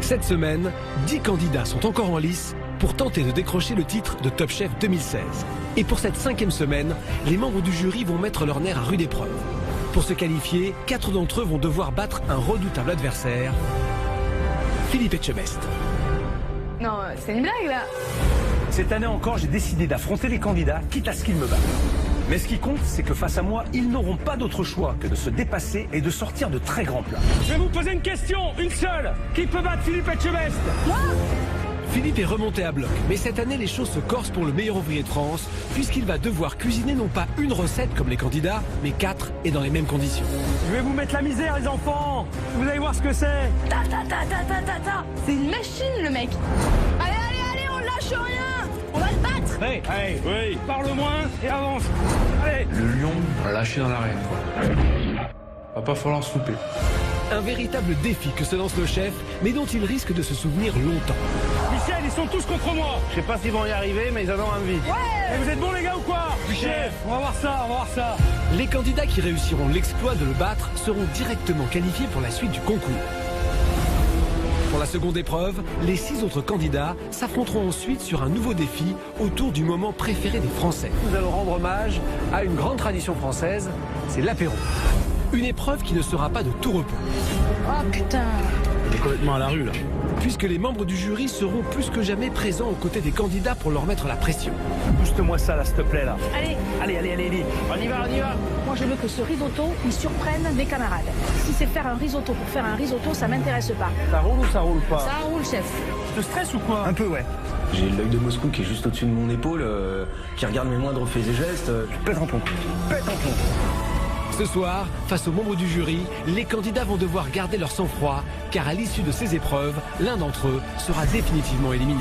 Cette semaine, 10 candidats sont encore en lice pour tenter de décrocher le titre de Top Chef 2016. Et pour cette 5e semaine, les membres du jury vont mettre leur nerf à rude épreuve. Pour se qualifier, 4 d'entre eux vont devoir battre un redoutable adversaire, Philippe Etchebest. Non, c'est une blague là. Cette année encore, j'ai décidé d'affronter les candidats, quitte à ce qu'ils me battent. Mais ce qui compte, c'est que face à moi, ils n'auront pas d'autre choix que de se dépasser et de sortir de très grands plats. Je vais vous poser une question, une seule. Qui peut battre Philippe Etchebest? Moi? Philippe est remonté à bloc, mais cette année les choses se corsent pour le meilleur ouvrier de France, puisqu'il va devoir cuisiner non pas une recette comme les candidats, mais 4 et dans les mêmes conditions. Je vais vous mettre la misère, les enfants. Vous allez voir ce que c'est. C'est une machine le mec. Allez, on lâche rien. On va se battre. Hey, oui, parle moins et avance. Allez. Le lion a lâché dans l'arène, quoi. Va pas falloir se louper. Un véritable défi que se lance le chef, mais dont il risque de se souvenir longtemps. Michel, ils sont tous contre moi. Je sais pas s'ils vont y arriver, mais ils en ont envie. Ouais. Vous êtes bons les gars ou quoi? Chef, on va voir ça, Les candidats qui réussiront l'exploit de le battre seront directement qualifiés pour la suite du concours. Pour la seconde épreuve, les 6 autres candidats s'affronteront ensuite sur un nouveau défi autour du moment préféré des Français. Nous allons rendre hommage à une grande tradition française, c'est l'apéro. Une épreuve qui ne sera pas de tout repos. Oh putain. Il est complètement à la rue là. Puisque les membres du jury seront plus que jamais présents aux côtés des candidats pour leur mettre la pression. Booste-moi ça là, s'il te plaît là. Allez. Allez. On y va. Moi, je veux que ce risotto, il surprenne mes camarades. Si c'est faire un risotto pour faire un risotto, ça m'intéresse pas. Ça roule ou ça roule pas? Ça roule, chef. Tu te stresses ou quoi? Un peu, ouais. J'ai l'œil de Moscou qui est juste au-dessus de mon épaule, qui regarde mes moindres faits et gestes. Pète un plomb. Ce soir, face aux membres du jury, les candidats vont devoir garder leur sang-froid, car à l'issue de ces épreuves, l'un d'entre eux sera définitivement éliminé.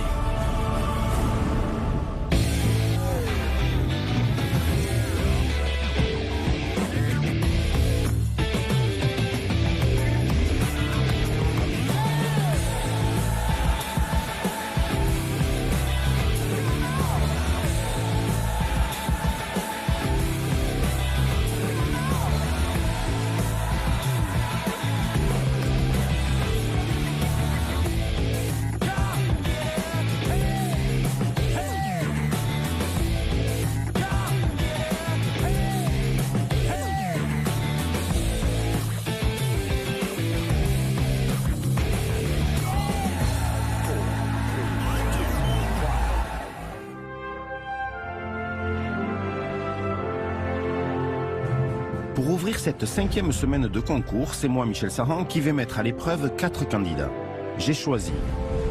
Pour ouvrir cette 5e semaine de concours, c'est moi, Michel Saran, qui vais mettre à l'épreuve 4 candidats. J'ai choisi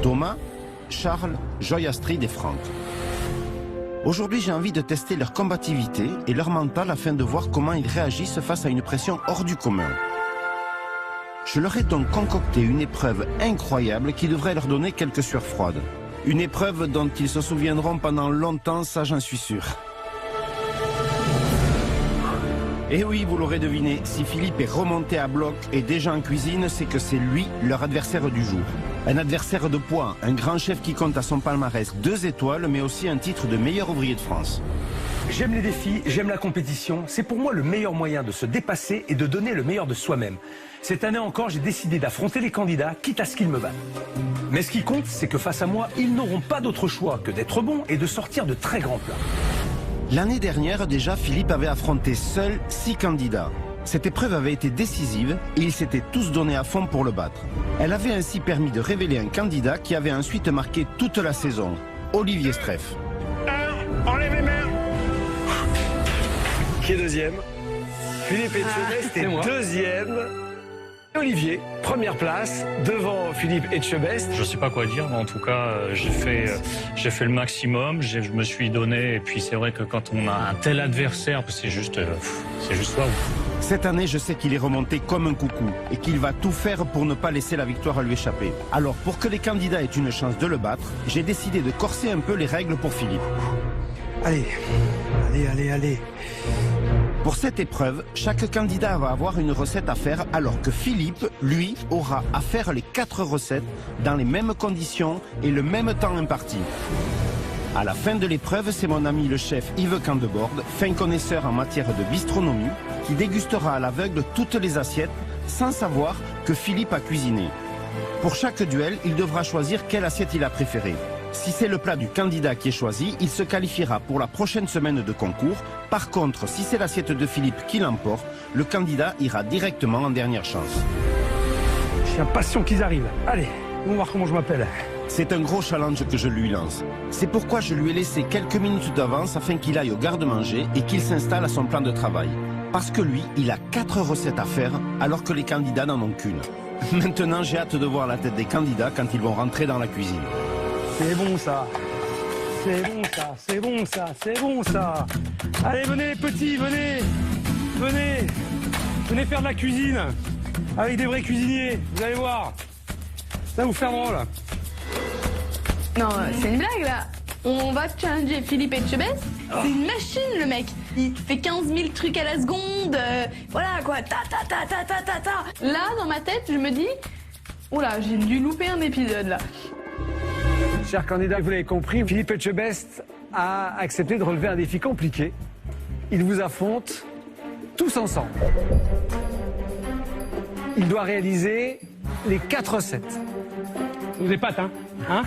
Thomas, Charles, Joy Astrid et Franck. Aujourd'hui, j'ai envie de tester leur combativité et leur mental afin de voir comment ils réagissent face à une pression hors du commun. Je leur ai donc concocté une épreuve incroyable qui devrait leur donner quelques sueurs froides. Une épreuve dont ils se souviendront pendant longtemps, ça j'en suis sûr. Et oui, vous l'aurez deviné, si Philippe est remonté à bloc et déjà en cuisine, c'est que c'est lui leur adversaire du jour. Un adversaire de poids, un grand chef qui compte à son palmarès 2 étoiles, mais aussi un titre de meilleur ouvrier de France. J'aime les défis, j'aime la compétition. C'est pour moi le meilleur moyen de se dépasser et de donner le meilleur de soi-même. Cette année encore, j'ai décidé d'affronter les candidats, quitte à ce qu'ils me battent. Mais ce qui compte, c'est que face à moi, ils n'auront pas d'autre choix que d'être bons et de sortir de très grands plats. L'année dernière, déjà, Philippe avait affronté seul 6 candidats. Cette épreuve avait été décisive et ils s'étaient tous donnés à fond pour le battre. Elle avait ainsi permis de révéler un candidat qui avait ensuite marqué toute la saison, Olivier Streff. Enlève les mains. Qui est deuxième? Philippe Etchebest est deuxième. Olivier, première place, devant Philippe Etchebest. Je sais pas quoi dire, mais en tout cas, j'ai fait le maximum, je me suis donné, et puis c'est vrai que quand on a un tel adversaire, c'est juste waouh. Cette année, je sais qu'il est remonté comme un coucou et qu'il va tout faire pour ne pas laisser la victoire à lui échapper. Alors, pour que les candidats aient une chance de le battre, j'ai décidé de corser un peu les règles pour Philippe. Allez. Pour cette épreuve, chaque candidat va avoir une recette à faire alors que Philippe, lui, aura à faire les 4 recettes dans les mêmes conditions et le même temps imparti. À la fin de l'épreuve, c'est mon ami le chef Yves Candeborde, fin connaisseur en matière de bistronomie, qui dégustera à l'aveugle toutes les assiettes sans savoir que Philippe a cuisiné. Pour chaque duel, il devra choisir quelle assiette il a préférée. Si c'est le plat du candidat qui est choisi, il se qualifiera pour la prochaine semaine de concours. Par contre, si c'est l'assiette de Philippe qui l'emporte, le candidat ira directement en dernière chance. J'ai impatient qu'ils arrivent. Allez, on va voir comment je m'appelle. C'est un gros challenge que je lui lance. C'est pourquoi je lui ai laissé quelques minutes d'avance afin qu'il aille au garde-manger et qu'il s'installe à son plan de travail. Parce que lui, il a 4 recettes à faire alors que les candidats n'en ont qu'une. Maintenant, j'ai hâte de voir la tête des candidats quand ils vont rentrer dans la cuisine. C'est bon ça. C'est bon ça, c'est bon ça, c'est bon ça. Allez, venez les petits, venez. Venez. Venez faire de la cuisine. Avec des vrais cuisiniers, vous allez voir. Ça va vous faire drôle. Non, c'est une blague là. On va challenger Philippe Etchebest. C'est une machine le mec. Il fait 15 000 trucs à la seconde. Voilà quoi, ta. Là, dans ma tête, je me dis, oula, j'ai dû louper un épisode là. Chers candidats, vous l'avez compris, Philippe Etchebest a accepté de relever un défi compliqué. Il vous affronte tous ensemble. Il doit réaliser les 4 recettes. Vous épate, hein,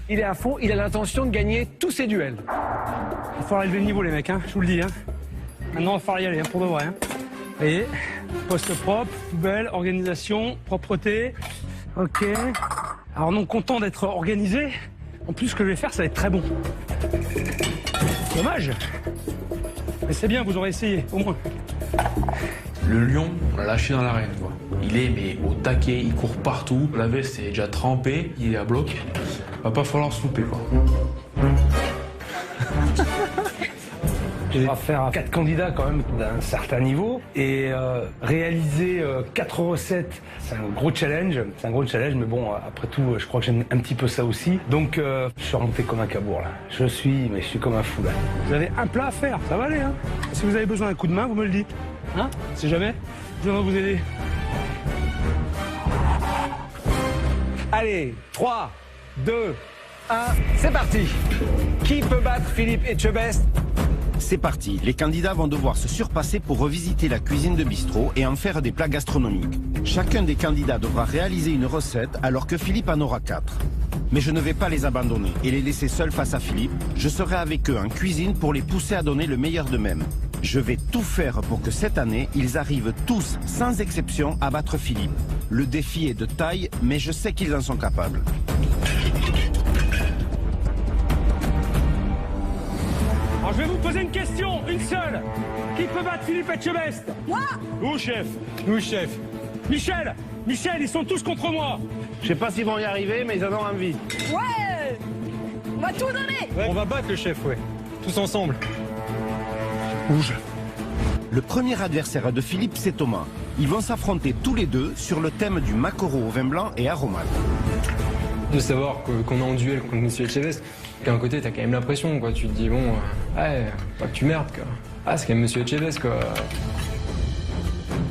Il est à fond, il a l'intention de gagner tous ses duels. Il va falloir élever le niveau, les mecs, je vous le dis. Maintenant, il va falloir y aller, pour de vrai. Vous voyez, poste propre, poubelle, organisation, propreté. Ok. Alors non content d'être organisé, en plus ce que je vais faire, ça va être très bon. Dommage. Mais c'est bien, vous aurez essayé, au moins. Le lion, on l'a lâché dans l'arène, quoi. Il est mais au taquet, il court partout. La veste est déjà trempée, il est à bloc. Va pas falloir se louper, quoi. On va faire 4 candidats quand même d'un certain niveau et réaliser 4 recettes, c'est un gros challenge. C'est un gros challenge, mais bon, après tout, je crois que j'aime un petit peu ça aussi. Donc, je suis remonté comme un cabourg là. Je suis comme un fou là. Vous avez un plat à faire, ça va aller. Si vous avez besoin d'un coup de main, vous me le dites. Si jamais, je viendrai vous aider. Allez, 3, 2, 1, c'est parti. Qui peut battre Philippe Etchebest? C'est parti, les candidats vont devoir se surpasser pour revisiter la cuisine de bistrot et en faire des plats gastronomiques. Chacun des candidats devra réaliser une recette alors que Philippe en aura 4. Mais je ne vais pas les abandonner et les laisser seuls face à Philippe. Je serai avec eux en cuisine pour les pousser à donner le meilleur d'eux-mêmes. Je vais tout faire pour que cette année, ils arrivent tous, sans exception, à battre Philippe. Le défi est de taille, mais je sais qu'ils en sont capables. Alors je vais vous poser une question, une seule. Qui peut battre Philippe Etchebest? Moi? Nous, chef. Nous, chef. Michel, ils sont tous contre moi. Je sais pas s'ils vont y arriver, mais ils en ont envie. Ouais! On va tout donner! Ouais. On va battre le chef, ouais. Tous ensemble. Rouge. Le premier adversaire de Philippe, c'est Thomas. Ils vont s'affronter tous les deux sur le thème du maquereau au vin blanc et aromate. De savoir qu'on est en duel contre M. Etchebest, d'un côté, t'as quand même la pression, quoi. Tu te dis, bon, ouais, pas que tu merdes, quoi. Ah, c'est quand même M. Etchebest, quoi.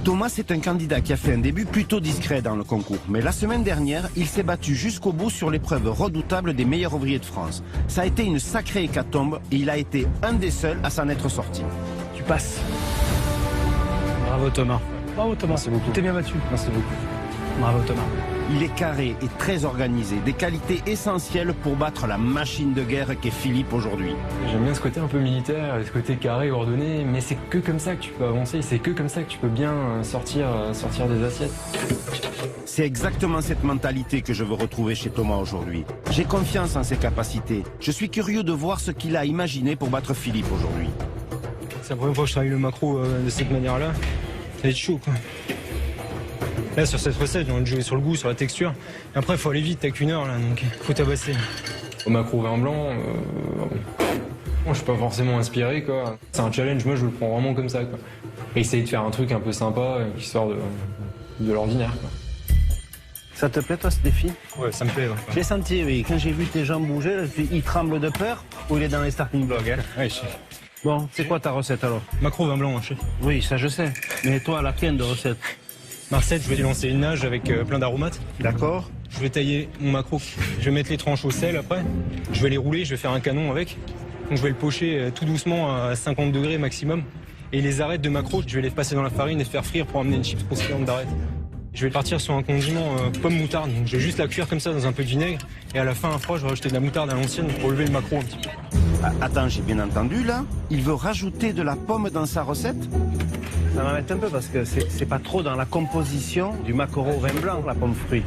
Thomas est un candidat qui a fait un début plutôt discret dans le concours. Mais la semaine dernière, il s'est battu jusqu'au bout sur l'épreuve redoutable des meilleurs ouvriers de France. Ça a été une sacrée hécatombe et il a été un des seuls à s'en être sorti. Tu passes. Bravo Thomas. Bravo Thomas. Merci beaucoup. T'es bien battu. Merci beaucoup. Bravo Thomas. Il est carré et très organisé, des qualités essentielles pour battre la machine de guerre qu'est Philippe aujourd'hui. J'aime bien ce côté un peu militaire, ce côté carré, ordonné, mais c'est que comme ça que tu peux avancer, c'est que comme ça que tu peux bien sortir des assiettes. C'est exactement cette mentalité que je veux retrouver chez Thomas aujourd'hui. J'ai confiance en ses capacités. Je suis curieux de voir ce qu'il a imaginé pour battre Philippe aujourd'hui. C'est la première fois que je travaille le maquereau de cette manière-là. Ça va être chaud, quoi. Là, sur cette recette, on va jouer sur le goût, sur la texture. Et après, il faut aller vite, t'as qu'une heure, là, donc faut tabasser. Au maquereau vin blanc, moi, je suis pas forcément inspiré, quoi. C'est un challenge, moi, je le prends vraiment comme ça, quoi. Et essayer de faire un truc un peu sympa, qui sort de l'ordinaire, quoi. Ça te plaît, toi, ce défi? Ouais, ça me plaît. Ouais. J'ai senti, oui. Quand j'ai vu tes jambes bouger, il tremble de peur ou il est dans les starting blocks, hein? Ouais, chef. Bon, c'est quoi ta recette, alors? Maquereau vin blanc, chef. Oui, ça, je sais. Mais toi, la tienne de recette? Ma recette, je vais lui lancer une nage avec plein d'aromates. D'accord. Je vais tailler mon maquereau. Je vais mettre les tranches au sel après. Je vais les rouler, je vais faire un canon avec. Donc je vais le pocher tout doucement à 50 degrés maximum. Et les arêtes de maquereau, je vais les passer dans la farine et faire frire pour amener une chips croustillante d'arêtes. Je vais partir sur un condiment pomme moutarde. Donc je vais juste la cuire comme ça dans un peu de vinaigre. Et à la fin, à froid, je vais rajouter de la moutarde à l'ancienne pour lever le maquereau un petit peu. Ah, attends, j'ai bien entendu là. Il veut rajouter de la pomme dans sa recette? Ça m'embête un peu parce que c'est pas trop dans la composition du maquereau au vin blanc, la pomme fruit.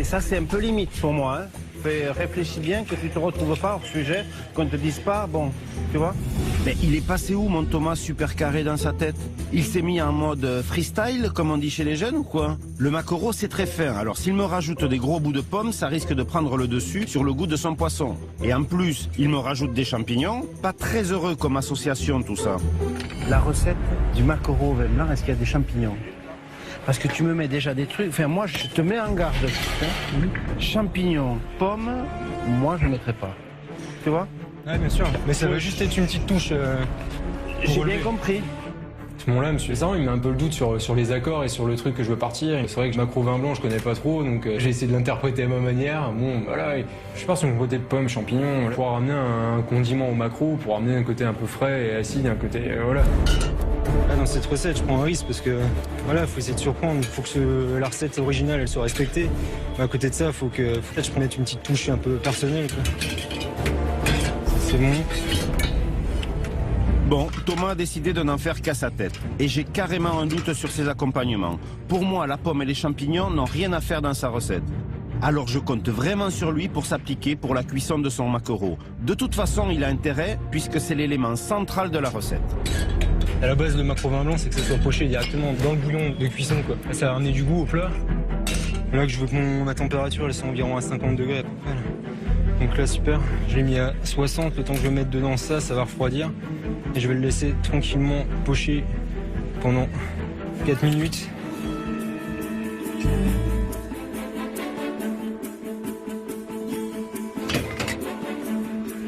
Ça, c'est un peu limite pour moi. Réfléchis bien que tu te retrouves pas hors sujet, qu'on ne te dise pas, bon, tu vois. Mais il est passé où, mon Thomas, super carré dans sa tête? Il s'est mis en mode freestyle, comme on dit chez les jeunes, ou quoi? Le maquereau, c'est très fin, alors s'il me rajoute des gros bouts de pommes, ça risque de prendre le dessus sur le goût de son poisson. Et en plus, il me rajoute des champignons, pas très heureux comme association, tout ça. La recette du maquereau au vin blanc, est-ce qu'il y a des champignons? Parce que tu me mets déjà des trucs, enfin moi je te mets en garde. Hein. Champignons, pommes, moi je ne mettrai pas. Tu vois? Ouais, bien sûr. Mais ça va juste être une petite touche. J'ai bien compris. À ce moment-là, monsieur Saran, il met un peu le doute sur les accords et sur le truc que je veux partir. C'est vrai que maquereau vin blanc, je connais pas trop, donc j'ai essayé de l'interpréter à ma manière. Bon, voilà, je pars sur une côté de pommes, champignons, pour ramener un condiment au maquereau, pour ramener un côté un peu frais et acide, un côté, voilà. Là, dans cette recette, je prends un risque parce que voilà, faut essayer de surprendre. Il faut que la recette originale, elle soit respectée. Mais à côté de ça, il faut que je mette une petite touche un peu personnelle. C'est bon. Bon, Thomas a décidé de n'en faire qu'à sa tête. Et j'ai carrément un doute sur ses accompagnements. Pour moi, la pomme et les champignons n'ont rien à faire dans sa recette. Alors je compte vraiment sur lui pour s'appliquer pour la cuisson de son maquereau. De toute façon, il a intérêt puisque c'est l'élément central de la recette. À la base, le maquereau vin blanc, c'est que ça soit poché directement dans le bouillon de cuisson, quoi. Ça va amener du goût au plat. Là, que je veux que ma température, elle soit environ à 50 degrés à peu près. Là. Donc là, super. Je l'ai mis à 60. Le temps que je vais mettre dedans ça va refroidir. Et je vais le laisser tranquillement pocher pendant 4 minutes.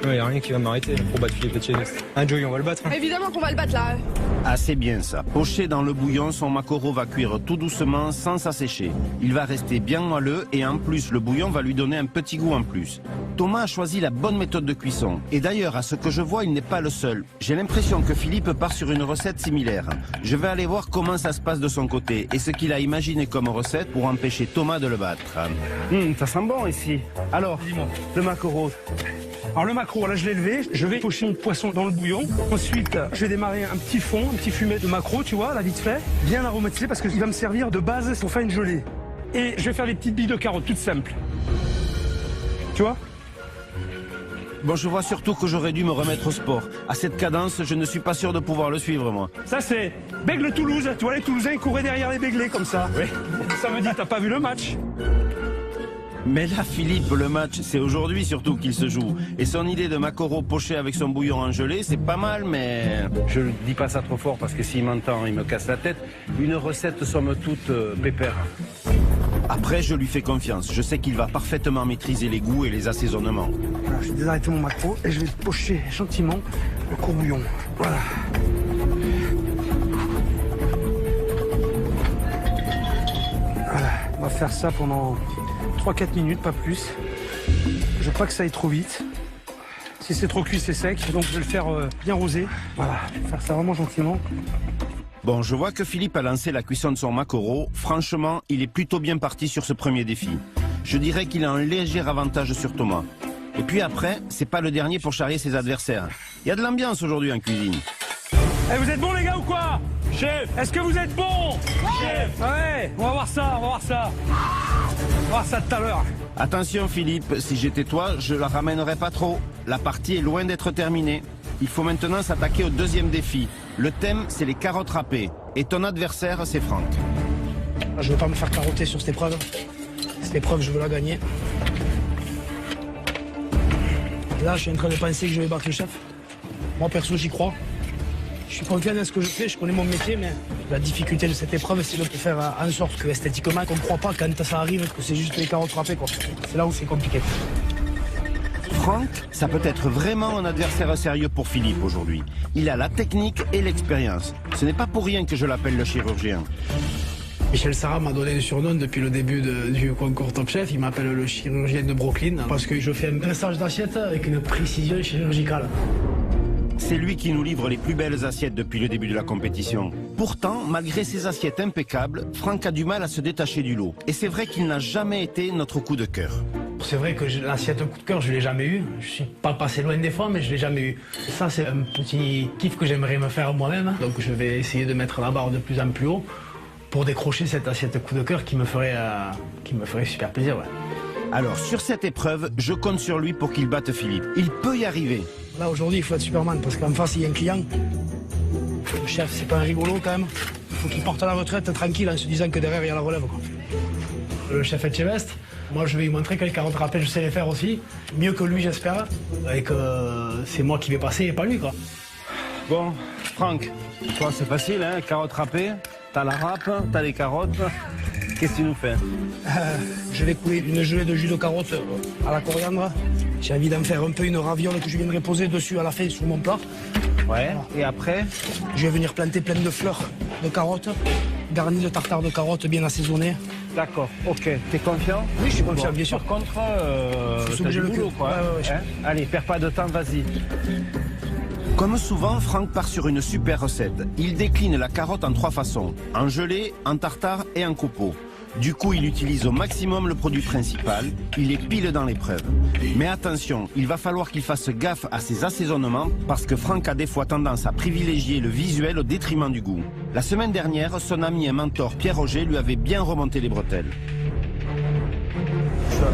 Il n'y a rien qui va m'arrêter pour battre Philippe Etchebest. Hein, Joey, on va le battre. Hein. Évidemment qu'on va le battre là. Ah, c'est bien ça. Poché dans le bouillon, son maquereau va cuire tout doucement sans s'assécher. Il va rester bien moelleux et en plus, le bouillon va lui donner un petit goût en plus. Thomas a choisi la bonne méthode de cuisson. Et d'ailleurs, à ce que je vois, il n'est pas le seul. J'ai l'impression que Philippe part sur une recette similaire. Je vais aller voir comment ça se passe de son côté et ce qu'il a imaginé comme recette pour empêcher Thomas de le battre. Ça sent bon ici. Alors, dis-moi, le maquereau. Alors le maquereau, là je l'ai levé, je vais pocher mon poisson dans le bouillon. Ensuite, je vais démarrer un petit fond, un petit fumet de maquereau, tu vois, là vite fait. Bien aromatisé parce qu'il va me servir de base pour faire une gelée. Et je vais faire des petites billes de carottes, toutes simples. Tu vois? Bon, je vois surtout que j'aurais dû me remettre au sport. À cette cadence, je ne suis pas sûr de pouvoir le suivre, moi. Ça c'est Bègle Toulouse, tu vois les Toulousains ils couraient derrière les béglés comme ça. Oui. Ça me dit, t'as pas vu le match? Mais là, Philippe, le match, c'est aujourd'hui surtout qu'il se joue. Et son idée de maquereau poché avec son bouillon en gelée, c'est pas mal, mais... Je ne dis pas ça trop fort parce que s'il m'entend, il me casse la tête. Une recette, somme toute, pépère. Après, je lui fais confiance. Je sais qu'il va parfaitement maîtriser les goûts et les assaisonnements. Voilà, je vais désarrêter mon maquereau et je vais pocher gentiment le courbouillon. Voilà. Voilà, on va faire ça pendant 3-4 minutes, pas plus. Je veux pas que ça aille trop vite. Si c'est trop cuit, c'est sec. Donc je vais le faire bien rosé. Voilà, je vais faire ça vraiment gentiment. Bon, je vois que Philippe a lancé la cuisson de son maquereau. Franchement, il est plutôt bien parti sur ce premier défi. Je dirais qu'il a un léger avantage sur Thomas. Et puis après, c'est pas le dernier pour charrier ses adversaires. Il y a de l'ambiance aujourd'hui en cuisine. Eh, vous êtes bons les gars ou quoi? Chef, est-ce que vous êtes bons? Chef, ouais, on va voir ça, on va voir ça. On va voir ça tout à l'heure. Attention Philippe, si j'étais toi, je la ramènerais pas trop. La partie est loin d'être terminée. Il faut maintenant s'attaquer au deuxième défi. Le thème, c'est les carottes râpées. Et ton adversaire, c'est Franck. Je ne veux pas me faire carotter sur cette épreuve. Cette épreuve, je veux la gagner. Là, je suis en train de penser que je vais battre le chef. Moi, perso, j'y crois. Je suis confiant dans ce que je fais, je connais mon métier, mais la difficulté de cette épreuve, c'est de faire en sorte que esthétiquement, qu'on ne croit pas quand ça arrive, que c'est juste les carottes râpées, quoi. C'est là où c'est compliqué. Franck, ça peut être vraiment un adversaire sérieux pour Philippe aujourd'hui. Il a la technique et l'expérience. Ce n'est pas pour rien que je l'appelle le chirurgien. Michel Saran m'a donné le surnom depuis le début du concours Top Chef. Il m'appelle le chirurgien de Brooklyn parce que je fais un dressage d'assiette avec une précision chirurgicale. C'est lui qui nous livre les plus belles assiettes depuis le début de la compétition. Pourtant, malgré ses assiettes impeccables, Franck a du mal à se détacher du lot. Et c'est vrai qu'il n'a jamais été notre coup de cœur. C'est vrai que l'assiette coup de cœur, je l'ai jamais eu. Je suis pas passé loin des fois, mais je l'ai jamais eu. Ça, c'est un petit kiff que j'aimerais me faire moi-même. Donc je vais essayer de mettre la barre de plus en plus haut pour décrocher cette assiette coup de cœur qui me ferait super plaisir. Ouais. Alors, sur cette épreuve, je compte sur lui pour qu'il batte Philippe. Il peut y arriver. Là, aujourd'hui, il faut être Superman parce qu'en face, il y a un client. Le chef, c'est pas un rigolo quand même. Il faut qu'il parte à la retraite tranquille en se disant que derrière, il y a la relève. Quoi. Le chef Etchebest, moi, je vais lui montrer que les carottes râpées, je sais les faire aussi. Mieux que lui, j'espère. Et que c'est moi qui vais passer et pas lui, quoi. Bon, Franck, toi, c'est facile, hein, carottes râpées. T'as la râpe, t'as les carottes. Qu'est-ce que tu nous fais? Je vais couler une gelée de jus de carotte à la coriandre. J'ai envie d'en faire un peu une raviole que je viendrai poser dessus à la fin sur mon plat. Ouais, et après? Je vais venir planter plein de fleurs de carottes, garnies de tartare de carottes bien assaisonnées. D'accord, ok. T'es confiant? Oui, je suis confiant, bien sûr. Par contre, t'as du boulot, quoi. Ouais. Allez, perds pas de temps, vas-y. Comme souvent, Franck part sur une super recette. Il décline la carotte en 3 façons. En gelée, en tartare et en copeaux. Du coup, il utilise au maximum le produit principal. Il est pile dans l'épreuve. Mais attention, il va falloir qu'il fasse gaffe à ses assaisonnements parce que Franck a des fois tendance à privilégier le visuel au détriment du goût. La semaine dernière, son ami et mentor Pierre Roger lui avait bien remonté les bretelles.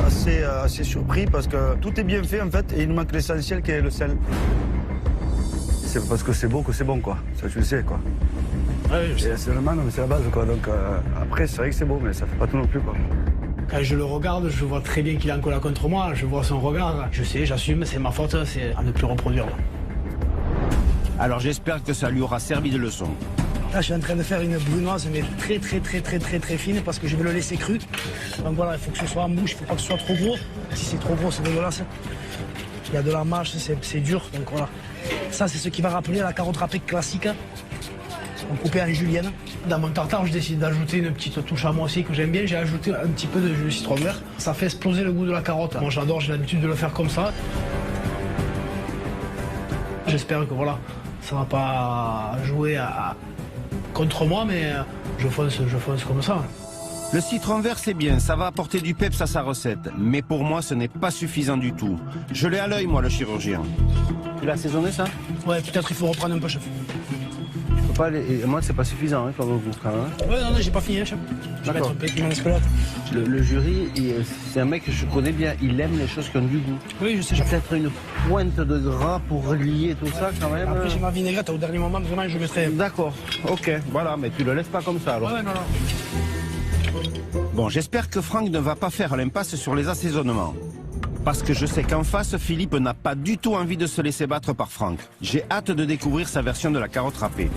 Je suis assez surpris parce que tout est bien fait en fait et il nous manque l'essentiel qui est le sel. C'est parce que c'est beau que c'est bon, quoi. Ça, tu le sais, quoi. Ouais, c'est le man, c'est la base, quoi. Donc, après, c'est vrai que c'est beau, mais ça fait pas tout non plus, quoi. Quand je le regarde, je vois très bien qu'il est en colère contre moi. Je vois son regard. Je sais, j'assume, c'est ma faute, c'est à ne plus reproduire. Alors, j'espère que ça lui aura servi de leçon. Là, je suis en train de faire une brunoise, mais très fine, parce que je vais le laisser cru. Donc voilà, il faut que ce soit en bouche, il ne faut pas que ce soit trop gros. Si c'est trop gros, c'est dégueulasse. Il y a de la mâche, c'est dur, donc voilà. Ça, c'est ce qui va rappeler la carotte râpée classique. On coupait en julienne. Dans mon tartare, je décide d'ajouter une petite touche à moi aussi que j'aime bien. J'ai ajouté un petit peu de jus de citron vert. Ça fait exploser le goût de la carotte. Moi, j'adore, j'ai l'habitude de le faire comme ça. J'espère que voilà, ça va pas jouer contre moi, mais je fonce comme ça. Le citron vert, c'est bien, ça va apporter du peps à sa recette. Mais pour moi, ce n'est pas suffisant du tout. Je l'ai à l'œil, moi, le chirurgien. Tu l'as assaisonné, ça? Ouais, peut-être il faut reprendre un peu, chef. Moi, c'est pas suffisant, hein, comme goût, quand même. Ouais, non, j'ai pas fini, chef. Je vais mettre un peu de escalade. Le jury, c'est un mec que je connais bien. Il aime les choses qui ont du goût. Oui, je sais, chef. Peut-être une pointe de gras pour relier tout ça, quand même. Après, j'ai ma vinaigrette, au dernier moment, vraiment, je mettrai... D'accord, ok. Voilà, mais tu le laisses pas comme ça, alors. Ouais, non. Bon, j'espère que Franck ne va pas faire l'impasse sur les assaisonnements. Parce que je sais qu'en face, Philippe n'a pas du tout envie de se laisser battre par Franck. J'ai hâte de découvrir sa version de la carotte râpée.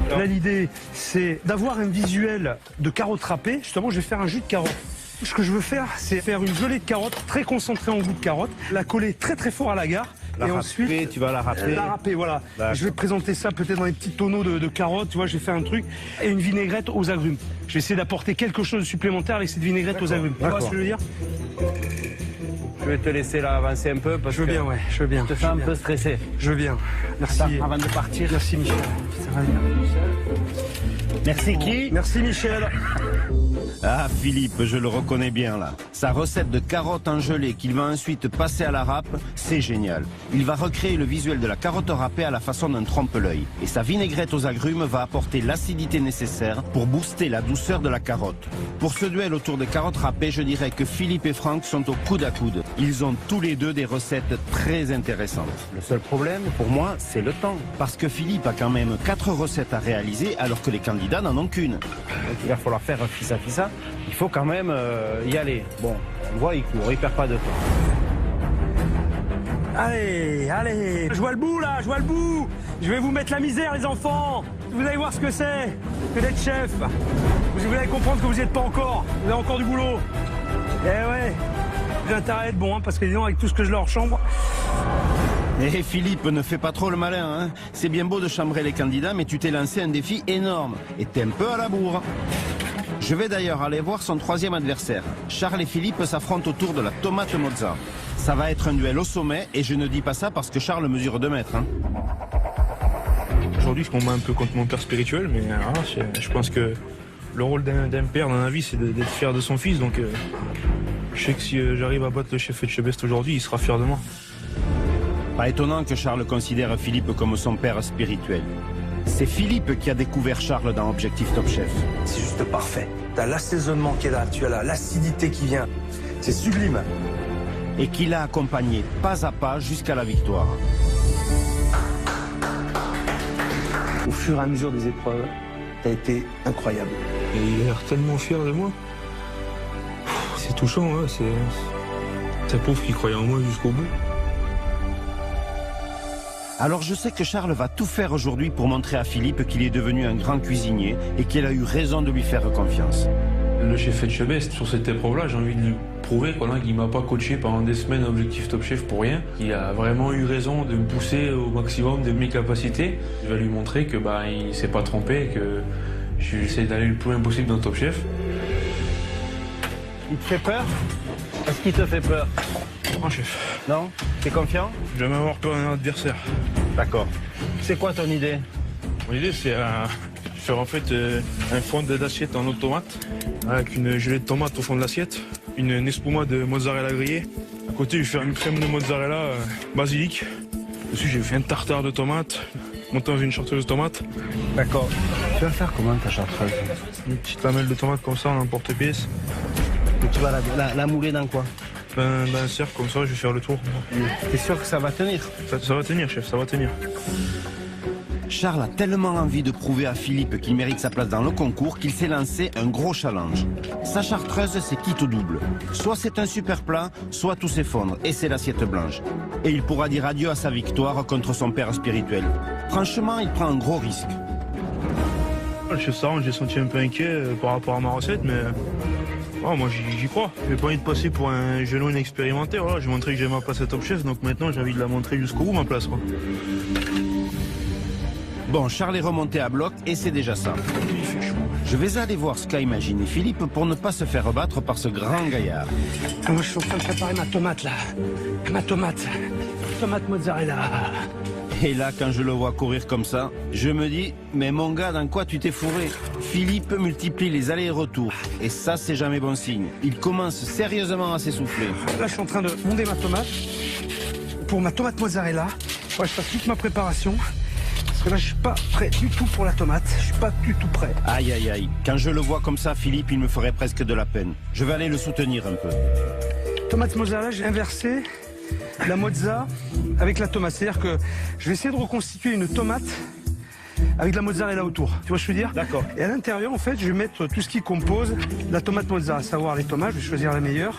Là, l'idée, c'est d'avoir un visuel de carotte râpée. Justement, je vais faire un jus de carotte. Ce que je veux faire, c'est faire une gelée de carotte très concentrée en goût de carotte, la coller très fort à la gare. Et ensuite, tu vas la râper. La râper, voilà. Je vais présenter ça peut-être dans des petits tonneaux de carottes, tu vois, je vais faire un truc. Et une vinaigrette aux agrumes. Je vais essayer d'apporter quelque chose de supplémentaire avec cette vinaigrette aux agrumes. Tu vois ce que je veux dire? Je vais te laisser là avancer un peu parce que... Je veux bien. Je te sens un peu stressé. Je veux bien. Merci. Attends, avant de partir. Merci Michel. Ça va bien. Merci qui? Merci Michel. Ah, Philippe, je le reconnais bien là. Sa recette de carottes en gelée qu'il va ensuite passer à la râpe, c'est génial. Il va recréer le visuel de la carotte râpée à la façon d'un trompe-l'œil. Et sa vinaigrette aux agrumes va apporter l'acidité nécessaire pour booster la douceur de la carotte. Pour ce duel autour des carottes râpées, je dirais que Philippe et Franck sont au coude à coude. Ils ont tous les deux des recettes très intéressantes. Le seul problème, pour moi, c'est le temps. Parce que Philippe a quand même 4 recettes à réaliser alors que les candidats n'en ont qu'une. Donc il va falloir faire fissa. Il faut quand même y aller. Bon, on voit, il court, il perd pas de temps. Allez, je vois le bout là, Je vais vous mettre la misère les enfants. Vous allez voir ce que c'est que d'être chef. Vous allez comprendre que vous n'y êtes pas encore. Vous avez encore du boulot. Eh ouais, j'ai intérêt à être bon, hein, parce que disons, avec tout ce que je leur chambre... Et Philippe, ne fais pas trop le malin, hein. C'est bien beau de chambrer les candidats, mais tu t'es lancé un défi énorme. Et t'es un peu à la bourre. Je vais d'ailleurs aller voir son troisième adversaire. Charles et Philippe s'affrontent autour de la tomate mozza. Ça va être un duel au sommet et je ne dis pas ça parce que Charles mesure 2 mètres. Hein. Aujourd'hui, je combats un peu contre mon père spirituel, mais je pense que le rôle d'un père dans la vie, c'est d'être fier de son fils. Donc, je sais que si j'arrive à battre le chef Etchebest aujourd'hui, il sera fier de moi. Pas étonnant que Charles considère Philippe comme son père spirituel. C'est Philippe qui a découvert Charles dans Objectif Top Chef. C'est juste parfait. T'as l'assaisonnement qui est là, tu as l'acidité qui vient. C'est sublime. Et qui l'a accompagné pas à pas jusqu'à la victoire. Au fur et à mesure des épreuves, t'as été incroyable. Et il a l'air tellement fier de moi. C'est touchant, hein, c'est pauvre qui croyait en moi jusqu'au bout. Alors je sais que Charles va tout faire aujourd'hui pour montrer à Philippe qu'il est devenu un grand cuisinier et qu'il a eu raison de lui faire confiance. Le chef Etchebest, sur cette épreuve-là, j'ai envie de lui prouver qu'il ne m'a pas coaché pendant des semaines à Objectif Top Chef pour rien. Il a vraiment eu raison de me pousser au maximum de mes capacités. Je vais lui montrer que il ne s'est pas trompé, que j'essaie d'aller le plus loin possible dans Top Chef. Il te fait peur? Est-ce qu'il te fait peur? Non, chef. Non? T'es confiant? Je vais même avoir peur d'un adversaire. D'accord. C'est quoi ton idée? Mon idée, c'est faire en fait un fond d'assiette en automate avec une gelée de tomate au fond de l'assiette, une espuma de mozzarella grillée. À côté, je vais faire une crème de mozzarella basilic. Dessus, j'ai fait un tartare de tomates, monté dans une chartreuse de tomates. D'accord. Tu vas faire comment ta chartreuse? Une petite lamelle de tomate comme ça en porte-pièce. Et tu vas la mouler dans quoi? Dans un cercle comme ça, je vais faire le tour. T'es sûr que ça va tenir? Ça va tenir, chef, ça va tenir. Charles a tellement envie de prouver à Philippe qu'il mérite sa place dans le concours qu'il s'est lancé un gros challenge. Sa chartreuse, c'est quitte au double. Soit c'est un super plat, soit tout s'effondre et c'est l'assiette blanche. Et il pourra dire adieu à sa victoire contre son père spirituel. Franchement, il prend un gros risque. Le chef Saran, j'ai senti un peu inquiet par rapport à ma recette, mais moi j'y crois. J'ai pas envie de passer pour un jeune inexpérimenté. Voilà, j'ai montré que j'ai ma place à Top Chef, donc maintenant j'ai envie de la montrer jusqu'au bout, ma place. Quoi. Bon, Charles est remonté à bloc et c'est déjà ça. Je vais aller voir ce qu'a imaginé Philippe pour ne pas se faire rebattre par ce grand gaillard. Moi je suis en train de préparer ma tomate là. Ma tomate mozzarella. Et là, quand je le vois courir comme ça, je me dis, mais mon gars, dans quoi tu t'es fourré? Philippe multiplie les allers et retours. Et ça, c'est jamais bon signe. Il commence sérieusement à s'essouffler. Là, je suis en train de monder ma tomate. Pour ma tomate mozzarella, je fasse toute ma préparation. Parce que là, je suis pas prêt du tout pour la tomate. Je suis pas du tout prêt. Aïe, aïe, aïe. Quand je le vois comme ça, Philippe, il me ferait presque de la peine. Je vais aller le soutenir un peu. Tomate mozzarella, j'ai inversé la mozza avec la tomate. C'est-à-dire que je vais essayer de reconstituer une tomate avec de la mozzarella autour. Tu vois ce que je veux dire? D'accord. Et à l'intérieur, en fait, je vais mettre tout ce qui compose la tomate mozza, à savoir les tomates, je vais choisir la meilleure,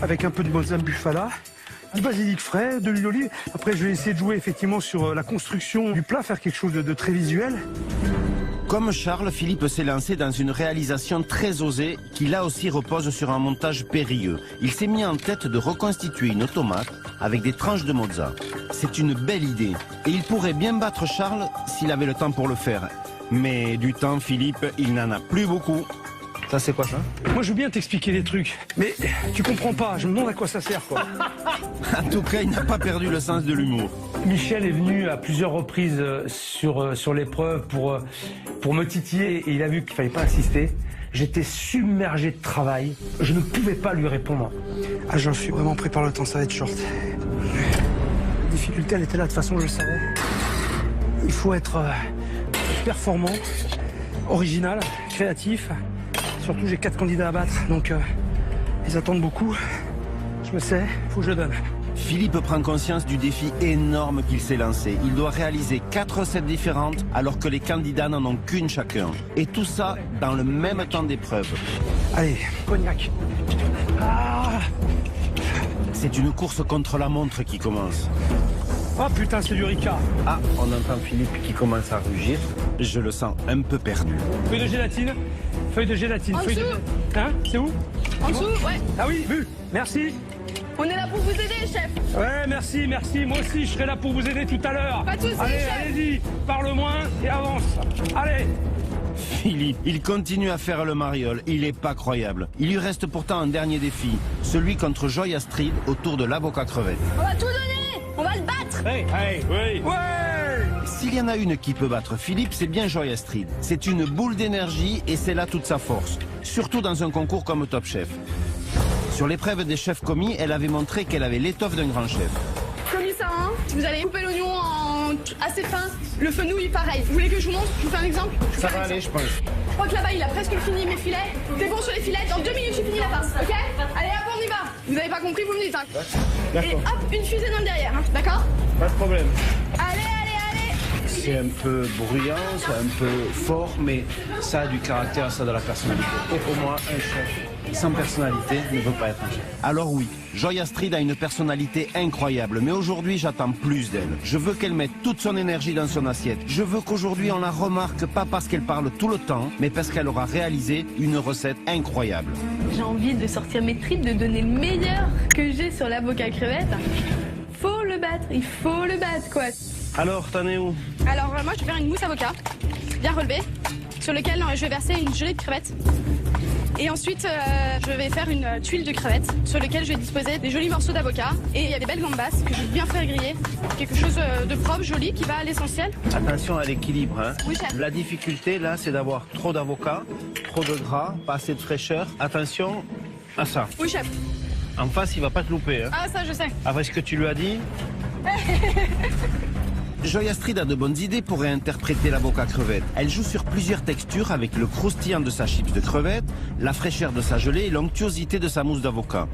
avec un peu de mozza bufala, du basilic frais, de l'huile d'olive. Après, je vais essayer de jouer effectivement sur la construction du plat, faire quelque chose de très visuel. Comme Charles, Philippe s'est lancé dans une réalisation très osée qui là aussi repose sur un montage périlleux. Il s'est mis en tête de reconstituer une tomate avec des tranches de mozza. C'est une belle idée et il pourrait bien battre Charles s'il avait le temps pour le faire. Mais du temps, Philippe, il n'en a plus beaucoup. Ça, c'est quoi ça? Moi, je veux bien t'expliquer des trucs, mais tu comprends pas. Je me demande à quoi ça sert, quoi. En tout cas, il n'a pas perdu le sens de l'humour. Michel est venu à plusieurs reprises sur l'épreuve pour me titiller et il a vu qu'il fallait pas insister. J'étais submergé de travail. Je ne pouvais pas lui répondre. Ah, j'en suis vraiment pris par le temps, ça va être short. La difficulté, elle était là, de toute façon, je le savais. Il faut être performant, original, créatif. Surtout, j'ai 4 candidats à battre, donc ils attendent beaucoup. Je le sais, il faut que je le donne. Philippe prend conscience du défi énorme qu'il s'est lancé. Il doit réaliser 4 recettes différentes alors que les candidats n'en ont qu'une chacun. Et tout ça dans le même temps d'épreuve. Allez, cognac. Ah, c'est une course contre la montre qui commence. Oh putain, c'est du Ricard. Ah, on entend Philippe qui commence à rugir. Je le sens un peu perdu. Feuille de gélatine. Feuille de gélatine. En feuille dessous. de... Hein? C'est où? En dessous, ouais. Ah oui, vu. Merci. On est là pour vous aider, chef. Ouais, merci. Moi aussi, je serai là pour vous aider tout à l'heure. Pas de soucis, Allez, chef. allez-y. Parle moins et avance. Allez. Philippe, il continue à faire le mariole, il est pas croyable. Il lui reste pourtant un dernier défi, celui contre Joy Astrid autour de l'avocat crevette. On va tout donner. On va le battre. Hey, hey, oui. Ouais. S'il y en a une qui peut battre Philippe, c'est bien Joy Astrid. C'est une boule d'énergie et c'est là toute sa force, surtout dans un concours comme Top Chef. Sur l'épreuve des chefs commis, elle avait montré qu'elle avait l'étoffe d'un grand chef. Commis ça, hein. Vous allez couper l'oignon assez fin, le fenouil pareil. Vous voulez que je vous montre? Je vous fais un exemple? Ça va aller, je pense. Je crois que là-bas, il a presque fini mes filets. T'es bon sur les filets, dans 2 minutes, j'ai fini la farce, ok? Allez, hop, on y va. Vous avez pas compris, vous me dites, hein. Et hop, une fusée dans le derrière, hein. D'accord? Pas de problème. Allez, allez, allez. C'est un peu bruyant, c'est un peu fort, mais ça a du caractère, ça a de la personnalité. Et pour moi, un chef sans personnalité ne veut pas être un chef. Alors oui, Joy Astrid a une personnalité incroyable, mais aujourd'hui j'attends plus d'elle. Je veux qu'elle mette toute son énergie dans son assiette. Je veux qu'aujourd'hui on la remarque pas parce qu'elle parle tout le temps, mais parce qu'elle aura réalisé une recette incroyable. J'ai envie de sortir mes tripes, de donner le meilleur que j'ai sur l'avocat crevette. Faut le battre, il faut le battre, quoi. Alors, t'en es où? Alors moi je vais faire une mousse avocat, bien relevée, sur laquelle je vais verser une gelée de crevettes. Et ensuite je vais faire une tuile de crevettes sur laquelle je vais disposer des jolis morceaux d'avocat. Et il y a des belles gambas que je vais bien faire griller. Quelque chose de propre, joli, qui va à l'essentiel. Attention à l'équilibre, hein. Oui, chef. La difficulté là, c'est d'avoir trop d'avocat, trop de gras, pas assez de fraîcheur. Attention à ça. Oui, chef. En face, il va pas te louper, hein. Ah, ça je sais. Après ce que tu lui as dit. Joy Astrid a de bonnes idées pour réinterpréter l'avocat crevette. Elle joue sur plusieurs textures avec le croustillant de sa chips de crevettes, la fraîcheur de sa gelée et l'onctuosité de sa mousse d'avocat.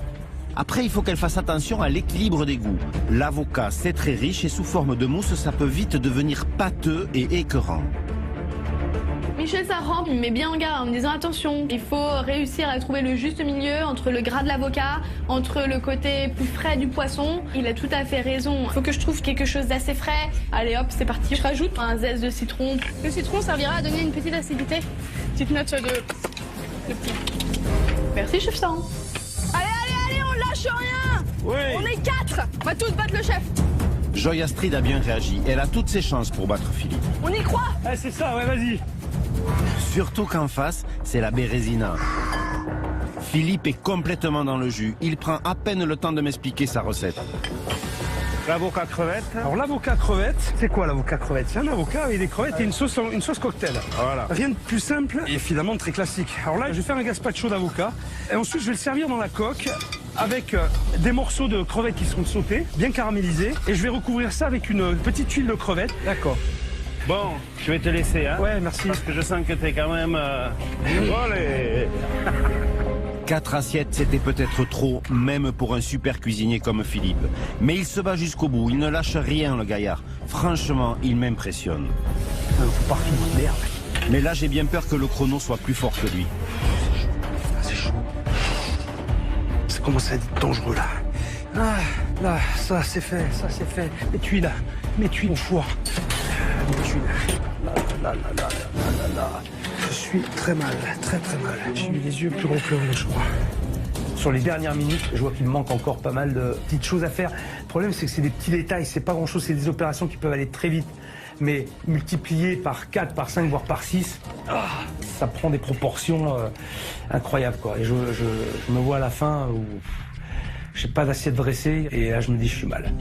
Après, il faut qu'elle fasse attention à l'équilibre des goûts. L'avocat, c'est très riche et sous forme de mousse, ça peut vite devenir pâteux et écœurant. Michel Sarran me met bien en garde en me disant attention, il faut réussir à trouver le juste milieu entre le gras de l'avocat, entre le côté plus frais du poisson. Il a tout à fait raison. Il faut que je trouve quelque chose d'assez frais. Allez hop, c'est parti. Je rajoute un zeste de citron. Le citron servira à donner une petite acidité. Petite note de petit. Merci, chef Sarran. Allez, allez, allez, on lâche rien. Oui. On est 4. On va tous battre le chef. Joy Astrid a bien réagi. Elle a toutes ses chances pour battre Philippe. On y croit. Ah, c'est ça, ouais, vas-y. Surtout qu'en face, c'est la Bérésina. Philippe est complètement dans le jus. Il prend à peine le temps de m'expliquer sa recette. L'avocat crevette. Alors l'avocat crevette, c'est quoi l'avocat crevette? C'est un avocat avec des crevettes et une sauce cocktail. Voilà. Rien de plus simple et finalement très classique. Alors là, je vais faire un gazpacho d'avocat et ensuite je vais le servir dans la coque avec des morceaux de crevettes qui seront sautés, bien caramélisés, et je vais recouvrir ça avec une petite tuile de crevettes. D'accord. Bon, je vais te laisser, hein. Ouais, merci. Parce que je sens que t'es quand même... Allez. 4 assiettes, c'était peut-être trop, même pour un super cuisinier comme Philippe. Mais il se bat jusqu'au bout, il ne lâche rien, le gaillard. Franchement, il m'impressionne. Faut pas finir, merde. Mais là, j'ai bien peur que le chrono soit plus fort que lui. C'est chaud. Ça commence à être dangereux, là. Ah, là, ça c'est fait, ça c'est fait. Mes tuiles au four. Mes tuiles. Là. Je suis très mal, très mal. J'ai eu les yeux plus gros que le je crois. Sur les dernières minutes, je vois qu'il me manque encore pas mal de petites choses à faire. Le problème, c'est que c'est des petits détails, c'est pas grand-chose, c'est des opérations qui peuvent aller très vite. Mais multipliées par 4, par 5, voire par 6, ça prend des proportions incroyables, quoi. Et je me vois à la fin où j'ai pas d'assiette dressée et là, je me dis, je suis mal.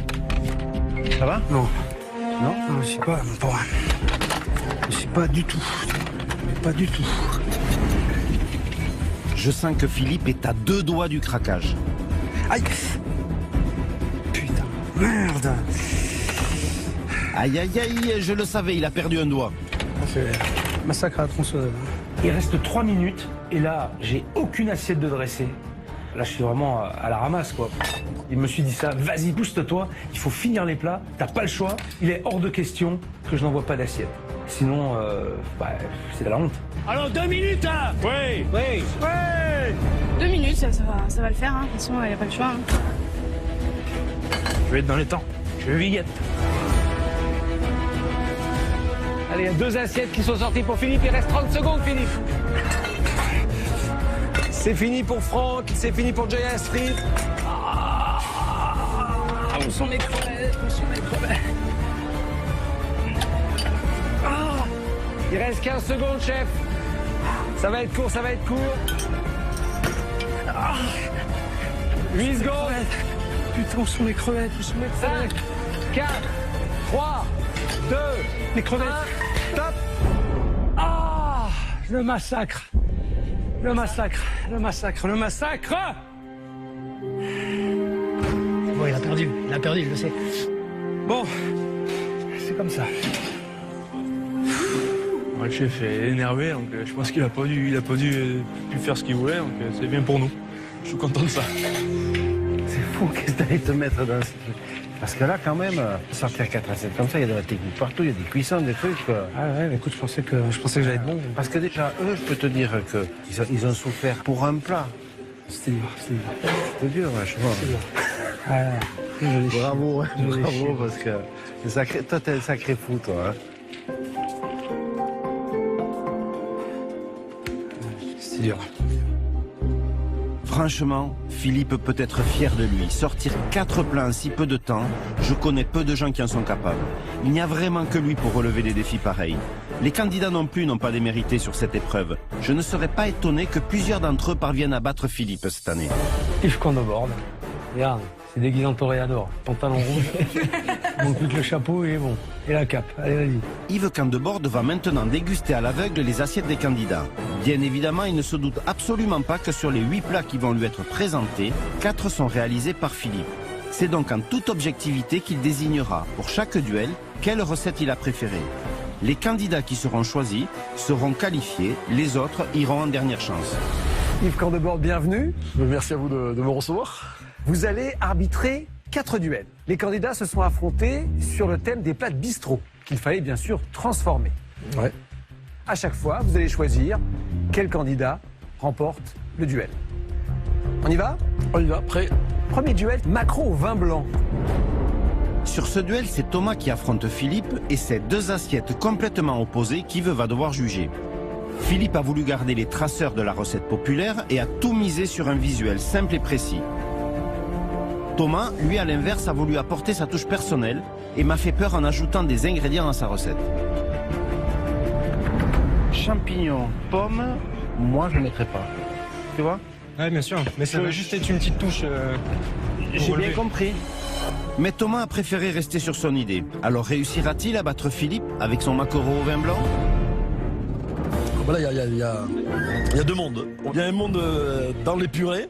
Ça va? Non, je suis pas. Bon, je suis pas du tout. Pas du tout. Je sens que Philippe est à 2 doigts du craquage. Aïe! Putain, merde! Aïe, je le savais, il a perdu un doigt. C'est massacre à la tronçonneuse. Il reste 3 minutes et là, j'ai aucune assiette de dressée. Là, je suis vraiment à la ramasse, quoi. Il me suis dit ça, vas-y, booste-toi, il faut finir les plats, t'as pas le choix. Il est hors de question que je n'envoie pas d'assiette. Sinon, c'est de la honte. Alors, 2 minutes, là! Oui! 2 minutes, ça va le faire, hein. De toute façon, il n'y a pas le choix. Hein. Je vais être dans les temps. Je vais vite. Allez, il y a 2 assiettes qui sont sorties pour Philippe. Il reste 30 secondes, Philippe. C'est fini pour Franck, c'est fini pour Joy Astrid. Où sont mes crevettes? Il reste 15 secondes, chef. Ça va être court, ça va être court. 8 secondes. Putain, où sont mes crevettes? 5, 4, 3, 2, Les crevettes. 1, top. Ah, le massacre. Le massacre. Le massacre. Le massacre. Bon, il a perdu, je le sais. Bon, c'est comme ça. Le chef est énervé, donc je pense qu'il a pas dû pu faire ce qu'il voulait, donc c'est bien pour nous. Je suis content de ça. C'est fou, qu'est-ce que t'allais te mettre dans ce truc? Parce que là, quand même, sortir 4 assiettes comme ça, il y a de la technique partout, il y a des cuissons, des trucs. Ah ouais, mais écoute, je pensais que j'allais être bon. Parce que déjà, eux, je peux te dire qu'ils ont souffert pour un plat. C'était dur. C'était dur, ouais, je vois. Bravo, bravo, parce que toi, t'es un sacré fou, toi. Hein. C'était dur. Franchement, Philippe peut être fier de lui. Sortir 4 plats en si peu de temps, je connais peu de gens qui en sont capables. Il n'y a vraiment que lui pour relever des défis pareils. Les candidats non plus n'ont pas démérité sur cette épreuve. Je ne serais pas étonné que plusieurs d'entre eux parviennent à battre Philippe cette année. Yves Condebord. Regarde, c'est déguisé en toréador. Pantalon rouge. Il manque plus que le chapeau et bon. Et la cape. Allez, vas-y. Yves Condebord va maintenant déguster à l'aveugle les assiettes des candidats. Bien évidemment, il ne se doute absolument pas que sur les 8 plats qui vont lui être présentés, 4 sont réalisés par Philippe. C'est donc en toute objectivité qu'il désignera, pour chaque duel, quelle recette il a préférée. Les candidats qui seront choisis seront qualifiés, les autres iront en dernière chance. Yves Condebord, bienvenue. Merci à vous de me recevoir. Vous allez arbitrer 4 duels. Les candidats se sont affrontés sur le thème des plats de bistrot, qu'il fallait bien sûr transformer. Ouais. À chaque fois, vous allez choisir quel candidat remporte le duel. On y va? On y va, prêt. Premier duel, maquereau au vin blanc. Sur ce duel, c'est Thomas qui affronte Philippe et c'est 2 assiettes complètement opposées qu'Yves va devoir juger. Philippe a voulu garder les traceurs de la recette populaire et a tout misé sur un visuel simple et précis. Thomas, lui à l'inverse, a voulu apporter sa touche personnelle et m'a fait peur en ajoutant des ingrédients à sa recette. Champignons, pommes, moi je ne mettrais pas. Tu vois? Ouais, bien sûr. Mais ça va juste être une petite touche. J'ai bien compris. Mais Thomas a préféré rester sur son idée. Alors réussira-t-il à battre Philippe avec son maquereau au vin blanc? Voilà, il y a 2 mondes. Il y a un monde dans les purées.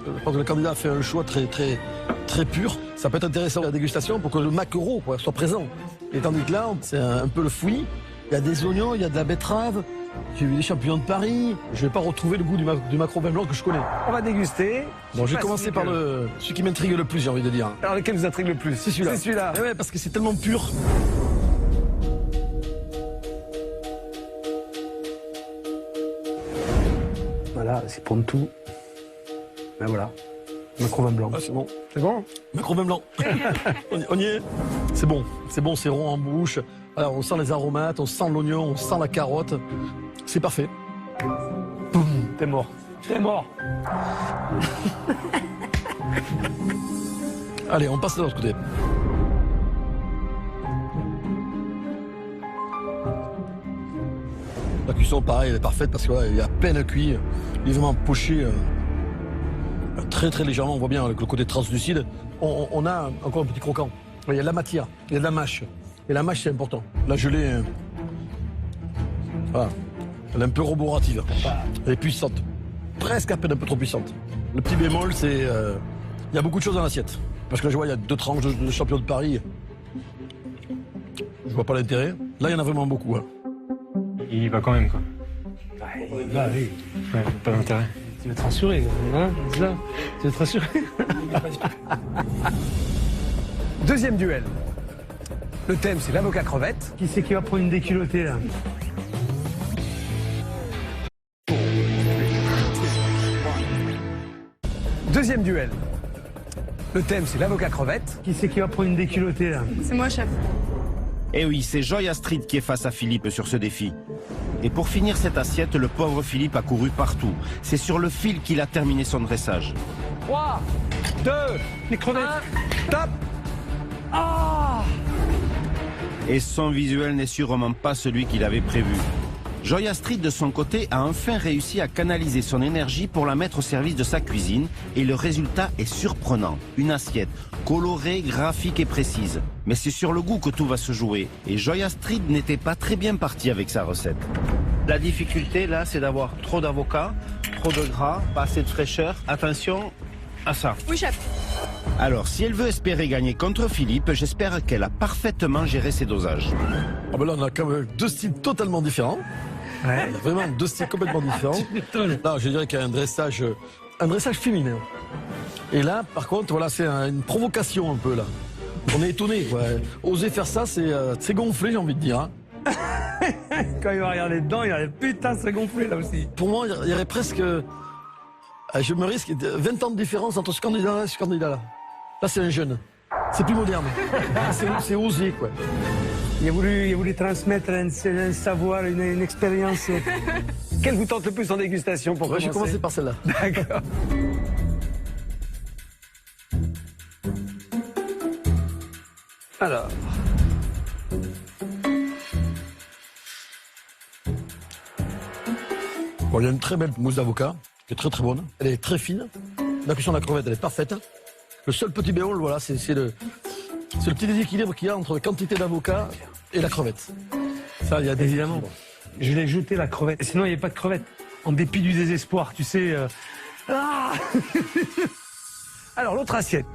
Je pense que le candidat a fait un choix très pur. Ça peut être intéressant à la dégustation pour que le maquereau soit présent. Et tandis que là, c'est un peu le fouillis. Il y a des oignons, il y a de la betterave. J'ai vu des champignons de Paris. Je ne vais pas retrouver le goût du maquereau vin blanc que je connais. On va déguster. Bon, je vais commencer par celui qui m'intrigue le plus, j'ai envie de dire. Alors lequel vous intrigue le plus? C'est celui-là. C'est celui-là. Ouais, parce que c'est tellement pur. Voilà, c'est pour tout. Ben voilà. Maquereau vin blanc. Ah, c'est bon. C'est bon? Maquereau vin blanc. on y est. C'est bon, c'est rond en bouche. Alors, on sent les aromates, on sent l'oignon, on sent la carotte. C'est parfait. Boum, t'es mort. T'es mort. Allez, on passe de l'autre côté. La cuisson, pareil, elle est parfaite parce qu'il est à peine cuit. Il est vraiment poché très légèrement. On voit bien le côté translucide. On a encore un petit croquant. Il y a de la matière, il y a de la mâche. Et la mâche, c'est important. La gelée, voilà. Elle est un peu roborative. Elle est puissante. Presque à peine un peu trop puissante. Le petit bémol, c'est... il y a beaucoup de choses dans l'assiette. Parce que là, je vois, il y a 2 tranches de champion de Paris. Je vois pas l'intérêt. Là, il y en a vraiment beaucoup. Hein. Il y va quand même, quoi. Il va, oui. Ouais, pas d'intérêt. Tu vas te rassurer, hein? C'est ça? Tu vas te rassurer? Deuxième duel. Le thème, c'est l'avocat crevette. Qui c'est qui va prendre une déculottée, là? Deuxième duel. Le thème, c'est l'avocat crevette. Qui c'est qui va prendre une déculottée, là? C'est moi, chef. Eh oui, c'est Joy Astrid qui est face à Philippe sur ce défi. Et pour finir cette assiette, le pauvre Philippe a couru partout. C'est sur le fil qu'il a terminé son dressage. 3, 2, les crevettes. 1, top. Ah! Et son visuel n'est sûrement pas celui qu'il avait prévu. Joy Astrid, de son côté, a enfin réussi à canaliser son énergie pour la mettre au service de sa cuisine. Et le résultat est surprenant. Une assiette colorée, graphique et précise. Mais c'est sur le goût que tout va se jouer. Et Joy Astrid n'était pas très bien parti avec sa recette. La difficulté, là, c'est d'avoir trop d'avocats, trop de gras, pas assez de fraîcheur. Attention à ça. Oui, chef. Alors, si elle veut espérer gagner contre Philippe, j'espère qu'elle a parfaitement géré ses dosages. Ah ben là, on a quand même deux styles totalement différents. Ouais. Vraiment deux styles complètement différents. Là, je dirais qu'il y a un dressage féminin. Et là, par contre, voilà, c'est une provocation un peu là. On est étonné, quoi. Oser faire ça, c'est gonflé, j'ai envie de dire. Hein. Quand il va regarder dedans, il va dire putain, c'est gonflé là aussi. Pour moi, il y aurait presque, je me risque 20 ans de différence entre ce candidat-là et ce candidat-là. Là, c'est un jeune. C'est plus moderne. C'est osé, quoi. Il a voulu transmettre un savoir, une expérience. Quelle vous tente le plus en dégustation pour commencer? Je vais commencer par celle-là. D'accord. Alors. Bon, il y a une très belle mousse d'avocat, qui est très très bonne. Elle est très fine. La cuisson de la crevette, elle est parfaite. Le seul petit bémol, voilà, c'est le petit déséquilibre qu'il y a entre la quantité d'avocat et la crevette. Ça, il y a évidemment. Je l'ai jeté la crevette. Sinon, il n'y avait pas de crevette. En dépit du désespoir, tu sais. Ah Alors, l'autre assiette.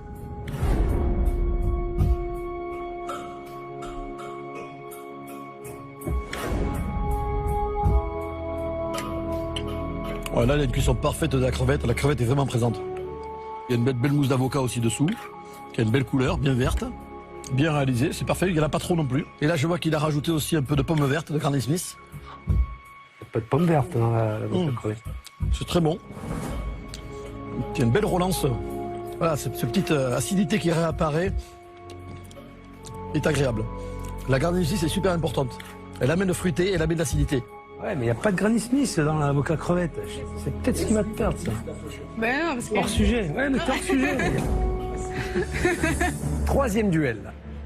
Ouais, là, il y a une cuisson parfaite de la crevette. La crevette est vraiment présente. Il y a une belle mousse d'avocat aussi dessous, qui a une belle couleur, bien verte, bien réalisée. C'est parfait, il n'y en a pas trop non plus. Et là, je vois qu'il a rajouté aussi un peu de pommes vertes de Granny Smith. Pas de pommes vertes dans la crevette. C'est très bon. Il y a une belle relance. Voilà, cette petite acidité qui réapparaît est agréable. La Granny Smith est super importante. Elle amène le fruité et elle amène l'acidité. Ouais, mais il n'y a pas de Granny Smith dans l'avocat crevette. C'est peut-être ce qui va te perdre, ça. Ben non, parce que... Hors sujet. Ouais, mais t'es hors sujet. Troisième duel.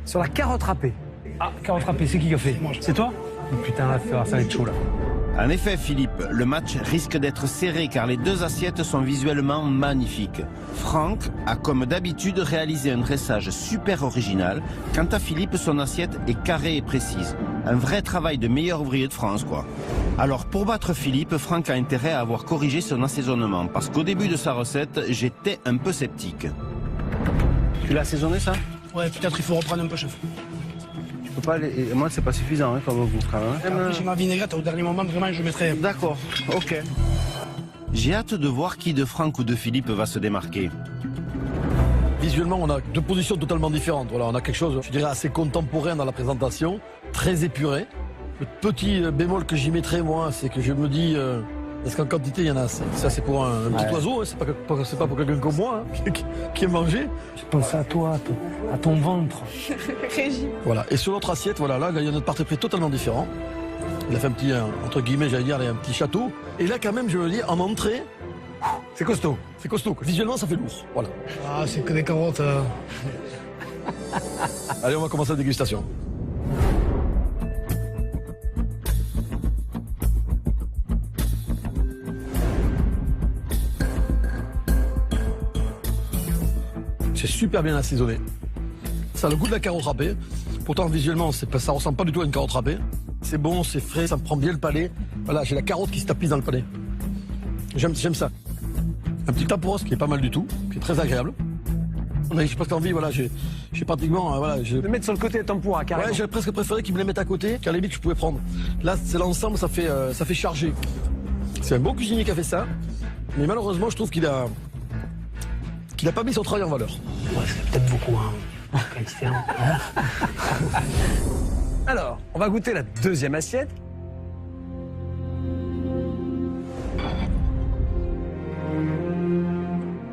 Sur la carotte râpée. Ah, carotte râpée, c'est qui a fait? C'est toi? Oh, putain, ça va être chaud, là. En effet, Philippe, le match risque d'être serré car les deux assiettes sont visuellement magnifiques. Franck a comme d'habitude réalisé un dressage super original. Quant à Philippe, son assiette est carrée et précise. Un vrai travail de meilleur ouvrier de France, quoi. Alors pour battre Philippe, Franck a intérêt à avoir corrigé son assaisonnement parce qu'au début de sa recette, j'étais un peu sceptique. Tu l'as assaisonné ça? Ouais, peut-être il faut reprendre un peu, chef. Tu peux pas aller... Moi, c'est pas suffisant hein, comme vous, quand même. Après, j'ai ma vinaigrette, au dernier moment, vraiment, je mettrai... D'accord, ok. J'ai hâte de voir qui de Franck ou de Philippe va se démarquer. Visuellement, on a deux positions totalement différentes. Voilà, on a quelque chose, je dirais, assez contemporain dans la présentation, très épuré. Le petit bémol que j'y mettrais, moi, c'est que je me dis, est-ce qu'en quantité, il y en a assez? Ça, c'est pour un petit oiseau, hein, c'est pas pour quelqu'un comme moi, hein, qui aime manger. Je pense à toi, à ton ventre. Régis. Voilà, et sur l'autre assiette, voilà, là, il y a notre parti pris totalement différent. Il a fait un petit, entre guillemets, j'allais dire, un petit château. Et là, quand même, je veux dire, en entrée, c'est costaud. C'est costaud, quoi. Visuellement, ça fait lourd. Voilà. Ah, c'est que des carottes. Allez, on va commencer la dégustation. C'est super bien assaisonné. Ça a le goût de la carotte râpée. Pourtant, visuellement, ça ressemble pas du tout à une carotte râpée. C'est bon, c'est frais, ça me prend bien le palais. Voilà, j'ai la carotte qui se tapisse dans le palais. J'aime ça. Un petit taporos qui est pas mal du tout, qui est très agréable. J'ai presque envie, voilà, j'ai pratiquement, voilà. De mettre sur le côté de tempura, carrément. Ouais, j'ai presque préféré qu'ils me les mettent à côté, qu'à la limite je pouvais prendre. Là, c'est l'ensemble, ça fait charger. C'est un bon cuisinier qui a fait ça, mais malheureusement, je trouve qu'il a pas mis son travail en valeur. Ouais, c'est peut-être beaucoup, hein. Alors, on va goûter la deuxième assiette.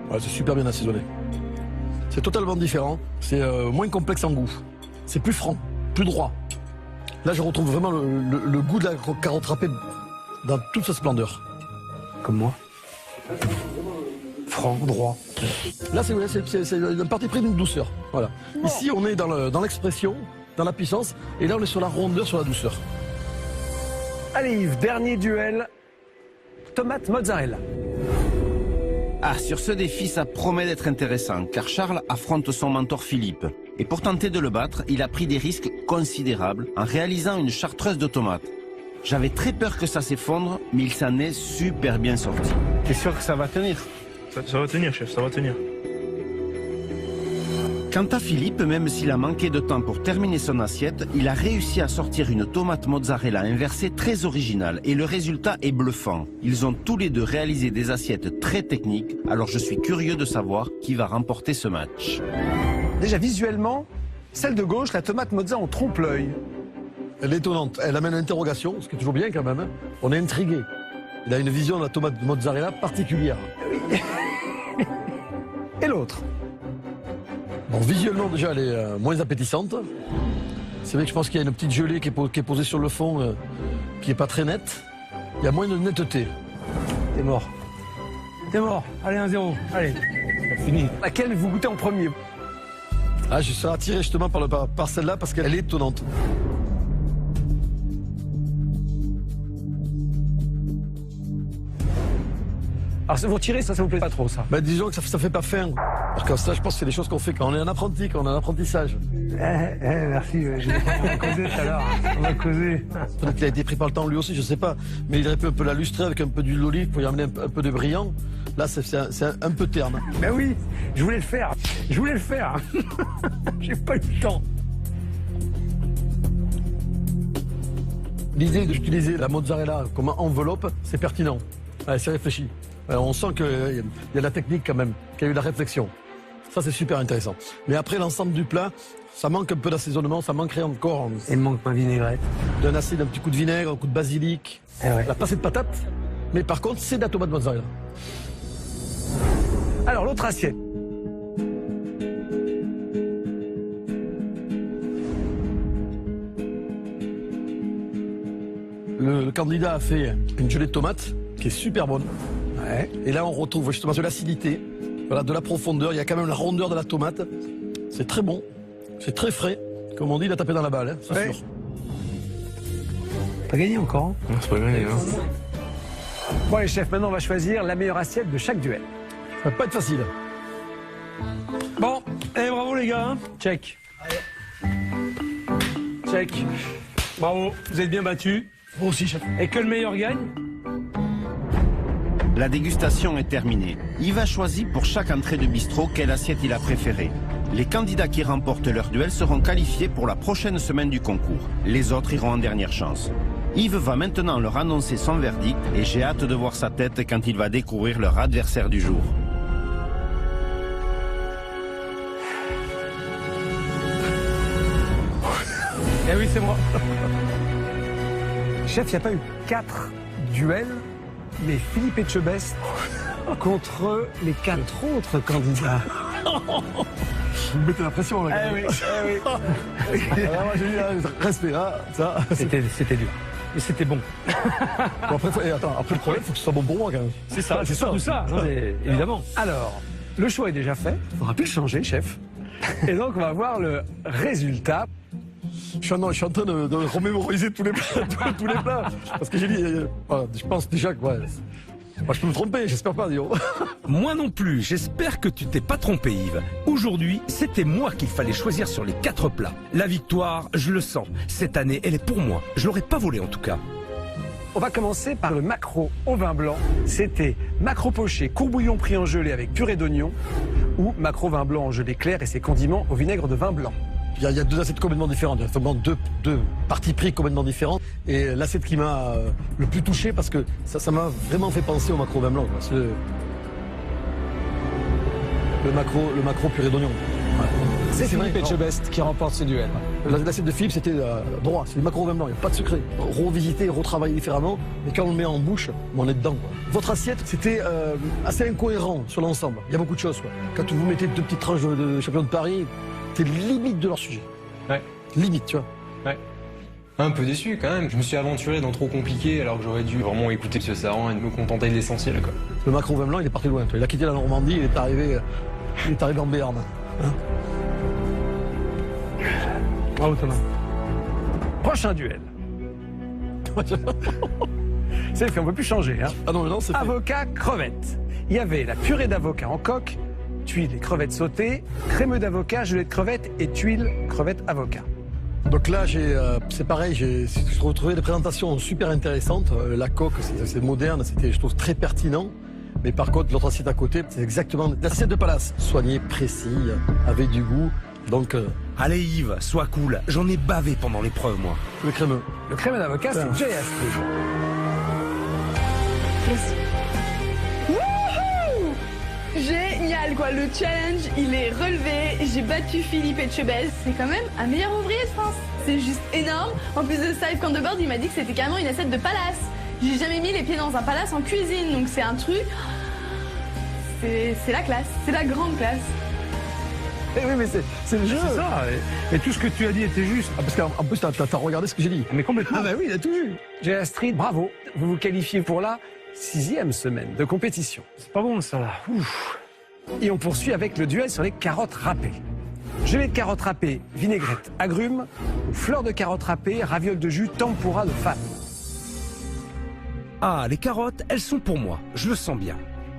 Ouais, c'est super bien assaisonné. C'est totalement différent. C'est moins complexe en goût. C'est plus franc, plus droit. Là, je retrouve vraiment le goût de la carotte râpée dans toute sa splendeur. Comme moi. Franc, droit. Là, c'est un parti pris d'une douceur. Voilà. Ici, on est dans l'expression dans la puissance. Et là, on est sur la rondeur, sur la douceur. Allez Yves, dernier duel. Tomate mozzarella. Ah, sur ce défi, ça promet d'être intéressant, car Charles affronte son mentor Philippe. Et pour tenter de le battre, il a pris des risques considérables en réalisant une chartreuse de tomates. J'avais très peur que ça s'effondre, mais il s'en est super bien sorti. T'es sûr que ça va tenir? Ça va tenir, chef, ça va tenir. Quant à Philippe, même s'il a manqué de temps pour terminer son assiette, il a réussi à sortir une tomate mozzarella inversée très originale et le résultat est bluffant. Ils ont tous les deux réalisé des assiettes très techniques, alors je suis curieux de savoir qui va remporter ce match. Déjà visuellement, celle de gauche, la tomate mozza, on trompe l'œil. Elle est étonnante, elle amène l'interrogation, ce qui est toujours bien quand même. Hein. On est intrigué. Il a une vision de la tomate mozzarella particulière. Oui. Et l'autre? Bon, visuellement déjà elle est moins appétissante. C'est vrai que je pense qu'il y a une petite gelée qui est posée sur le fond, qui est pas très nette. Il y a moins de netteté. T'es mort. T'es mort. Allez, 1-0. Allez, c'est fini. Laquelle vous goûtez en premier? Ah, je serai attiré justement par celle-là parce qu'elle est étonnante. Alors, vous retirez, ça vous plaît pas trop, ça? Ben, disons que ça fait pas faim. Parce que ça, je pense que c'est des choses qu'on fait quand on est un apprenti, quand on a un apprentissage. Merci, on va causer tout à l'heure. On va causer. Peut-être qu'il a été pris par le temps lui aussi, je sais pas. Mais il aurait pu un peu la lustrer avec un peu d'huile d'olive pour y amener un peu de brillant. Là, c'est un peu terne. Ben oui, je voulais le faire. Je voulais le faire. J'ai pas eu le temps. L'idée d'utiliser la mozzarella comme enveloppe, c'est pertinent. Ouais, c'est réfléchi. On sent qu'il y a de la technique quand même, qu'il y a eu de la réflexion. Ça, c'est super intéressant. Mais après, l'ensemble du plat, ça manque un peu d'assaisonnement, ça manquerait encore. Il manque ma vinaigrette. D'un acide, un petit coup de vinaigre, un coup de basilic. Ouais. La passée de patate. Mais par contre, c'est de la tomate mozzarella. Alors, l'autre assiette. Le candidat a fait une gelée de tomates qui est super bonne. Ouais. Et là, on retrouve justement de l'acidité, voilà, de la profondeur. Il y a quand même la rondeur de la tomate. C'est très bon, c'est très frais. Comme on dit, il a tapé dans la balle, hein, c'est sûr. Pas gagné encore. Hein. Non, c'est pas gagné. Hein. Bon, les chefs, maintenant, on va choisir la meilleure assiette de chaque duel. Ça va pas être facile. Bon, et bravo les gars. Hein. Check. Check. Bravo, vous êtes bien battus. Moi aussi, chef. Et que le meilleur gagne. La dégustation est terminée. Yves a choisi pour chaque entrée de bistrot quelle assiette il a préférée. Les candidats qui remportent leur duel seront qualifiés pour la prochaine semaine du concours. Les autres iront en dernière chance. Yves va maintenant leur annoncer son verdict et j'ai hâte de voir sa tête quand il va découvrir leur adversaire du jour. Eh oui, c'est moi. Chef, il n'y a pas eu 4 duels, mais Philippe Etchebest contre les 4 autres candidats. Vous me mettez la pression, là. Eh oui, eh oui. Alors, moi, j'ai dit, respect, hein, ça. C'était dur. Mais c'était bon. Bon, après, après, le problème, il faut que ce soit bon pour moi, quand même. C'est ça, c'est surtout ça. Non, évidemment. Alors, le choix est déjà fait. Il faudra plus le changer, chef. Et donc, on va voir le résultat. Je suis en train de remémoriser tous les plats. Parce que j'ai dit, voilà, je pense déjà que ouais, moi, je peux me tromper, j'espère pas, disons. Moi non plus, j'espère que tu t'es pas trompé, Yves. Aujourd'hui, c'était moi qu'il fallait choisir sur les 4 plats. La victoire, je le sens. Cette année, elle est pour moi. Je l'aurais pas volée en tout cas. On va commencer par le maquereau au vin blanc. C'était maquereau poché, courbouillon pris en gelée avec purée d'oignon ou maquereau vin blanc en gelée claire et ses condiments au vinaigre de vin blanc. Il y a 2 assiettes complètement différentes, il y a vraiment deux parties pris complètement différentes. Et l'assiette qui m'a le plus touché, parce que ça m'a vraiment fait penser au maquereau vin blanc. Le maquereau purée d'oignon. Ouais. C'est Philippe Etchebest qui remporte ce duel. L'assiette de Philippe, c'était droit, c'est le maquereau vin blanc, il n'y a pas de secret. Revisiter, retravailler différemment, mais quand on le met en bouche, on est dedans. Quoi. Votre assiette, c'était assez incohérent sur l'ensemble. Il y a beaucoup de choses. Quoi. Quand vous mettez 2 petites tranches de champion de Paris, c'est limite de leur sujet. Ouais. Limite, tu vois. Ouais. Un peu déçu quand même. Je me suis aventuré dans trop compliqué alors que j'aurais dû vraiment écouter M. Saran et me contenter de l'essentiel, quoi. Le maquereau vin blanc, il est parti loin. Toi. Il a quitté la Normandie, il est arrivé en Béarn. Hein. Bravo Thomas. Prochain duel. C'est fait, on ne peut plus changer. Hein. Ah non, c'est fait. Avocat, crevette. Il y avait la purée d'avocat en coque, tuiles et crevettes sautées, crémeux d'avocat, gelée de crevettes et tuiles, crevettes, avocat. Donc là, c'est pareil, j'ai retrouvé des présentations super intéressantes. La coque, c'est moderne, c'était, je trouve, très pertinent. Mais par contre, l'autre assiette à côté, c'est exactement l'assiette de palace. Soigné, précis, avec du goût. Donc, allez Yves, sois cool. J'en ai bavé pendant l'épreuve, moi. Le crémeux. Le crémeux d'avocat, c'est Jay Astrid. Génial quoi, le challenge il est relevé, j'ai battu Philippe Etchebest, c'est quand même un meilleur ouvrier de France. C'est juste énorme, en plus de ça, Yves Candebord il m'a dit que c'était carrément une assiette de palace. J'ai jamais mis les pieds dans un palace en cuisine, donc c'est un truc... C'est la classe, c'est la grande classe. Eh oui, mais c'est le jeu. C'est ça, et tout ce que tu as dit était juste. Ah, parce qu'en plus, t'as regardé ce que j'ai dit. Mais complètement. Ah bah oui, il a tout vu. Jay Astrid, bravo, vous vous qualifiez pour la 6e semaine de compétition. C'est pas bon ça là. Ouf. Et on poursuit avec le duel sur les carottes râpées. Gelée de carottes râpées, vinaigrette, agrumes, ou fleurs de carottes râpées, ravioles de jus, tempura de femme. Ah, les carottes, elles sont pour moi, je le sens bien.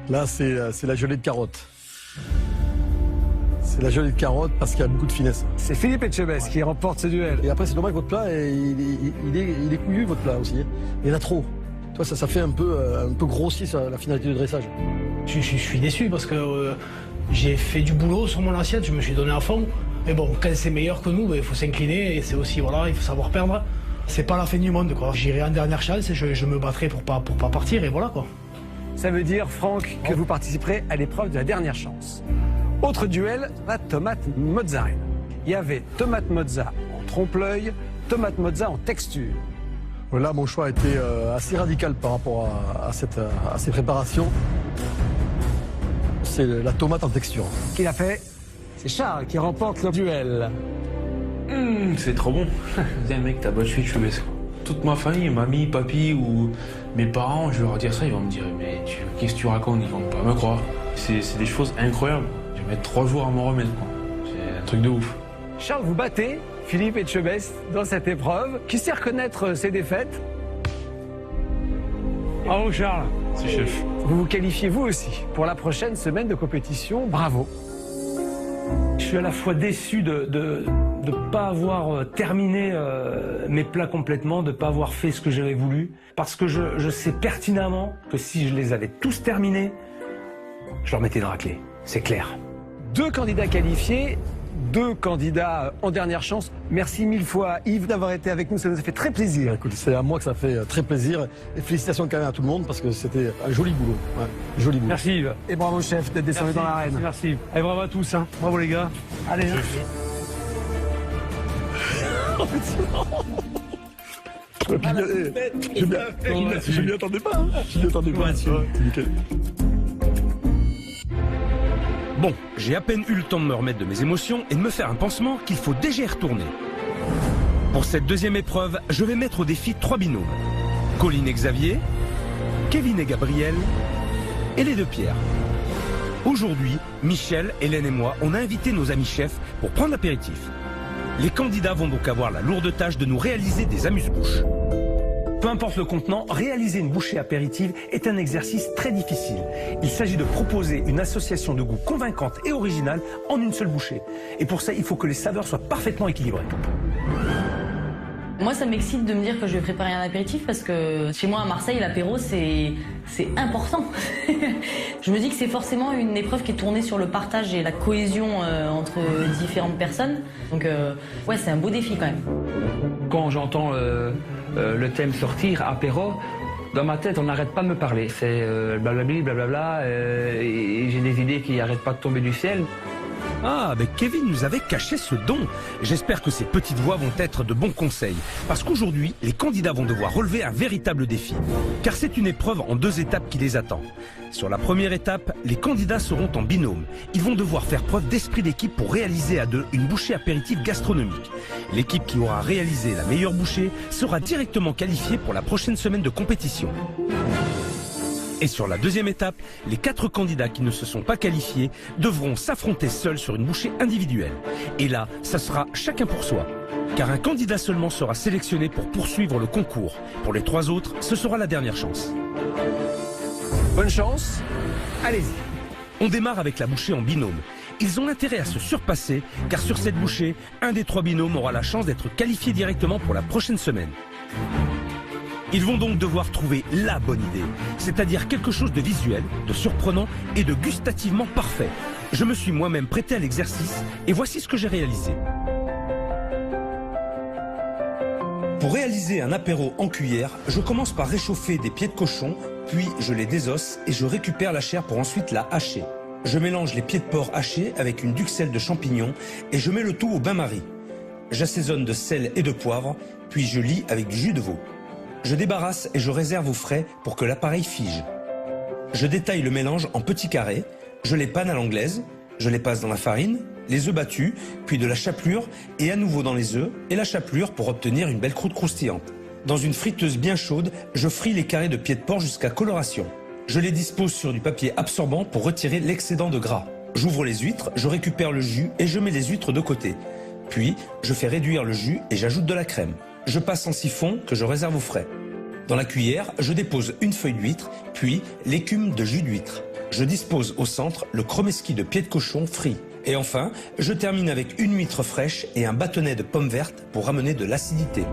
Là, c'est la gelée de carottes. C'est la gelée de carottes parce qu'il y a beaucoup de finesse. C'est Philippe Etchebest qui remporte ce duel. Et après, c'est dommage que votre plat, il est couillu, votre plat aussi. Il y en a trop. Toi, ça fait un peu grossier la finalité de dressage. Je suis déçu parce que j'ai fait du boulot sur mon assiette, je me suis donné à fond. Mais bon, quand c'est meilleur que nous, il faut s'incliner et c'est aussi, voilà, il faut savoir perdre. C'est pas la fin du monde, quoi. J'irai en dernière chance et je me battrai pour pas partir et voilà, quoi. Ça veut dire, Franck, que vous participerez à l'épreuve de la dernière chance. Autre duel, la tomate mozzarella. Il y avait tomate mozza en trompe-l'œil, tomate mozza en texture. Là, mon choix a été assez radical par rapport à ces préparations. C'est la tomate en texture. Qui l'a fait? C'est Charles qui remporte le duel. C'est trop bon. Tiens mec, t'as battu Etchebest. Toute ma famille, mamie, papy ou mes parents, je vais leur dire ça, ils vont me dire mais qu'est-ce que tu racontes? Ils vont pas me croire. C'est des choses incroyables. Je vais mettre 3 jours à m'en remettre. C'est un truc de ouf. Charles, vous battez Philippe Etchebest dans cette épreuve. Qui sait reconnaître ses défaites? Bravo Charles. C'est chef. Vous vous qualifiez vous aussi pour la prochaine semaine de compétition. Bravo. Je suis à la fois déçu de ne pas avoir terminé mes plats complètement, de ne pas avoir fait ce que j'avais voulu. Parce que je sais pertinemment que si je les avais tous terminés, je leur mettais dans la clé. C'est clair. 2 candidats qualifiés, 2 candidats en dernière chance. Merci 1000 fois Yves d'avoir été avec nous, ça nous a fait très plaisir. Écoute, c'est à moi que ça fait très plaisir. Et félicitations quand même à tout le monde parce que c'était un joli boulot. Ouais, joli boulot. Merci Yves. Et bravo chef d'être descendu dans l'arène. Merci. Et bravo à tous. Hein. Bravo les gars. Allez. Je m'y attendais pas. Je m'y attendais pas. Nickel. Bon, j'ai à peine eu le temps de me remettre de mes émotions et de me faire un pansement qu'il faut déjà y retourner. Pour cette deuxième épreuve, je vais mettre au défi 3 binômes. Colline et Xavier, Kevin et Gabriel, et les 2 Pierre. Aujourd'hui, Michel, Hélène et moi, on a invité nos amis chefs pour prendre l'apéritif. Les candidats vont donc avoir la lourde tâche de nous réaliser des amuse-bouches. Peu importe le contenant, réaliser une bouchée apéritive est un exercice très difficile. Il s'agit de proposer une association de goûts convaincante et originale en une seule bouchée. Et pour ça, il faut que les saveurs soient parfaitement équilibrées. Moi, ça m'excite de me dire que je vais préparer un apéritif parce que chez moi à Marseille, l'apéro, c'est important. Je me dis que c'est forcément une épreuve qui est tournée sur le partage et la cohésion entre différentes personnes. Donc, ouais, c'est un beau défi quand même. Quand j'entends le thème sortir, apéro, dans ma tête, on n'arrête pas de me parler. C'est blablabli, blablabla, et j'ai des idées qui n'arrêtent pas de tomber du ciel. Ah, mais Kevin nous avait caché ce don. J'espère que ces petites voix vont être de bons conseils. Parce qu'aujourd'hui, les candidats vont devoir relever un véritable défi. Car c'est une épreuve en 2 étapes qui les attend. Sur la première étape, les candidats seront en binôme. Ils vont devoir faire preuve d'esprit d'équipe pour réaliser à 2 une bouchée apéritive gastronomique. L'équipe qui aura réalisé la meilleure bouchée sera directement qualifiée pour la prochaine semaine de compétition. Et sur la deuxième étape, les 4 candidats qui ne se sont pas qualifiés devront s'affronter seuls sur une bouchée individuelle. Et là, ça sera chacun pour soi. Car un candidat seulement sera sélectionné pour poursuivre le concours. Pour les 3 autres, ce sera la dernière chance. Bonne chance, allez-y. On démarre avec la bouchée en binôme. Ils ont intérêt à se surpasser, car sur cette bouchée, un des 3 binômes aura la chance d'être qualifié directement pour la prochaine semaine. Ils vont donc devoir trouver la bonne idée, c'est-à-dire quelque chose de visuel, de surprenant et de gustativement parfait. Je me suis moi-même prêté à l'exercice et voici ce que j'ai réalisé. Pour réaliser un apéro en cuillère, je commence par réchauffer des pieds de cochon, puis je les désosse et je récupère la chair pour ensuite la hacher. Je mélange les pieds de porc hachés avec une duxelle de champignons et je mets le tout au bain-marie. J'assaisonne de sel et de poivre, puis je lis avec du jus de veau. Je débarrasse et je réserve au frais pour que l'appareil fige. Je détaille le mélange en petits carrés, je les panne à l'anglaise, je les passe dans la farine, les œufs battus, puis de la chapelure et à nouveau dans les œufs et la chapelure pour obtenir une belle croûte croustillante. Dans une friteuse bien chaude, je fris les carrés de pieds de porc jusqu'à coloration. Je les dispose sur du papier absorbant pour retirer l'excédent de gras. J'ouvre les huîtres, je récupère le jus et je mets les huîtres de côté. Puis, je fais réduire le jus et j'ajoute de la crème. Je passe en siphon que je réserve au frais. Dans la cuillère, je dépose une feuille d'huître, puis l'écume de jus d'huître. Je dispose au centre le chromeski de pied de cochon frit. Et enfin, je termine avec une huître fraîche et un bâtonnet de pommes vertes pour ramener de l'acidité.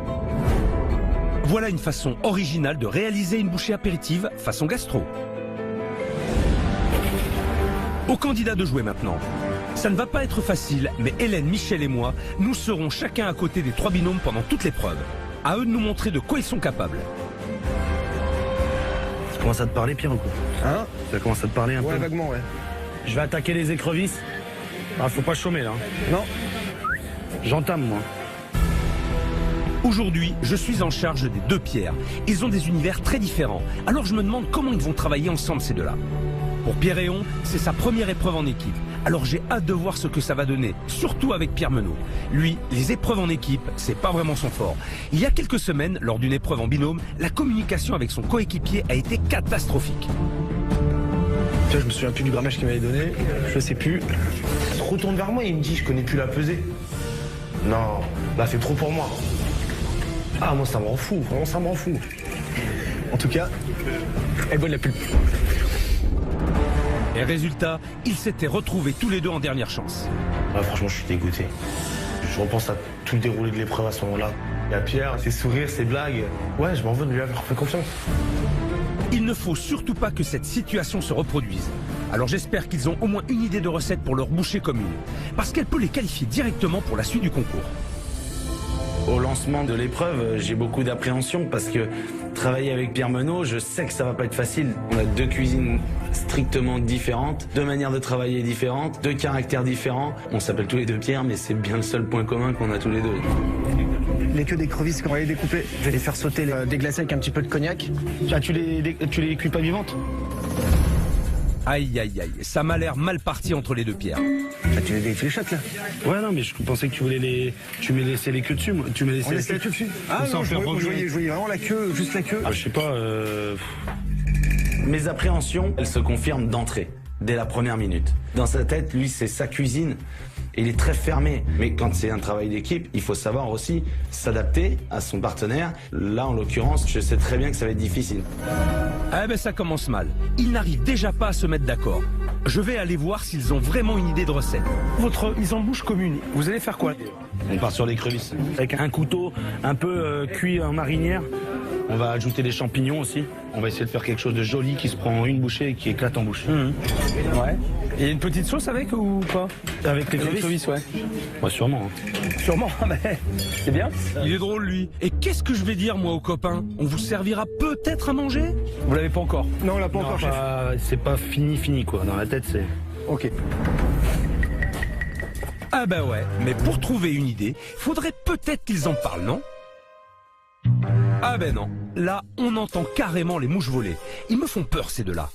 Voilà une façon originale de réaliser une bouchée apéritive façon gastro. Aux candidats de jouer maintenant. Ça ne va pas être facile, mais Hélène, Michel et moi, nous serons chacun à côté des 3 binômes pendant toute l'épreuve. À eux de nous montrer de quoi ils sont capables. Ça commence à te parler, Pierre, ou quoi? Hein? Ça commence à te parler un peu? Ouais, vaguement, ouais. Je vais attaquer les écrevisses. Ah, faut pas chômer, là. Non. J'entame, moi. Aujourd'hui, je suis en charge des 2 Pierres. Ils ont des univers très différents. Alors je me demande comment ils vont travailler ensemble, ces deux-là. Pour Pierréon, c'est sa première épreuve en équipe. Alors j'ai hâte de voir ce que ça va donner, surtout avec Pierre Menot. Lui, les épreuves en équipe, c'est pas vraiment son fort. Il y a quelques semaines, lors d'une épreuve en binôme, la communication avec son coéquipier a été catastrophique. Tu vois, je me souviens plus du grammage qu'il m'avait donné, je sais plus. Il se retourne vers moi et il me dit je connais plus la pesée. Non, là c'est trop pour moi. Ah, moi ça m'en fout, vraiment ça m'en fout. En tout cas, elle bonne la pulpe. Et résultat, ils s'étaient retrouvés tous les deux en dernière chance. Ah, franchement, je suis dégoûté. Je repense à tout le déroulé de l'épreuve à ce moment-là. Il y a Pierre, ses sourires, ses blagues. Ouais, je m'en veux de lui avoir fait confiance. Il ne faut surtout pas que cette situation se reproduise. Alors j'espère qu'ils ont au moins une idée de recette pour leur bouchée commune. Parce qu'elle peut les qualifier directement pour la suite du concours. Au lancement de l'épreuve, j'ai beaucoup d'appréhension parce que travailler avec Pierre Menot, je sais que ça va pas être facile. On a 2 cuisines strictement différentes, 2 manières de travailler différentes, 2 caractères différents. On s'appelle tous les 2 Pierre, mais c'est bien le seul point commun qu'on a tous les 2. Les queues d'écrevisses, quand on va les découper, je vais les faire sauter, déglacer avec un petit peu de cognac. Ah, tu les cuis pas vivantes? Aïe aïe aïe, ça m'a l'air mal parti entre les 2 Pierres. Ah, tu les fléchettes là? Ouais, non, mais je pensais que tu voulais les. Tu mets laissé les queues dessus, moi. Tu mets laissé les queues dessus. Ah non, je voyais vraiment la queue, juste la queue. Ah, je sais pas. Mes appréhensions, elles se confirment d'entrée, dès la première minute. Dans sa tête, lui, c'est sa cuisine. Il est très fermé. Mais quand c'est un travail d'équipe, il faut savoir aussi s'adapter à son partenaire. Là, en l'occurrence, je sais très bien que ça va être difficile. Ah ben ça commence mal. Ils n'arrivent déjà pas à se mettre d'accord. Je vais aller voir s'ils ont vraiment une idée de recette. Votre mise en bouche commune, vous allez faire quoi? On part sur l'écrevisse. Avec un couteau un peu cuit en marinière. On va ajouter des champignons aussi. On va essayer de faire quelque chose de joli qui se prend en une bouchée et qui éclate en bouche. Ouais. Et une petite sauce avec ou pas? Avec l'écrevisse, ouais. Ouais, sûrement. Sûrement, mais c'est bien. Il est drôle, lui. Et qu'est-ce que je vais dire, moi, aux copains? On vous servira peut-être à manger? Vous l'avez pas encore? Non, on l'a pas encore, chef. C'est pas fini, quoi. Dans la tête, c'est... Ok. Ah bah ouais, mais pour trouver une idée, faudrait peut-être qu'ils en parlent, non? Ah ben non, là, on entend carrément les mouches voler. Ils me font peur, ces deux-là.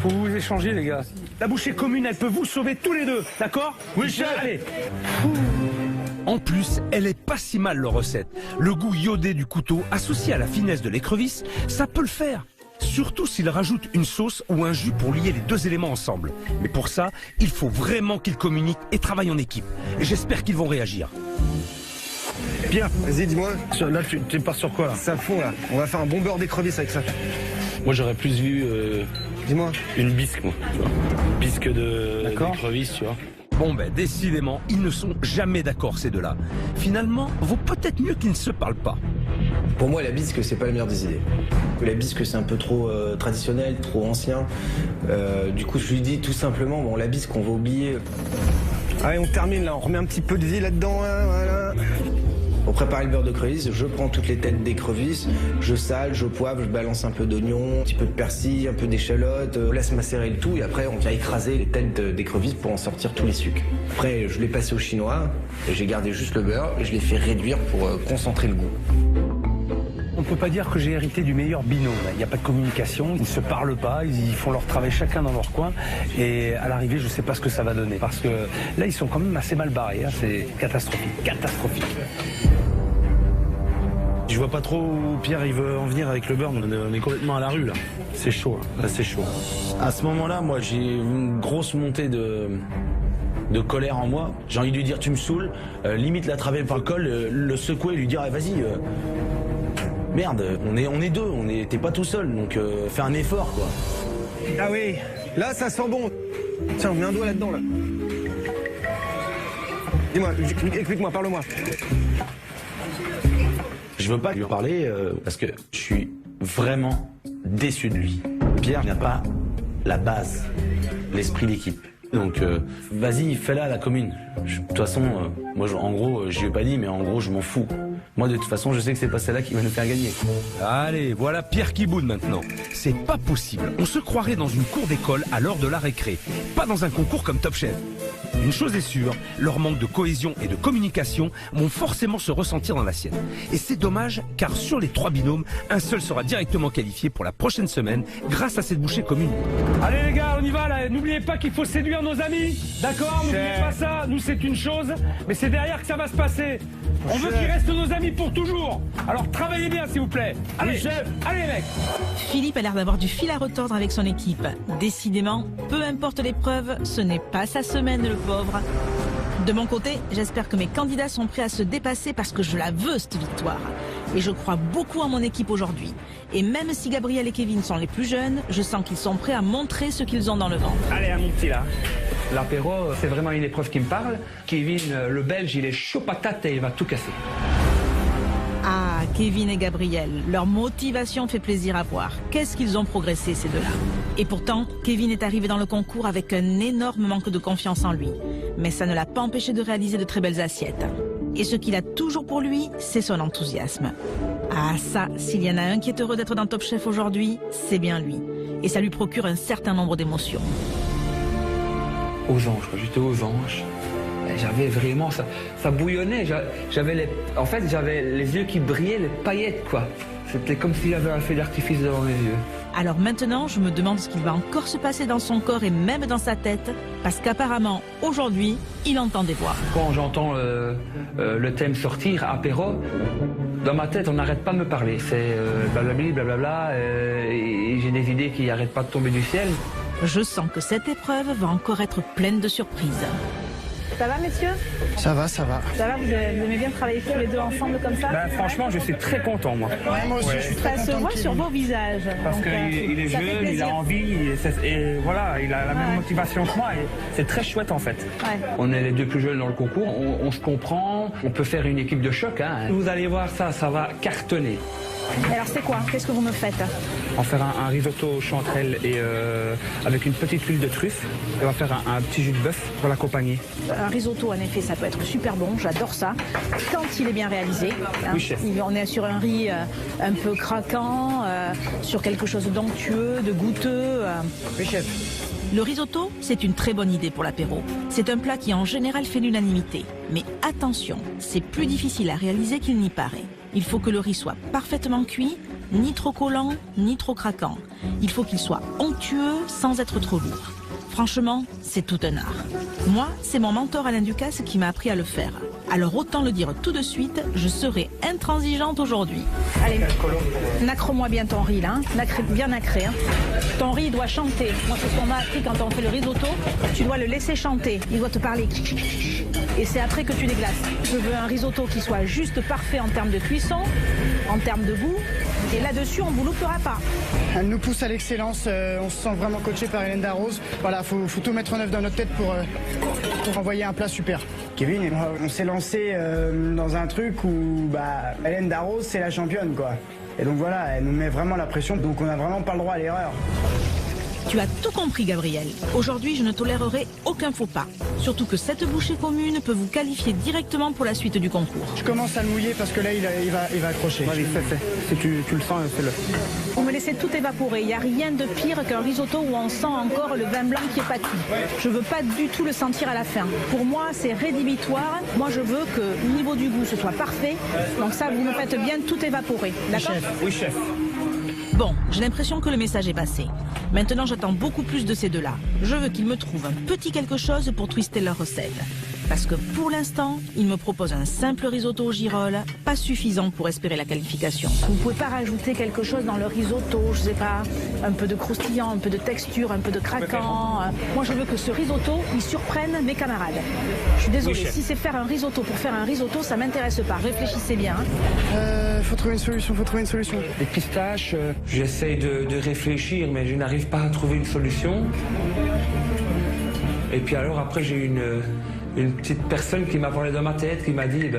Faut vous échanger, les gars. La bouchée commune, elle peut vous sauver tous les 2, d'accord? Oui, chef. Allez. En plus, elle est pas si mal, leur recette. Le goût iodé du couteau, associé à la finesse de l'écrevisse, ça peut le faire. Surtout s'ils rajoutent une sauce ou un jus pour lier les 2 éléments ensemble. Mais pour ça, il faut vraiment qu'ils communiquent et travaillent en équipe. Et j'espère qu'ils vont réagir. Pierre, vas-y, dis-moi. Là, tu pars sur quoi là? Ça fond là. On va faire un bon beurre d'écrevisse avec ça. Moi, j'aurais plus vu dis-moi. Une bisque, moi. Tu vois. Bisque d'écrevisse, tu vois. Bon ben décidément, ils ne sont jamais d'accord ces deux-là. Finalement, vaut peut-être mieux qu'ils ne se parlent pas. Pour moi, la bisque, c'est pas la meilleure des idées. La bisque, c'est un peu trop traditionnel, trop ancien. Du coup, je lui dis tout simplement, bon, la bisque, on va oublier. Allez, on termine là, on remet un petit peu de vie là-dedans, hein, voilà. Pour préparer le beurre de crevice, je prends toutes les têtes d'écrevisse, je sale, je poivre, je balance un peu d'oignon, un petit peu de persil, un peu d'échalote, on laisse macérer le tout et après on vient écraser les têtes d'écrevisse pour en sortir tous les sucs. Après, je l'ai passé au chinois et j'ai gardé juste le beurre et je l'ai fait réduire pour concentrer le goût. On ne peut pas dire que j'ai hérité du meilleur binôme. Il n'y a pas de communication, ils ne se parlent pas, ils font leur travail chacun dans leur coin. Et à l'arrivée, je ne sais pas ce que ça va donner. Parce que là, ils sont quand même assez mal barrés. Hein. C'est catastrophique, catastrophique. Je vois pas trop où Pierre il veut en venir avec le beurre. On est complètement à la rue là. C'est chaud, là c'est chaud. À ce moment-là, moi j'ai une grosse montée de colère en moi. J'ai envie de lui dire tu me saoules, limite l'attraper par le col, le secouer, lui dire vas-y. Merde, on est deux, t'es pas tout seul, donc fais un effort quoi. Ah oui, là ça sent bon. Tiens, on met un doigt là-dedans là. Dis-moi, explique-moi, parle-moi. Je veux pas lui parler parce que je suis vraiment déçu de lui. Pierre n'a pas la base, l'esprit d'équipe. Donc vas-y, fais-la à la commune. De toute façon, moi en gros, je lui ai pas dit, mais en gros je m'en fous. Moi de toute façon, je sais que c'est pas celle-là qui va nous faire gagner. Allez, voilà Pierre qui boude maintenant. C'est pas possible. On se croirait dans une cour d'école à l'heure de la récré, pas dans un concours comme Top Chef. Une chose est sûre, leur manque de cohésion et de communication vont forcément se ressentir dans l'assiette. Et c'est dommage, car sur les 3 binômes, un seul sera directement qualifié pour la prochaine semaine grâce à cette bouchée commune. Allez les gars, on y va là. N'oubliez pas qu'il faut séduire nos amis. D'accord? N'oubliez pas ça. Nous, c'est une chose, mais c'est derrière que ça va se passer. On veut qu'ils restent nos amis pour toujours. Alors travaillez bien, s'il vous plaît. Allez, chef. Allez, mec. Philippe a l'air d'avoir du fil à retordre avec son équipe. Décidément, peu importe l'épreuve, ce n'est pas sa semaine, le pauvre. De mon côté, j'espère que mes candidats sont prêts à se dépasser parce que je la veux, cette victoire. Et je crois beaucoup en mon équipe aujourd'hui. Et même si Gabriel et Kevin sont les plus jeunes, je sens qu'ils sont prêts à montrer ce qu'ils ont dans le ventre. Allez, un petit là. L'apéro, c'est vraiment une épreuve qui me parle. Kevin, le Belge, il est chaud patate et il va tout casser. Ah, Kevin et Gabriel, leur motivation fait plaisir à voir. Qu'est-ce qu'ils ont progressé, ces deux-là. Et pourtant, Kevin est arrivé dans le concours avec un énorme manque de confiance en lui. Mais ça ne l'a pas empêché de réaliser de très belles assiettes. Et ce qu'il a toujours pour lui, c'est son enthousiasme. Ah ça, s'il y en a un qui est heureux d'être dans Top Chef aujourd'hui, c'est bien lui. Et ça lui procure un certain nombre d'émotions. Aux anges, j'étais aux anges. J'avais vraiment, ça bouillonnait. J'avais les yeux qui brillaient, les paillettes, quoi. C'était comme s'il avait un feu d'artifice devant mes yeux. Alors maintenant, je me demande ce qu'il va encore se passer dans son corps et même dans sa tête, parce qu'apparemment, aujourd'hui, il entend des voix. Quand j'entends le thème sortir, apéro, dans ma tête, on n'arrête pas de me parler. C'est blablabli, blablabla, et j'ai des idées qui n'arrêtent pas de tomber du ciel. Je sens que cette épreuve va encore être pleine de surprises. Ça va, messieurs? Ça va, ça va. Ça va, vous aimez bien travailler tous les deux ensemble comme ça? Franchement, je suis très content, moi. Ouais, moi aussi, je suis très content. Ça se voit sur vos visages. Parce qu'il est jeune, il a envie, et voilà, il a la même motivation que moi, et c'est très chouette en fait. Ouais. On est les deux plus jeunes dans le concours, on se comprend, on peut faire une équipe de choc. Hein. Vous allez voir ça va cartonner. Alors c'est quoi? Qu'est-ce que vous me faites? On va faire un risotto chanterelle et avec une petite huile de truffe. Et on va faire un petit jus de bœuf pour l'accompagner. Un risotto, en effet, ça peut être super bon. J'adore ça. Quand il est bien réalisé. Hein, oui, chef. On est sur un riz un peu craquant, sur quelque chose d'onctueux, de goûteux. Oui, chef. Le risotto, c'est une très bonne idée pour l'apéro. C'est un plat qui en général fait l'unanimité. Mais attention, c'est plus difficile à réaliser qu'il n'y paraît. Il faut que le riz soit parfaitement cuit, ni trop collant, ni trop craquant. Il faut qu'il soit onctueux sans être trop lourd. Franchement, c'est tout un art. Moi, c'est mon mentor Alain Ducasse qui m'a appris à le faire. Alors autant le dire tout de suite, je serai intransigeante aujourd'hui. Allez, nacre-moi bien ton riz là, bien nacré. Hein. Ton riz doit chanter. Moi, c'est ce qu'on m'a appris quand on fait le risotto. Tu dois le laisser chanter. Il doit te parler. et c'est après que tu les glaces. Je veux un risotto qui soit juste parfait en termes de cuisson, en termes de goût, et là-dessus, on ne vous loupera pas. Elle nous pousse à l'excellence, on se sent vraiment coaché par Hélène Darroze. Voilà, faut tout mettre en œuvre dans notre tête pour envoyer un plat super. Kevin, on s'est lancé dans un truc où Hélène Darroze, c'est la championne, quoi. Et donc voilà, elle nous met vraiment la pression, donc on n'a vraiment pas le droit à l'erreur. Tu as tout compris, Gabriel. Aujourd'hui, je ne tolérerai aucun faux pas. Surtout que cette bouchée commune peut vous qualifier directement pour la suite du concours. Je commence à le mouiller parce que là, il va accrocher. Vas-y, fais. Si tu le sens, fais-le. Vous me laissez tout évaporer. Il n'y a rien de pire qu'un risotto où on sent encore le vin blanc qui est pâti. Je ne veux pas du tout le sentir à la fin. Pour moi, c'est rédhibitoire. Moi, je veux que au niveau du goût, ce soit parfait. Donc ça, vous me faites bien tout évaporer. D'accord ? Oui, chef. Bon, j'ai l'impression que le message est passé. Maintenant, j'attends beaucoup plus de ces deux-là. Je veux qu'ils me trouvent un petit quelque chose pour twister leur recette. Parce que pour l'instant, ils me proposent un simple risotto au girolles, pas suffisant pour espérer la qualification. Vous pouvez pas rajouter quelque chose dans le risotto, je sais pas, un peu de croustillant, un peu de texture, un peu de craquant. Moi, je veux que ce risotto, il surprenne mes camarades. Je suis désolée, si c'est faire un risotto pour faire un risotto, ça m'intéresse pas. Réfléchissez bien. Faut trouver une solution, Les pistaches, j'essaie de réfléchir, mais je n'arrive pas à trouver une solution. Et puis alors, après, j'ai une petite personne qui m'a parlé dans ma tête, qui m'a dit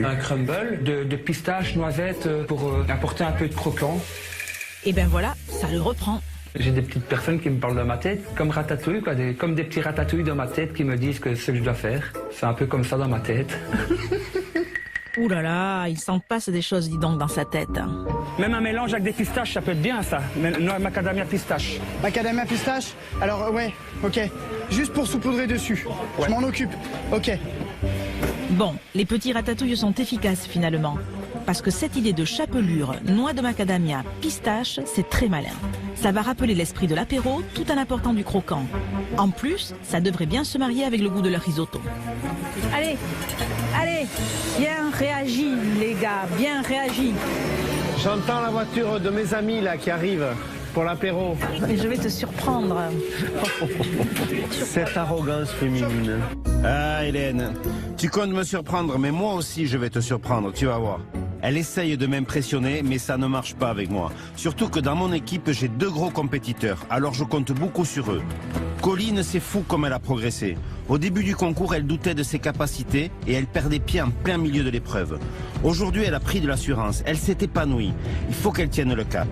un crumble de pistaches, noisettes pour apporter un peu de croquant. Et ben voilà, ça le reprend. J'ai des petites personnes qui me parlent dans ma tête, comme ratatouille, quoi, comme des petits ratatouilles dans ma tête qui me disent que c'est ce que je dois faire. C'est un peu comme ça dans ma tête. Ouh là là, il s'en passe des choses, dis donc, dans sa tête. Même un mélange avec des pistaches, ça peut être bien, ça. Macadamia pistache. Macadamia pistache? Alors, ouais, ok. Juste pour saupoudrer dessus. Ouais. Je m'en occupe. Ok. Bon, les petits ratatouilles sont efficaces, finalement. Parce que cette idée de chapelure, noix de macadamia, pistache, c'est très malin. Ça va rappeler l'esprit de l'apéro tout en apportant du croquant. En plus, ça devrait bien se marier avec le goût de leur risotto. Allez, bien réagi, les gars, bien réagi. J'entends la voiture de mes amis là qui arrive pour l'apéro. Et je vais te surprendre. Cette arrogance féminine. Ah, Hélène, tu comptes me surprendre, mais moi aussi je vais te surprendre, tu vas voir. Elle essaye de m'impressionner, mais ça ne marche pas avec moi. Surtout que dans mon équipe, j'ai 2 gros compétiteurs, alors je compte beaucoup sur eux. Colline, c'est fou comme elle a progressé. Au début du concours, elle doutait de ses capacités et elle perdait pied en plein milieu de l'épreuve. Aujourd'hui, elle a pris de l'assurance, elle s'est épanouie. Il faut qu'elle tienne le cap.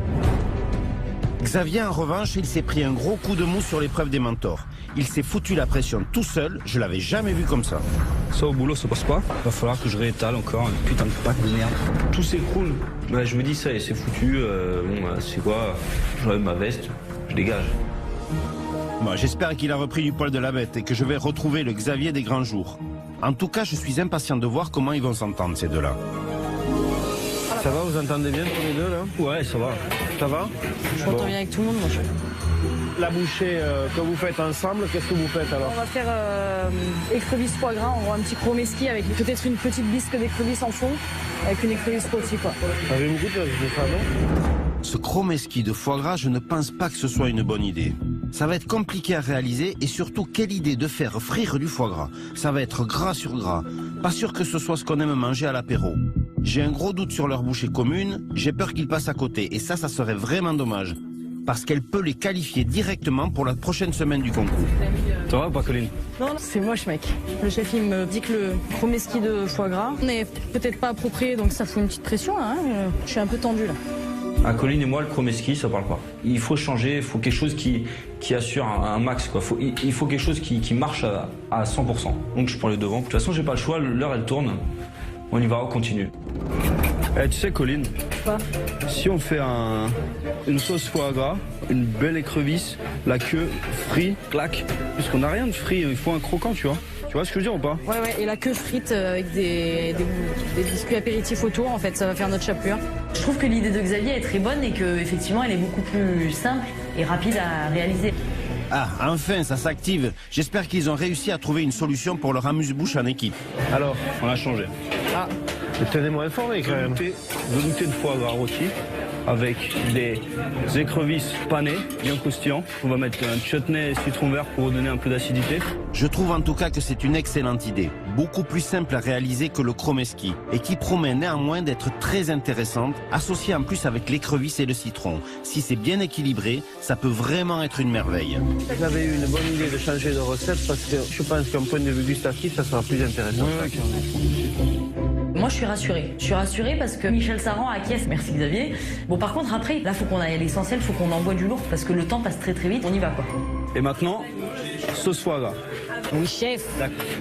Xavier, en revanche, il s'est pris un gros coup de mou sur l'épreuve des mentors. Il s'est foutu la pression tout seul, je l'avais jamais vu comme ça. Ça au boulot, ça passe pas. Va falloir que je réétale encore un putain de pack de merde. Tout s'écroule. Bah, je me dis ça et c'est foutu. C'est quoi? J'enlève ma veste, je dégage. Bon, j'espère qu'il a repris du poil de la bête et que je vais retrouver le Xavier des grands jours. En tout cas, je suis impatient de voir comment ils vont s'entendre, ces deux-là. Ça va, vous entendez bien tous les deux là? Ouais, ça va. Ça va? Je m'entends bien avec tout le monde, mon chef. La bouchée que vous faites ensemble, qu'est-ce que vous faites alors? On va faire écrevisse foie gras, on va un petit chromeski avec peut-être une petite bisque d'écrevisse en fond, avec une écrevisse rôtie quoi. Avez-vous goûté ça, non? Ce chromeski de foie gras, je ne pense pas que ce soit une bonne idée. Ça va être compliqué à réaliser et surtout, quelle idée de faire frire du foie gras. Ça va être gras sur gras. Pas sûr que ce soit ce qu'on aime manger à l'apéro. J'ai un gros doute sur leur bouchée commune, j'ai peur qu'ils passent à côté et ça serait vraiment dommage. Parce qu'elle peut les qualifier directement pour la prochaine semaine du concours. Ça va ou pas, Colline? Non, c'est moche mec. Le chef il me dit que le chromeski de foie gras n'est peut-être pas approprié donc ça fout une petite pression là. Je suis un peu tendue là. À Colline et moi, le chromeski, ça parle pas. Il faut changer, il faut quelque chose qui assure un max, quoi. Il faut quelque chose qui marche à 100%. Donc je prends le devant. De toute façon, j'ai pas le choix, l'heure elle tourne. On y va, on continue. Tu sais, Colline, quoi? Si on fait une sauce foie gras, une belle écrevisse, la queue, frit, clac, puisqu'on n'a rien de frit, il faut un croquant, tu vois. Tu vois ce que je veux dire ou pas? Ouais, et la queue frite avec des biscuits apéritifs autour, en fait, ça va faire notre chapelure. Je trouve que l'idée de Xavier est très bonne et qu'effectivement, elle est beaucoup plus simple et rapide à réaliser. Ah, enfin, ça s'active. J'espère qu'ils ont réussi à trouver une solution pour leur amuse-bouche en équipe. Alors, on a changé. Ah. Tenez-moi informé quand même. Velouté de foie gras rôti avec des écrevisses panées, bien croustillantes. On va mettre un chutney citron vert pour donner un peu d'acidité. Je trouve en tout cas que c'est une excellente idée, beaucoup plus simple à réaliser que le chromeski et qui promet néanmoins d'être très intéressante, associée en plus avec l'écrevisse et le citron. Si c'est bien équilibré, ça peut vraiment être une merveille. J'avais eu une bonne idée de changer de recette parce que je pense qu'un point de vue gustatif, ça sera plus intéressant. Moi, je suis rassurée. Je suis rassurée parce que Michel Saran acquiesce. Merci Xavier. Bon, par contre, après, là, faut qu'on aille à l'essentiel, faut qu'on envoie du lourd parce que le temps passe très très vite. On y va, quoi. Et maintenant, sauce foie gras. Oui, chef.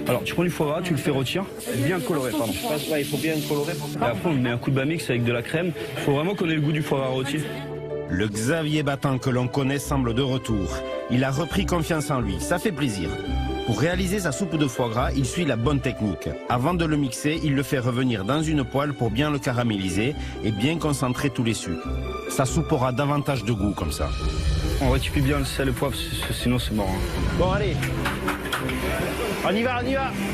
Alors, tu prends du foie gras, tu le fais rôtir, bien coloré, pardon. Il faut bien colorer. Et après, on met un coup de bas-mix avec de la crème. Il faut vraiment qu'on ait le goût du foie gras rôti. Le Xavier Battant que l'on connaît semble de retour. Il a repris confiance en lui, ça fait plaisir. Pour réaliser sa soupe de foie gras, il suit la bonne technique. Avant de le mixer, il le fait revenir dans une poêle pour bien le caraméliser et bien concentrer tous les sucres. Sa soupe aura davantage de goût comme ça. On récupère bien le sel et le poivre, sinon c'est mort. Bon, allez. On y va.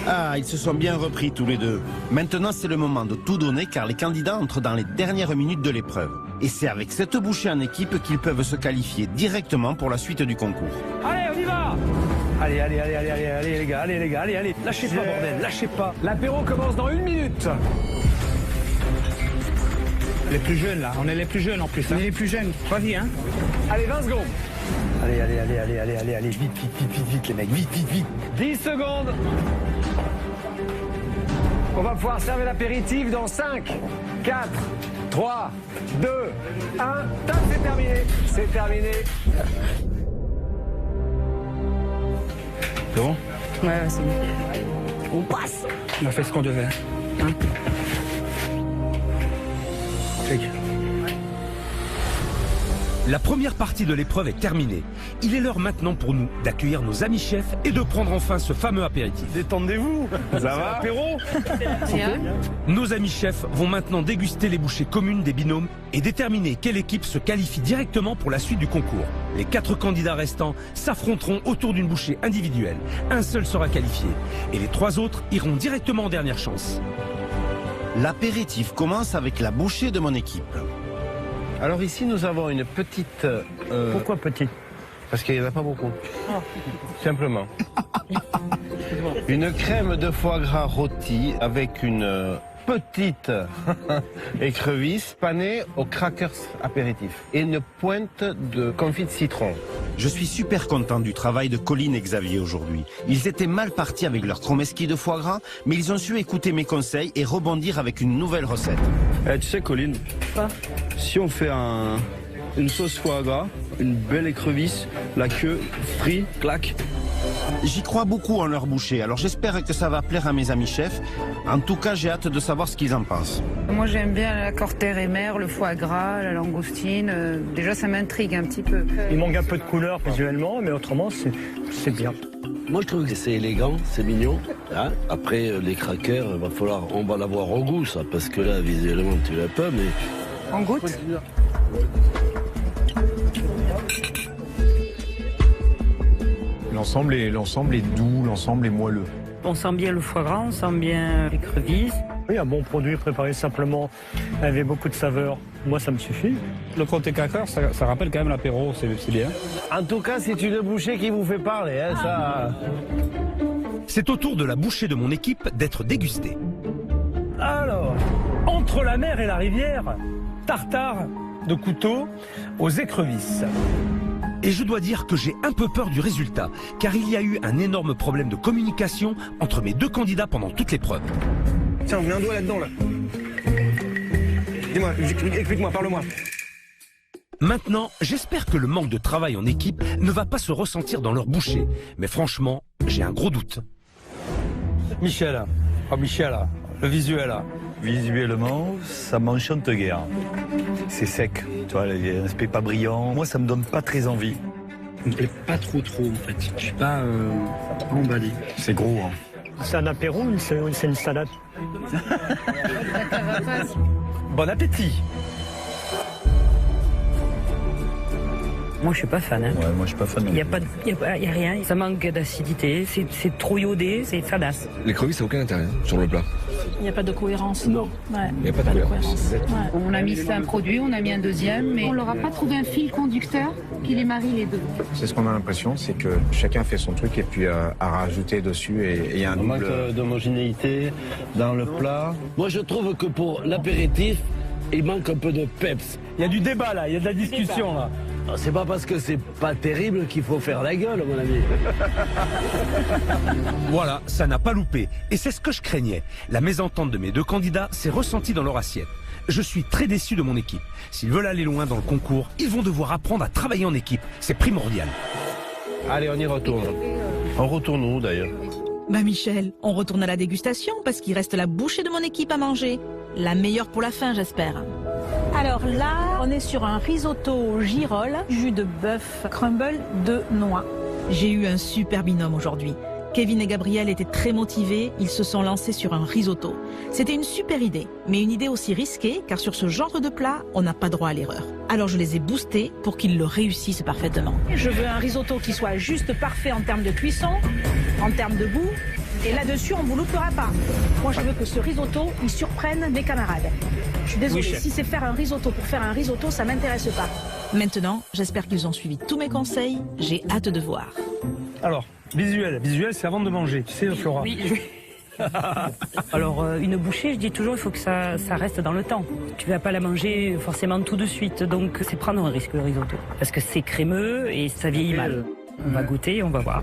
Ah, ils se sont bien repris tous les deux. Maintenant, c'est le moment de tout donner car les candidats entrent dans les dernières minutes de l'épreuve. Et c'est avec cette bouchée en équipe qu'ils peuvent se qualifier directement pour la suite du concours. Allez, on y va. Allez, les gars, allez. Lâchez pas, bordel, lâchez pas. L'apéro commence dans 1 minute. Les plus jeunes, là. On est les plus jeunes, en plus. On est les plus jeunes. Vas-y, hein. Allez, 20 secondes. Allez, vite, les mecs, vite. 10 secondes. On va pouvoir servir l'apéritif dans 5, 4, 3, 2, 1. Top, c'est terminé. C'est bon? Ouais, c'est bon. On passe. On a fait ce qu'on devait. Hein? Check. La première partie de l'épreuve est terminée. Il est l'heure maintenant pour nous d'accueillir nos amis chefs et de prendre enfin ce fameux apéritif. Détendez-vous. Ça va, apéro? Nos amis chefs vont maintenant déguster les bouchées communes des binômes et déterminer quelle équipe se qualifie directement pour la suite du concours. Les 4 candidats restants s'affronteront autour d'une bouchée individuelle. Un seul sera qualifié et les 3 autres iront directement en dernière chance. L'apéritif commence avec la bouchée de mon équipe. Alors ici, nous avons une petite... Pourquoi petite? Parce qu'il n'y en a pas beaucoup. Simplement. Une crème de foie gras rôti avec une petite écrevisse panée aux crackers apéritifs et une pointe de confit de citron. Je suis super content du travail de Colline et Xavier aujourd'hui. Ils étaient mal partis avec leur chromeski de foie gras, mais ils ont su écouter mes conseils et rebondir avec une nouvelle recette. Tu sais, Colline, si on fait une sauce foie gras, une belle écrevisse, la queue, frit, claque. J'y crois beaucoup en leur bouchée, alors j'espère que ça va plaire à mes amis chefs. En tout cas, j'ai hâte de savoir ce qu'ils en pensent. Moi, j'aime bien la cortère et mer, le foie gras, la langoustine. Déjà, ça m'intrigue un petit peu. Il manque un peu de couleur visuellement, mais autrement, c'est bien. Moi, je trouve que c'est élégant, c'est mignon. Hein. Après, les crackers, on va l'avoir au goût, ça, parce que là, visuellement, tu l'as pas, mais... On goûte? L'ensemble est doux, l'ensemble est moelleux. On sent bien le foie gras, on sent bien l'écrevisse. Oui, un bon produit préparé simplement, avec beaucoup de saveur. Moi, ça me suffit. Le côté cracker, ça rappelle quand même l'apéro, c'est bien. En tout cas, c'est une bouchée qui vous fait parler, hein, ça... C'est au tour de la bouchée de mon équipe d'être dégustée. Alors, entre la mer et la rivière, tartare de couteau aux écrevisses. Et je dois dire que j'ai un peu peur du résultat, car il y a eu un énorme problème de communication entre mes 2 candidats pendant toute l'épreuve. Tiens, on met un doigt là-dedans, là. Dis-moi, explique-moi, parle-moi. Maintenant, j'espère que le manque de travail en équipe ne va pas se ressentir dans leur bouchée. Mais franchement, j'ai un gros doute. Michel, le visuel là. Visuellement, ça m'enchante guère. C'est sec, tu vois, il y a un aspect pas brillant. Moi, ça me donne pas très envie. Ça me plaît pas trop en fait. Je suis pas emballé. C'est gros, hein. C'est un apéro ou c'est une salade? Bon appétit. Moi, je suis pas fan. Hein. Ouais, moi, je suis pas fan. Il y a rien. Ça manque d'acidité. C'est trop iodé. C'est fadasse. L'écrevisse, ça n'a aucun intérêt sur le plat. Il n'y a pas de cohérence. Non. Ouais. Il n'y a pas de cohérence. Ouais. On a mis un produit, on a mis un deuxième, mais on leur a pas trouvé un fil conducteur qui les marie les deux. C'est ce qu'on a l'impression, c'est que chacun fait son truc et puis a rajouté dessus et il y a un manque d'homogénéité dans le plat. Moi, je trouve que pour l'apéritif, il manque un peu de peps. Il y a du débat là, il y a de la discussion là. C'est pas parce que c'est pas terrible qu'il faut faire la gueule, mon ami. Voilà, ça n'a pas loupé. Et c'est ce que je craignais. La mésentente de mes deux candidats s'est ressentie dans leur assiette. Je suis très déçu de mon équipe. S'ils veulent aller loin dans le concours, ils vont devoir apprendre à travailler en équipe. C'est primordial. Allez, on y retourne. On retourne où d'ailleurs? Bah Michel, on retourne à la dégustation parce qu'il reste la bouchée de mon équipe à manger. La meilleure pour la fin, j'espère. Alors là, on est sur un risotto girole, jus de bœuf, crumble de noix. J'ai eu un super binôme aujourd'hui. Kevin et Gabriel étaient très motivés, ils se sont lancés sur un risotto. C'était une super idée, mais une idée aussi risquée car sur ce genre de plat, on n'a pas droit à l'erreur. Alors je les ai boostés pour qu'ils le réussissent parfaitement. Je veux un risotto qui soit juste parfait en termes de cuisson, en termes de goût, et là-dessus, on ne vous loupera pas. Moi, je veux que ce risotto, il surprenne mes camarades. Je suis désolée, si c'est faire un risotto pour faire un risotto, ça m'intéresse pas. Maintenant, j'espère qu'ils ont suivi tous mes conseils, j'ai hâte de voir. Alors, visuel, c'est avant de manger, tu sais Flora. Oui. Alors, une bouchée, je dis toujours, il faut que ça reste dans le temps. Tu vas pas la manger forcément tout de suite, donc c'est prendre un risque le risotto. Parce que c'est crémeux et ça vieillit mal. On va goûter et on va voir.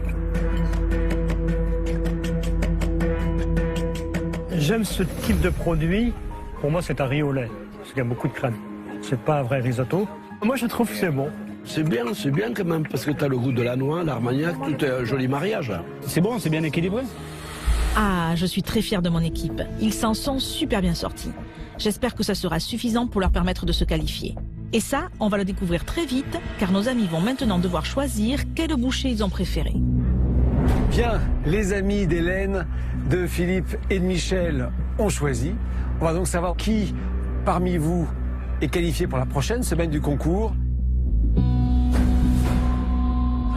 J'aime ce type de produit. Pour moi, c'est un riz au lait, parce qu'il y a beaucoup de crème. C'est pas un vrai risotto. Moi, je trouve que c'est bon. C'est bien quand même, parce que tu as le goût de la noix, l'armagnac, tout est un joli mariage. C'est bon, c'est bien équilibré. Ah, je suis très fière de mon équipe. Ils s'en sont super bien sortis. J'espère que ça sera suffisant pour leur permettre de se qualifier. Et ça, on va le découvrir très vite, car nos amis vont maintenant devoir choisir quelle bouchée ils ont préféré. Bien, les amis d'Hélène, de Philippe et de Michel ont choisi. On va donc savoir qui, parmi vous, est qualifié pour la prochaine semaine du concours.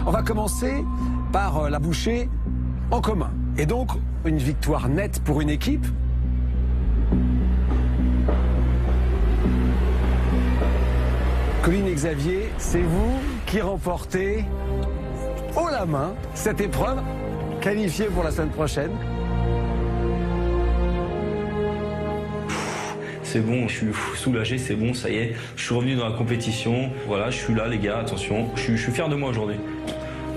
On va commencer par la bouchée en commun. Et donc, une victoire nette pour une équipe. Colline et Xavier, c'est vous qui remportez haut la main cette épreuve, qualifiée pour la semaine prochaine. C'est bon, je suis soulagé, c'est bon, ça y est. Je suis revenu dans la compétition. Voilà, je suis là, les gars, attention. Je suis fier de moi aujourd'hui.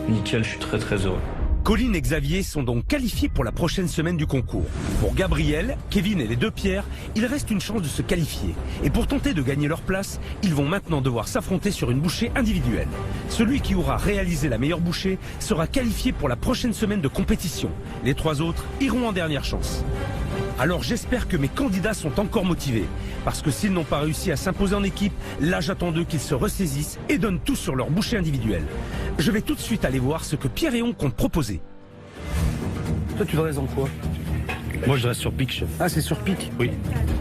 Nickel, je suis très très heureux. Colline et Xavier sont donc qualifiés pour la prochaine semaine du concours. Pour Gabriel, Kevin et les deux Pierre, il reste une chance de se qualifier. Et pour tenter de gagner leur place, ils vont maintenant devoir s'affronter sur une bouchée individuelle. Celui qui aura réalisé la meilleure bouchée sera qualifié pour la prochaine semaine de compétition. Les trois autres iront en dernière chance. Alors j'espère que mes candidats sont encore motivés. Parce que s'ils n'ont pas réussi à s'imposer en équipe, là j'attends d'eux qu'ils se ressaisissent et donnent tout sur leur bouchée individuelle. Je vais tout de suite aller voir ce que Pierre et On comptent proposer. Toi tu voudrais en quoi? Moi je reste sur pic, chef. Ah, c'est sur pic? Oui.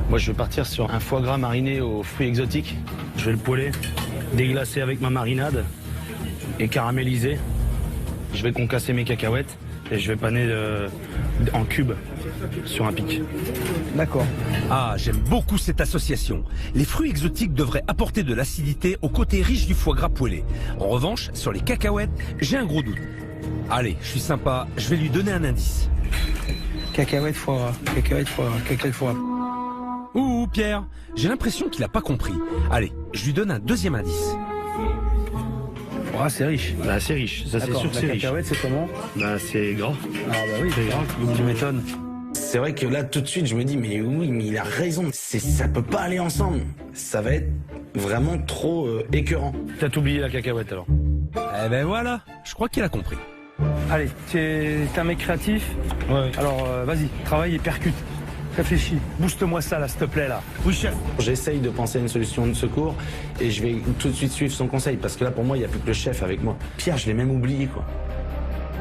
Moi je vais partir sur un foie gras mariné aux fruits exotiques. Je vais le poêler, déglacer avec ma marinade et caraméliser. Je vais concasser mes cacahuètes et je vais paner en cubes sur un pic. D'accord. Ah, j'aime beaucoup cette association. Les fruits exotiques devraient apporter de l'acidité au côté riche du foie gras poêlé. En revanche, sur les cacahuètes, j'ai un gros doute. Allez, je suis sympa, je vais lui donner un indice. Cacahuètes, foie gras, cacahuètes, foie gras, cacahuètes, foie gras. Ouh, Pierre, j'ai l'impression qu'il n'a pas compris. Allez, je lui donne un deuxième indice. Ah, c'est riche. Bah, c'est riche, ça c'est sûr que c'est riche. La cacahuète, c'est comment? Bah, c'est gras. Ah, bah oui, c'est gras. Tu m'étonnes. C'est vrai que là, tout de suite, je me dis, mais oui, mais il a raison. Ça peut pas aller ensemble. Ça va être vraiment trop écœurant. T'as oublié la cacahuète alors? Eh ben voilà, je crois qu'il a compris. Allez, tu es un mec créatif. Ouais. Alors vas-y, travaille et percute. Réfléchis, booste-moi ça là, s'il te plaît là. Oui, chef. J'essaye de penser à une solution de secours et je vais tout de suite suivre son conseil parce que là, pour moi, il n'y a plus que le chef avec moi. Pierre, je l'ai même oublié, quoi.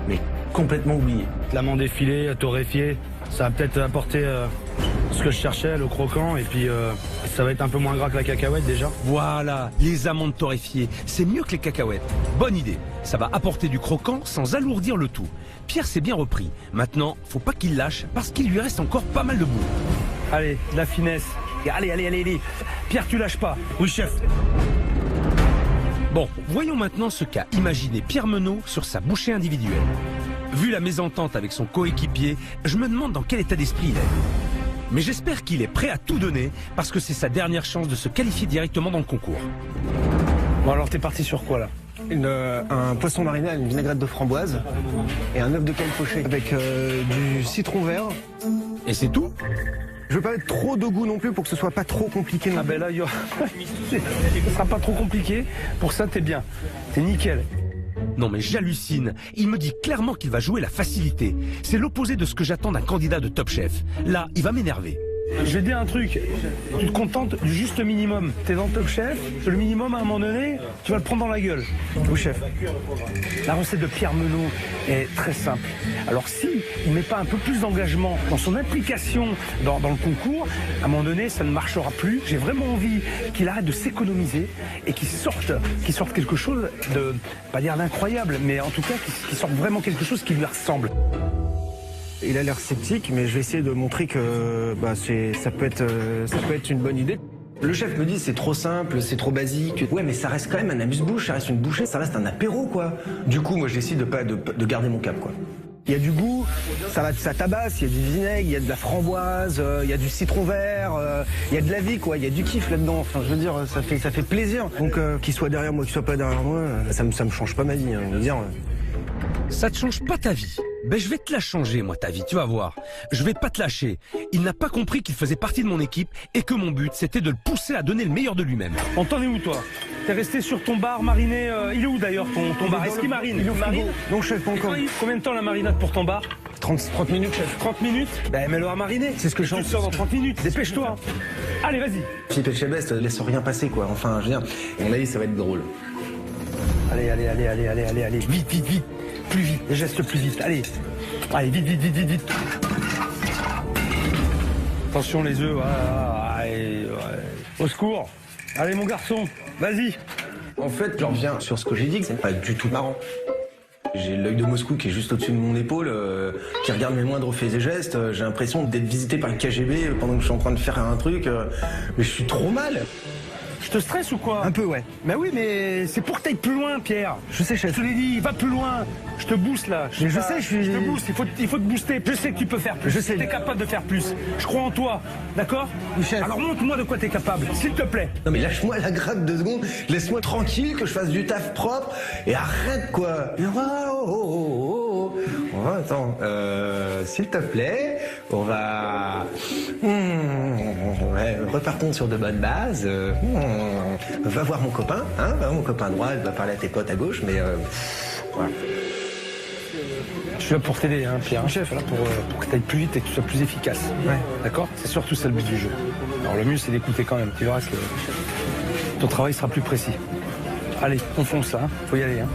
Mais complètement oublié. L'amande effilée, torréfiée, ça va peut-être apporter ce que je cherchais, le croquant, et puis ça va être un peu moins gras que la cacahuète déjà. Voilà, les amandes torréfiées, c'est mieux que les cacahuètes. Bonne idée, ça va apporter du croquant sans alourdir le tout. Pierre s'est bien repris. Maintenant, faut pas qu'il lâche parce qu'il lui reste encore pas mal de boulot. Allez, de la finesse. Allez. Pierre, tu lâches pas. Oui, chef. Bon, voyons maintenant ce qu'a imaginé Pierre Menot sur sa bouchée individuelle. Vu la mésentente avec son coéquipier, je me demande dans quel état d'esprit il est. Mais j'espère qu'il est prêt à tout donner parce que c'est sa dernière chance de se qualifier directement dans le concours. Bon alors t'es parti sur quoi là? Un poisson mariné à une vinaigrette de framboise et un œuf de cale poché avec du citron vert. Et c'est tout? Je veux pas mettre trop de goût non plus pour que ce soit pas trop compliqué. Ah ben là, ce sera pas trop compliqué. Pour ça, t'es bien. T'es nickel. Non mais j'hallucine. Il me dit clairement qu'il va jouer la facilité. C'est l'opposé de ce que j'attends d'un candidat de Top Chef. Là, il va m'énerver. Je vais te dire un truc, tu te contentes du juste minimum. T'es dans Top Chef, le minimum à un moment donné, tu vas le prendre dans la gueule. Oui chef. La recette de Pierre Menot est très simple. Alors si il met pas un peu plus d'engagement dans son implication dans le concours, à un moment donné ça ne marchera plus. J'ai vraiment envie qu'il arrête de s'économiser et qu'il sorte quelque chose de, pas dire d'incroyable, mais en tout cas qu'il sorte vraiment quelque chose qui lui ressemble. Il a l'air sceptique, mais je vais essayer de montrer que ça peut être une bonne idée. Le chef me dit c'est trop simple, c'est trop basique. Ouais, mais ça reste quand même un amuse-bouche, ça reste une bouchée, ça reste un apéro, quoi. Du coup, moi, je décide de garder mon cap, quoi. Il y a du goût, ça tabasse, il y a du vinaigre, il y a de la framboise, il y a du citron vert, il y a de la vie, quoi. Il y a du kiff là-dedans. Enfin, je veux dire, ça fait plaisir. Donc, qu'il soit derrière moi, qu'il soit pas derrière moi, ça me change pas ma vie, hein, je veux dire. Ça te change pas ta vie? Ben je vais te la changer, moi, ta vie, tu vas voir. Je vais pas te lâcher. Il n'a pas compris qu'il faisait partie de mon équipe et que mon but, c'était de le pousser à donner le meilleur de lui-même. On t'en est où, toi? T'es resté sur ton bar mariné, il est où d'ailleurs ton bar? Est-ce qu'il marine? Il marine? Non, chef, pas encore. Combien de temps la marinade pour ton bar? 30 minutes, chef. 30 minutes? Ben mets-le à mariner. C'est ce que je tu sors dans 30 minutes. Dépêche-toi. Allez, vas-y. Philippe Etchebest laisse rien passer, quoi. Enfin, je veux dire, à mon avis, ça va être drôle. Allez. Vite. Plus vite, les gestes plus vite. Allez, vite. Attention les œufs, allez. Au secours. Allez mon garçon, vas-y. En fait, je reviens sur ce que j'ai dit, que c'est pas du tout marrant. J'ai l'œil de Moscou qui est juste au-dessus de mon épaule, qui regarde mes moindres faits et gestes. J'ai l'impression d'être visité par le KGB pendant que je suis en train de faire un truc. Mais je suis trop mal. Je te stresse ou quoi? Un peu, ouais. Mais oui, mais c'est pour que t'ailles plus loin, Pierre. Je sais, chef. Je te l'ai dit, va plus loin. Je te booste là. Je te booste, il faut te booster. Je sais que tu peux faire plus. Je sais. T'es capable de faire plus. Je crois en toi, d'accord? Oui, chef. Alors montre-moi de quoi t'es capable, s'il te plaît. Non mais lâche-moi la grappe 2 secondes, laisse-moi tranquille, que je fasse du taf propre, et arrête quoi. Attends, s'il te plaît, on va... repartons sur de bonnes bases. Va voir mon copain, hein, va voir mon copain à droite, va parler à tes potes à gauche, mais voilà. Je suis là pour t'aider, hein, Pierre. Chef, là pour que tu ailles plus vite et que tu sois plus efficace. Ouais. D'accord? C'est surtout ça le but du jeu. Alors le mieux, c'est d'écouter quand même. Tu verras que ton travail sera plus précis. Allez, on fonce ça, hein. Faut y aller. Hein.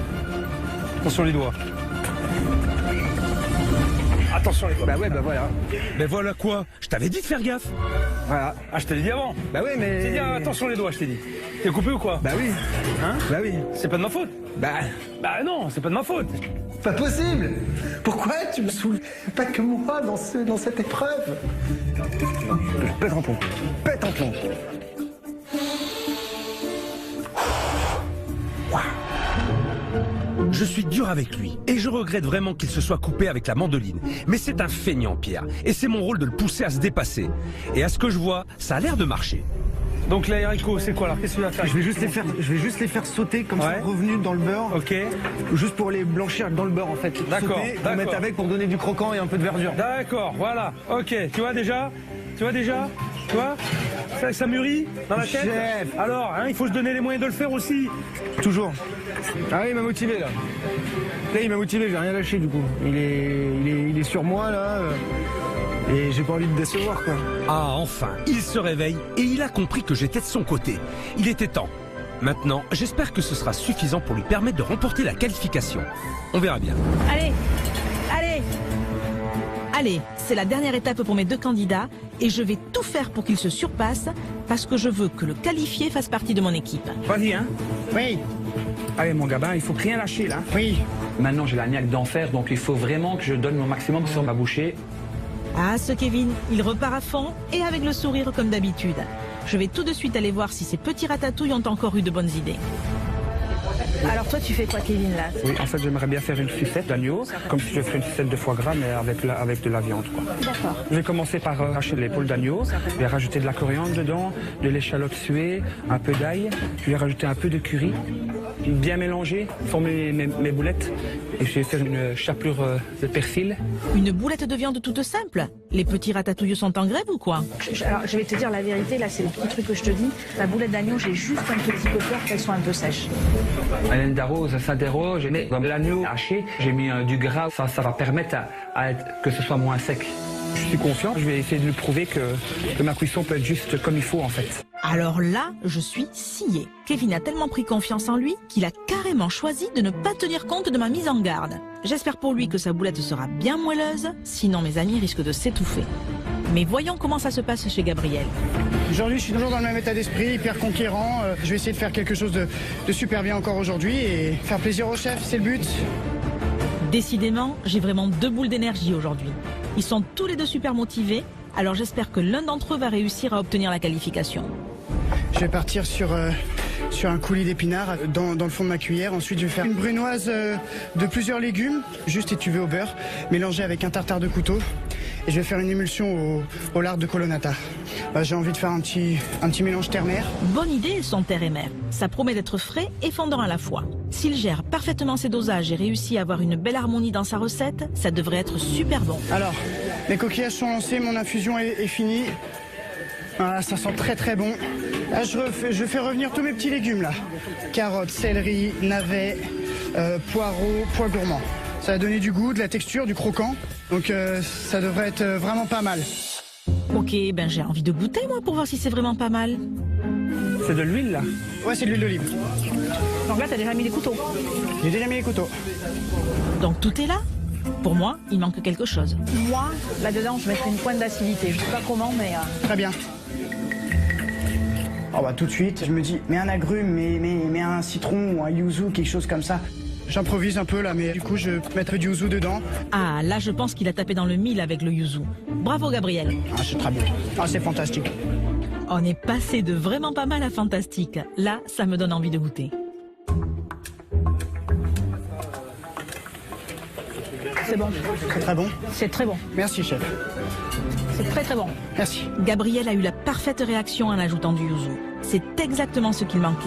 Attention les doigts. Attention les doigts. Bah ouais, bah voilà. Mais voilà quoi? Je t'avais dit de faire gaffe. Voilà. Ah, je te l'ai dit avant. Bah ouais, mais... T'es dit, attention les doigts, je t'ai dit. T'es coupé ou quoi? Bah oui. Hein? Bah oui. C'est pas de ma faute. Bah non, c'est pas de ma faute. Pas possible. Pourquoi tu me saoules? Pas que moi dans cette épreuve. Pète un plomb. Pète un plomb. Je suis dur avec lui et je regrette vraiment qu'il se soit coupé avec la mandoline. Mais c'est un feignant, Pierre, et c'est mon rôle de le pousser à se dépasser. Et à ce que je vois, ça a l'air de marcher. Donc les haricots, c'est quoi alors? Qu'est-ce que tu vas faire? Je vais juste les faire sauter comme ça, revenus dans le beurre. Ok. Juste pour les blanchir dans le beurre en fait. D'accord. Pour mettre avec pour donner du croquant et un peu de verdure. D'accord, voilà. Ok. Tu vois déjà? Tu vois? Ça mûrit dans la tête? Chef. Alors, hein, il faut se donner les moyens de le faire aussi. Toujours. Ah oui, il m'a motivé là. Là, il m'a motivé, j'ai rien lâché du coup. Il est sur moi là. Et j'ai pas envie de décevoir quoi. Ah, enfin, il se réveille et il a compris que j'étais de son côté. Il était temps. Maintenant, j'espère que ce sera suffisant pour lui permettre de remporter la qualification. On verra bien. Allez, c'est la dernière étape pour mes 2 candidats et je vais tout faire pour qu'ils se surpassent parce que je veux que le qualifié fasse partie de mon équipe. Vas-y, hein? Oui. Allez, mon gamin, il faut rien lâcher, là. Oui. Maintenant, j'ai la niaque d'enfer, donc il faut vraiment que je donne mon maximum sur ma bouchée. Ah, ce Kevin, il repart à fond et avec le sourire comme d'habitude. Je vais tout de suite aller voir si ces petits ratatouilles ont encore eu de bonnes idées. Alors toi, tu fais quoi, Kevin, là? Oui, en fait, j'aimerais bien faire une sucette d'agneau, comme si je ferais une sucette de foie gras, mais avec de la viande, quoi. D'accord. Je vais commencer par arracher l'épaule d'agneau. Je vais rajouter de la coriandre dedans, de l'échalote suée, un peu d'ail. Je vais rajouter un peu de curry, bien mélanger, former mes boulettes. Et je vais faire une chapelure de persil. Une boulette de viande toute simple? Les petits ratatouilles sont en grève ou quoi? Alors, je vais te dire la vérité, là, c'est le petit truc que je te dis. La boulette d'agneau, j'ai juste un petit peu peur qu'elle soit un peu sèche. Hélène Darroze, Saint-Hérault, j'ai mis comme l'agneau haché, j'ai mis du gras, ça va permettre que ce soit moins sec. Je suis confiant, je vais essayer de lui prouver que ma cuisson peut être juste comme il faut en fait. Alors là, je suis sciée. Kevin a tellement pris confiance en lui qu'il a carrément choisi de ne pas tenir compte de ma mise en garde. J'espère pour lui que sa boulette sera bien moelleuse, sinon mes amis risquent de s'étouffer. Mais voyons comment ça se passe chez Gabriel. Aujourd'hui, je suis toujours dans le même état d'esprit, hyper conquérant. Je vais essayer de faire quelque chose de super bien encore aujourd'hui et faire plaisir au chef, c'est le but. Décidément, j'ai vraiment 2 boules d'énergie aujourd'hui. Ils sont tous les 2 super motivés, alors j'espère que l'un d'entre eux va réussir à obtenir la qualification. Je vais partir sur un coulis d'épinards dans le fond de ma cuillère. Ensuite, je vais faire une brunoise de plusieurs légumes, juste étuvée au beurre, mélangée avec un tartare de couteau. Et je vais faire une émulsion au lard de colonnata. J'ai envie de faire un petit mélange terre-mer. Bonne idée, son terre et mer. Ça promet d'être frais et fondant à la fois. S'il gère parfaitement ses dosages et réussit à avoir une belle harmonie dans sa recette, ça devrait être super bon. Alors, les coquillages sont lancés, mon infusion est finie. Voilà, ça sent très très bon. Là, je fais revenir tous mes petits légumes là. Carottes, céleri, navets, poireaux, pois gourmands. Ça va donner du goût, de la texture, du croquant. Donc ça devrait être vraiment pas mal. Ok, ben j'ai envie de goûter moi pour voir si c'est vraiment pas mal. C'est de l'huile là? Ouais, c'est de l'huile d'olive. Donc là, t'as déjà mis les couteaux? J'ai déjà mis les couteaux. Donc tout est là? Pour moi, il manque quelque chose. Moi, là-dedans, je mettrai une pointe d'acidité. Je sais pas comment, mais... Très bien. Oh bah tout de suite, je me dis, mets un agrume, mets un citron ou un yuzu, quelque chose comme ça. J'improvise un peu là, mais du coup, je mettrai du yuzu dedans. Ah, là, je pense qu'il a tapé dans le mille avec le yuzu. Bravo, Gabriel. Ah, c'est très bien. Ah, c'est fantastique. On est passé de vraiment pas mal à fantastique. Là, ça me donne envie de goûter. C'est bon. C'est très bon? C'est très bon. Merci, chef. C'est très très bon. Merci. Gabriel a eu la parfaite réaction en ajoutant du yuzu. C'est exactement ce qu'il manquait.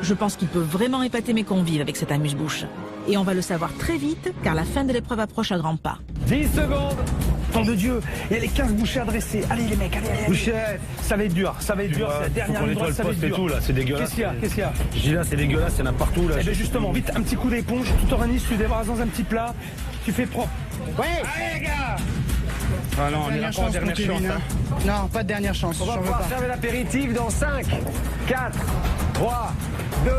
Je pense qu'il peut vraiment épater mes convives avec cette amuse-bouche. Et on va le savoir très vite, car la fin de l'épreuve approche à grands pas. 10 secondes. Nom de Dieu, il y a les 15 bouchées à dresser. Allez les mecs, allez. Bouchette, ça va être dur, ça va être dur. C'est la dernière ligne droite, ça va être dur. Tout, là, c'est dégueulasse. Qu'est-ce qu'il y a Je dis là, c'est dégueulasse, il y en a partout là. Eh bien justement, vite, un petit coup d'éponge, tu t'organises, tu débarrasses dans un petit plat, tu fais propre. Ouais. Allez les gars. Ah non, on n'ira pas en dernière chance. Hein. Non, pas de dernière chance. On va pouvoir servir l'apéritif dans 5, 4, 3, 2, 1.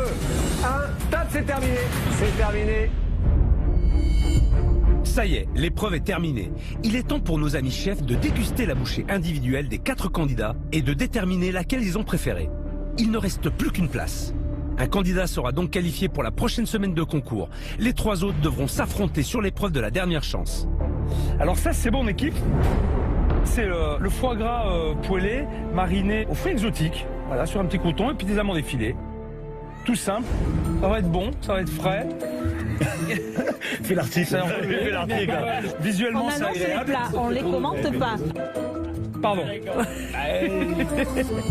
Top, c'est terminé. C'est terminé. Ça y est, l'épreuve est terminée. Il est temps pour nos amis chefs de déguster la bouchée individuelle des 4 candidats et de déterminer laquelle ils ont préférée. Il ne reste plus qu'une place. Un candidat sera donc qualifié pour la prochaine semaine de concours. Les 3 autres devront s'affronter sur l'épreuve de la dernière chance. Alors ça, c'est bon, équipe. C'est le foie gras poêlé, mariné aux fruits exotiques. Voilà, sur un petit coton et puis des amandes effilées. Tout simple. Ça va être bon, ça va être frais. Fais l'article. Visuellement, on c'est annonce agréable. les plats, on les commente pas. Pardon.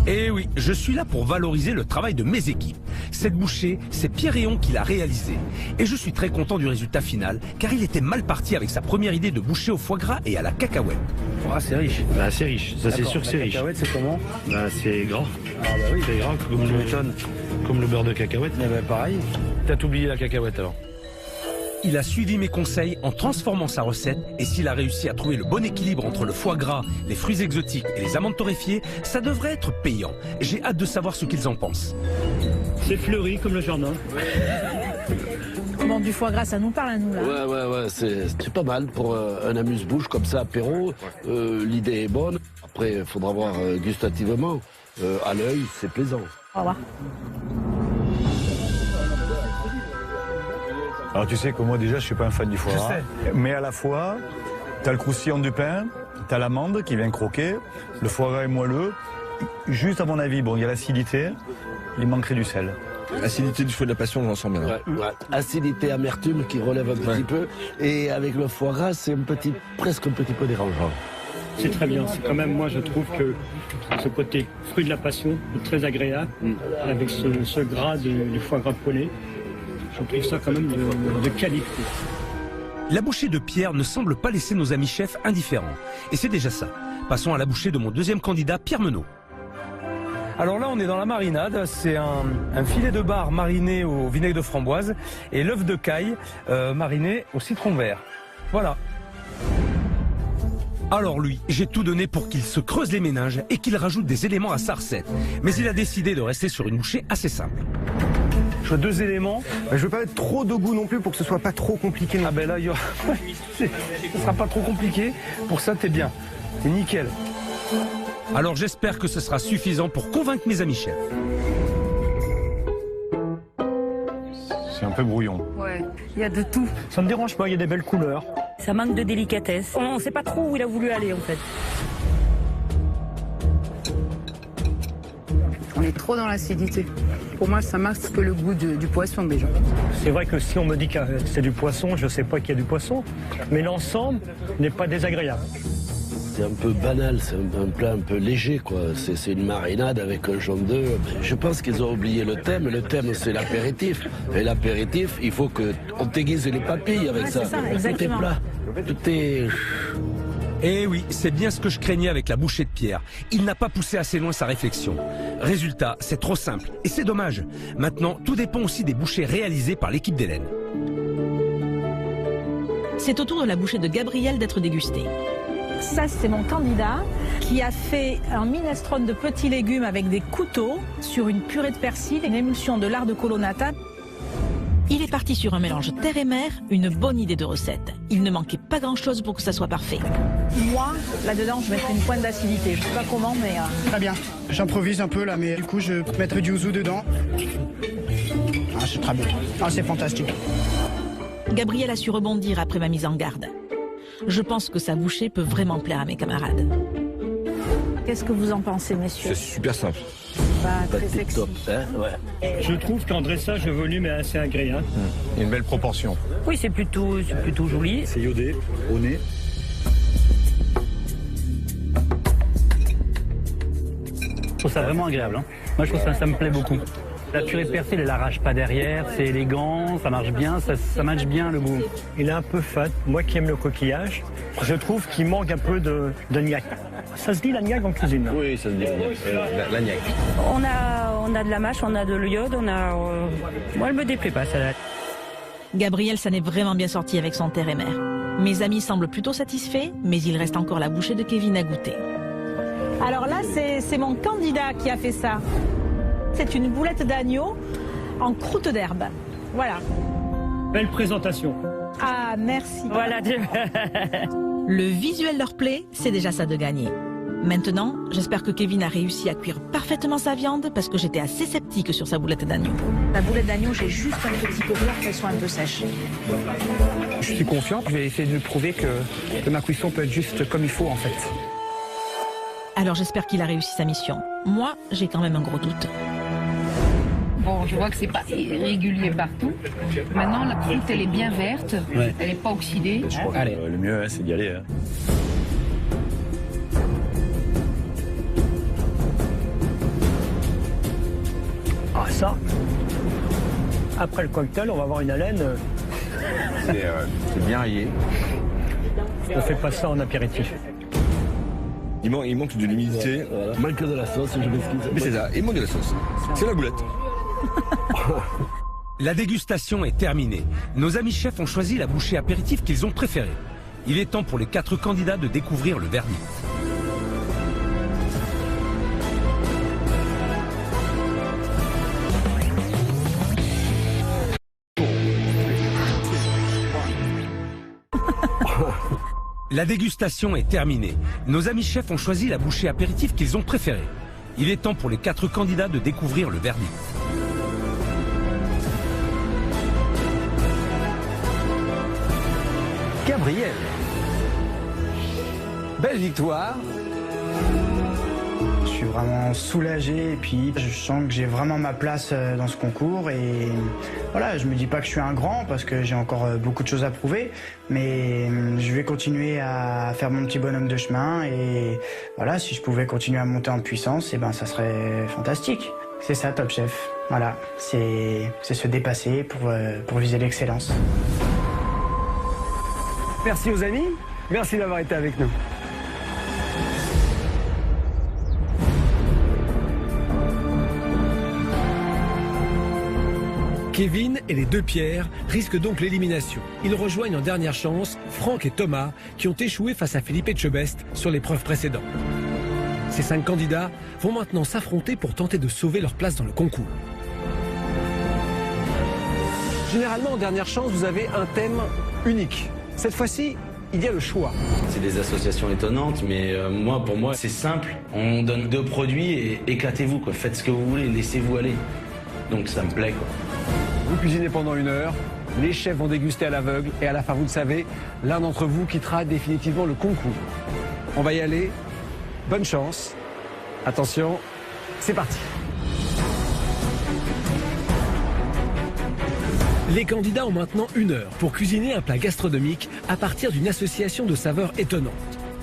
Et oui, je suis là pour valoriser le travail de mes équipes. Cette bouchée, c'est Pierre Réon qui l'a réalisée. Et je suis très content du résultat final, car il était mal parti avec sa première idée de bouchée au foie gras et à la cacahuète. Ah, c'est riche. Bah, c'est riche. Ça, c'est sûr que c'est riche. La cacahuète, c'est comment? Bah, c'est gras. Ah bah oui. C'est gras, comme je m'étonne. Comme le beurre de cacahuète. Eh ben, pareil. T'as oublié la cacahuète alors. Il a suivi mes conseils en transformant sa recette et s'il a réussi à trouver le bon équilibre entre le foie gras, les fruits exotiques et les amandes torréfiées, ça devrait être payant. J'ai hâte de savoir ce qu'ils en pensent. C'est fleuri comme le jardin. Bon, du foie gras, ça nous parle à nous là. Ouais, c'est pas mal pour un amuse-bouche comme ça, apéro. L'idée est bonne. Après, il faudra voir gustativement. À l'œil, c'est plaisant. Au revoir. Alors tu sais que moi déjà je suis pas un fan du foie gras, mais à la fois t'as le croustillant du pain, t'as l'amande qui vient croquer, le foie gras est moelleux. Juste à mon avis, bon il y a l'acidité, il manquerait du sel. Acidité du feu de la passion, j'en sens bien. Ouais. Acidité, amertume qui relève un petit peu. Et avec le foie gras, c'est presque un petit peu dérangeant. C'est très bien. C'est quand même, moi je trouve que ce côté fruit de la passion est très agréable, avec ce gras du foie gras poêlé. Je trouve ça quand même de qualité. La bouchée de Pierre ne semble pas laisser nos amis chefs indifférents. Et c'est déjà ça. Passons à la bouchée de mon deuxième candidat, Pierre Menot. Alors là, on est dans la marinade. C'est un filet de bar mariné au vinaigre de framboise et l'œuf de caille mariné au citron vert. Voilà. Alors lui, j'ai tout donné pour qu'il se creuse les méninges et qu'il rajoute des éléments à sa recette. Mais il a décidé de rester sur une bouchée assez simple. Je veux 2 éléments. Je veux pas mettre trop de goût non plus pour que ce soit pas trop compliqué. Ah ben là, ce sera pas trop compliqué. Pour ça, t'es bien. T'es nickel. Alors j'espère que ce sera suffisant pour convaincre mes amis chefs. C'est un peu brouillon. Ouais, il y a de tout. Ça me dérange pas, il y a des belles couleurs. Ça manque de délicatesse. On ne sait pas trop où il a voulu aller en fait. On est trop dans l'acidité. Pour moi, ça masque le goût du poisson déjà. C'est vrai que si on me dit que c'est du poisson, je ne sais pas qu'il y a du poisson, mais l'ensemble n'est pas désagréable. C'est un peu banal, c'est un plat un peu léger, quoi. C'est une marinade avec un jaune d'œuf. Je pense qu'ils ont oublié le thème. Le thème, c'est l'apéritif. Et l'apéritif, il faut qu'on t'aiguise les papilles avec ça. C'est ça, exactement. Tout est plat. Tout est... Eh oui, c'est bien ce que je craignais avec la bouchée de Pierre. Il n'a pas poussé assez loin sa réflexion. Résultat, c'est trop simple. Et c'est dommage. Maintenant, tout dépend aussi des bouchées réalisées par l'équipe d'Hélène. C'est au tour de la bouchée de Gabriel d'être dégustée. Ça, c'est mon candidat qui a fait un minestrone de petits légumes avec des couteaux sur une purée de persil et une émulsion de lard de colonnata. Il est parti sur un mélange terre et mer, une bonne idée de recette. Il ne manquait pas grand-chose pour que ça soit parfait. Moi, là-dedans, je mettrai une pointe d'acidité. Je sais pas comment, mais... Très bien. J'improvise un peu là, mais du coup, je mettrai du ouzo dedans. Ah, c'est très bon. Ah, c'est fantastique. Gabriel a su rebondir après ma mise en garde. Je pense que sa bouchée peut vraiment plaire à mes camarades. Qu'est-ce que vous en pensez, messieurs? C'est super simple. Très sexy. Top, hein, ouais. Je trouve qu'en dressage, le volume est assez agréable. Il y a une belle proportion. Oui, c'est plutôt joli. C'est iodé, au nez. Je trouve ça vraiment agréable. Hein. Moi, je trouve ça me plaît beaucoup. La purée de persil, elle arrache pas derrière, c'est élégant, ça marche bien, ça matche bien le goût. Il est un peu fat. Moi qui aime le coquillage, je trouve qu'il manque un peu de gnac. Ça se dit la gnac en cuisine? Oui, ça se dit la gnac. On a de la mâche, on a de l'iode, moi, elle me déplaît pas, celle-là. Gabriel s'en est vraiment bien sorti avec son terre et mer. Mes amis semblent plutôt satisfaits, mais il reste encore la bouchée de Kevin à goûter. Alors là, c'est mon candidat qui a fait ça. C'est une boulette d'agneau en croûte d'herbe. Voilà. Belle présentation. Ah, merci. Voilà. Le visuel leur plaît, c'est déjà ça de gagner. Maintenant, j'espère que Kevin a réussi à cuire parfaitement sa viande parce que j'étais assez sceptique sur sa boulette d'agneau. La boulette d'agneau, j'ai juste un petit peu peur qu'elle soit un peu sèche. Je suis confiant, je vais essayer de lui prouver que ma cuisson peut être juste comme il faut en fait. Alors j'espère qu'il a réussi sa mission. Moi, j'ai quand même un gros doute. Bon, je vois que c'est pas régulier partout. Maintenant, la croûte, elle est bien verte. Ouais. Elle n'est pas oxydée. Allez. Le mieux, c'est d'y aller. Hein. Ah, ça. Après le cocktail, on va avoir une haleine. C'est bien rayé. On fait pas ça en apéritif. Il manque de l'humidité. Voilà. Manque de la sauce, je m'excuse. Mais c'est ça, il manque de la sauce. C'est la boulette. La dégustation est terminée. Nos amis chefs ont choisi la bouchée apéritive qu'ils ont préférée. Il est temps pour les 4 candidats de découvrir le verdict. La dégustation est terminée. Nos amis chefs ont choisi la bouchée apéritif qu'ils ont préférée. Il est temps pour les 4 candidats de découvrir le verdict. Gabriel. Belle victoire. Je suis vraiment soulagé et puis je sens que j'ai vraiment ma place dans ce concours et voilà, je me dis pas que je suis un grand parce que j'ai encore beaucoup de choses à prouver, mais je vais continuer à faire mon petit bonhomme de chemin et voilà, si je pouvais continuer à monter en puissance, et ben ça serait fantastique. C'est ça Top Chef, voilà, c'est se dépasser pour viser l'excellence. Merci aux amis, merci d'avoir été avec nous. Kevin et les 2 Pierre risquent donc l'élimination. Ils rejoignent en dernière chance Franck et Thomas qui ont échoué face à Philippe Etchebest sur l'épreuve précédente. Ces 5 candidats vont maintenant s'affronter pour tenter de sauver leur place dans le concours. Généralement, en dernière chance, vous avez un thème unique. Cette fois-ci, il y a le choix. C'est des associations étonnantes, mais pour moi, c'est simple. On donne 2 produits et éclatez-vous, quoi. Faites ce que vous voulez, laissez-vous aller. Donc ça me plaît, quoi. Vous cuisinez pendant 1 heure, les chefs vont déguster à l'aveugle et à la fin, vous le savez, l'un d'entre vous quittera définitivement le concours. On va y aller. Bonne chance. Attention, c'est parti. Les candidats ont maintenant 1 heure pour cuisiner un plat gastronomique à partir d'une association de saveurs étonnantes.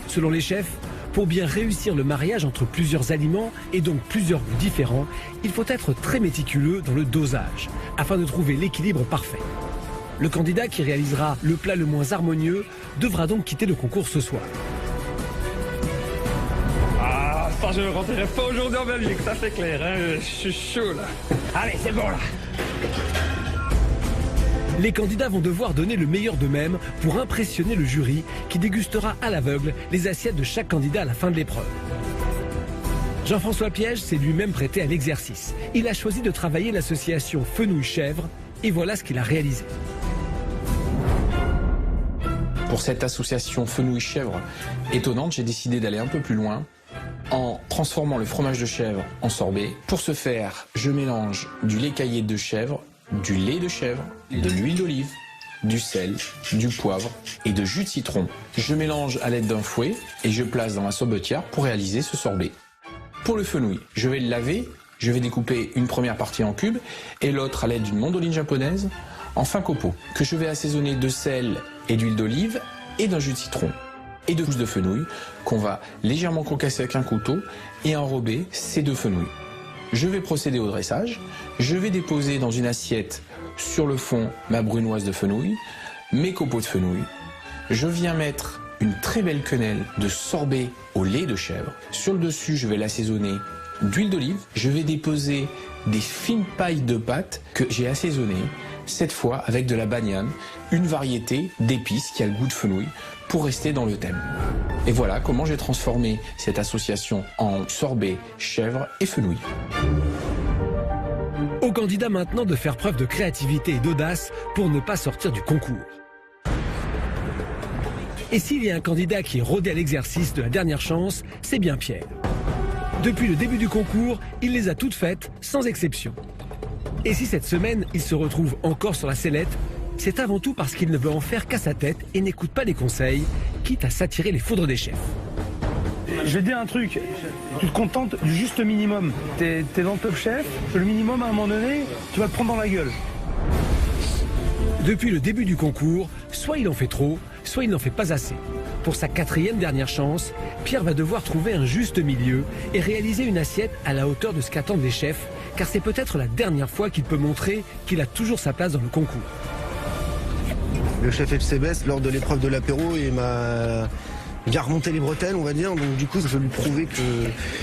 Selon les chefs, pour bien réussir le mariage entre plusieurs aliments et donc plusieurs goûts différents, il faut être très méticuleux dans le dosage, afin de trouver l'équilibre parfait. Le candidat qui réalisera le plat le moins harmonieux devra donc quitter le concours ce soir. Ah, ça je ne rentrerai pas aujourd'hui en Belgique, ça c'est clair, hein, je suis chaud là. Allez, c'est bon là. Les candidats vont devoir donner le meilleur d'eux-mêmes pour impressionner le jury qui dégustera à l'aveugle les assiettes de chaque candidat à la fin de l'épreuve. Jean-François Piège s'est lui-même prêté à l'exercice. Il a choisi de travailler l'association Fenouil-Chèvre et voilà ce qu'il a réalisé. Pour cette association Fenouil-Chèvre étonnante, j'ai décidé d'aller un peu plus loin en transformant le fromage de chèvre en sorbet. Pour ce faire, je mélange du lait caillé de chèvre, du lait de chèvre, de l'huile d'olive, du sel, du poivre et de jus de citron. Je mélange à l'aide d'un fouet et je place dans ma sorbetière pour réaliser ce sorbet. Pour le fenouil, je vais le laver, je vais découper une première partie en cubes et l'autre à l'aide d'une mandoline japonaise en fin copeaux que je vais assaisonner de sel et d'huile d'olive et d'un jus de citron et de pousses de fenouil qu'on va légèrement concasser avec un couteau et enrober ces 2 fenouils. Je vais procéder au dressage, je vais déposer dans une assiette sur le fond ma brunoise de fenouil, mes copeaux de fenouil. Je viens mettre une très belle quenelle de sorbet au lait de chèvre. Sur le dessus, je vais l'assaisonner d'huile d'olive. Je vais déposer des fines pailles de pâte que j'ai assaisonnées, cette fois avec de la baniane, une variété d'épices qui a le goût de fenouil, pour rester dans le thème. Et voilà comment j'ai transformé cette association en sorbet, chèvre et fenouil. Aux candidats maintenant de faire preuve de créativité et d'audace pour ne pas sortir du concours. Et s'il y a un candidat qui est rodé à l'exercice de la dernière chance, c'est bien Pierre. Depuis le début du concours, il les a toutes faites, sans exception. Et si cette semaine, il se retrouve encore sur la sellette, c'est avant tout parce qu'il ne veut en faire qu'à sa tête et n'écoute pas les conseils, quitte à s'attirer les foudres des chefs. Je vais te dire un truc, tu te contentes du juste minimum. T'es dans le Top Chef, le minimum à un moment donné, tu vas te prendre dans la gueule. Depuis le début du concours, soit il en fait trop, soit il n'en fait pas assez. Pour sa 4e dernière chance, Pierre va devoir trouver un juste milieu et réaliser une assiette à la hauteur de ce qu'attendent les chefs, car c'est peut-être la dernière fois qu'il peut montrer qu'il a toujours sa place dans le concours. Le chef Etchebest, lors de l'épreuve de l'apéro, il m'a remonté les bretelles, on va dire. Donc du coup, je veux lui prouver que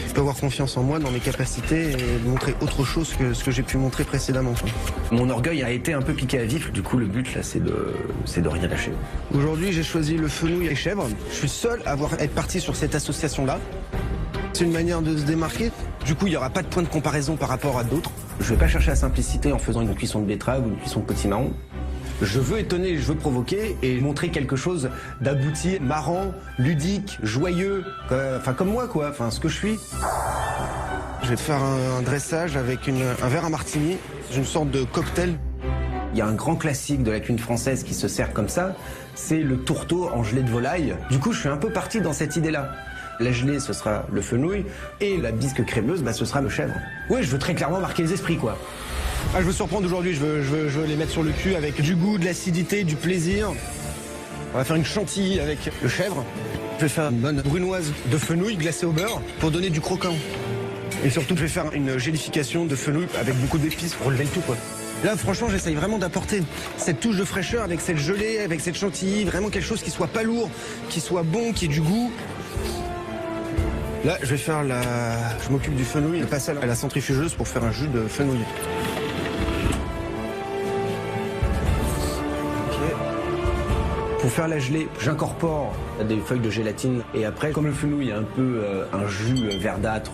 je peux avoir confiance en moi, dans mes capacités et montrer autre chose que ce que j'ai pu montrer précédemment. Mon orgueil a été un peu piqué à vif. Du coup, le but là, c'est de rien lâcher. Aujourd'hui, j'ai choisi le fenouil et chèvre. Je suis seul à être parti sur cette association-là. C'est une manière de se démarquer. Du coup, il n'y aura pas de point de comparaison par rapport à d'autres. Je ne vais pas chercher la simplicité en faisant une cuisson de betterave ou une cuisson de potimarron. Je veux étonner, je veux provoquer et montrer quelque chose d'abouti, marrant, ludique, joyeux, enfin comme moi quoi, enfin ce que je suis. Je vais te faire un dressage avec un verre à martini, une sorte de cocktail. Il y a un grand classique de la cuisine française qui se sert comme ça, c'est le tourteau en gelée de volaille. Du coup, je suis un peu parti dans cette idée-là. La gelée, ce sera le fenouil, et la bisque crémeuse, ce sera le chèvre. Ouais, je veux très clairement marquer les esprits, quoi. Ah, je veux surprendre aujourd'hui, je veux les mettre sur le cul avec du goût, de l'acidité, du plaisir. On va faire une chantilly avec le chèvre. Je vais faire une bonne brunoise de fenouil glacée au beurre pour donner du croquant. Et surtout, je vais faire une gélification de fenouil avec beaucoup d'épices pour relever le tout, quoi. Là, franchement, j'essaye vraiment d'apporter cette touche de fraîcheur avec cette gelée, avec cette chantilly, vraiment quelque chose qui soit pas lourd, qui soit bon, qui ait du goût. Là, je vais faire je m'occupe du fenouil, le passer à la centrifugeuse pour faire un jus de fenouil. Pour faire la gelée, j'incorpore des feuilles de gélatine et après, comme le fenouil a un peu un jus verdâtre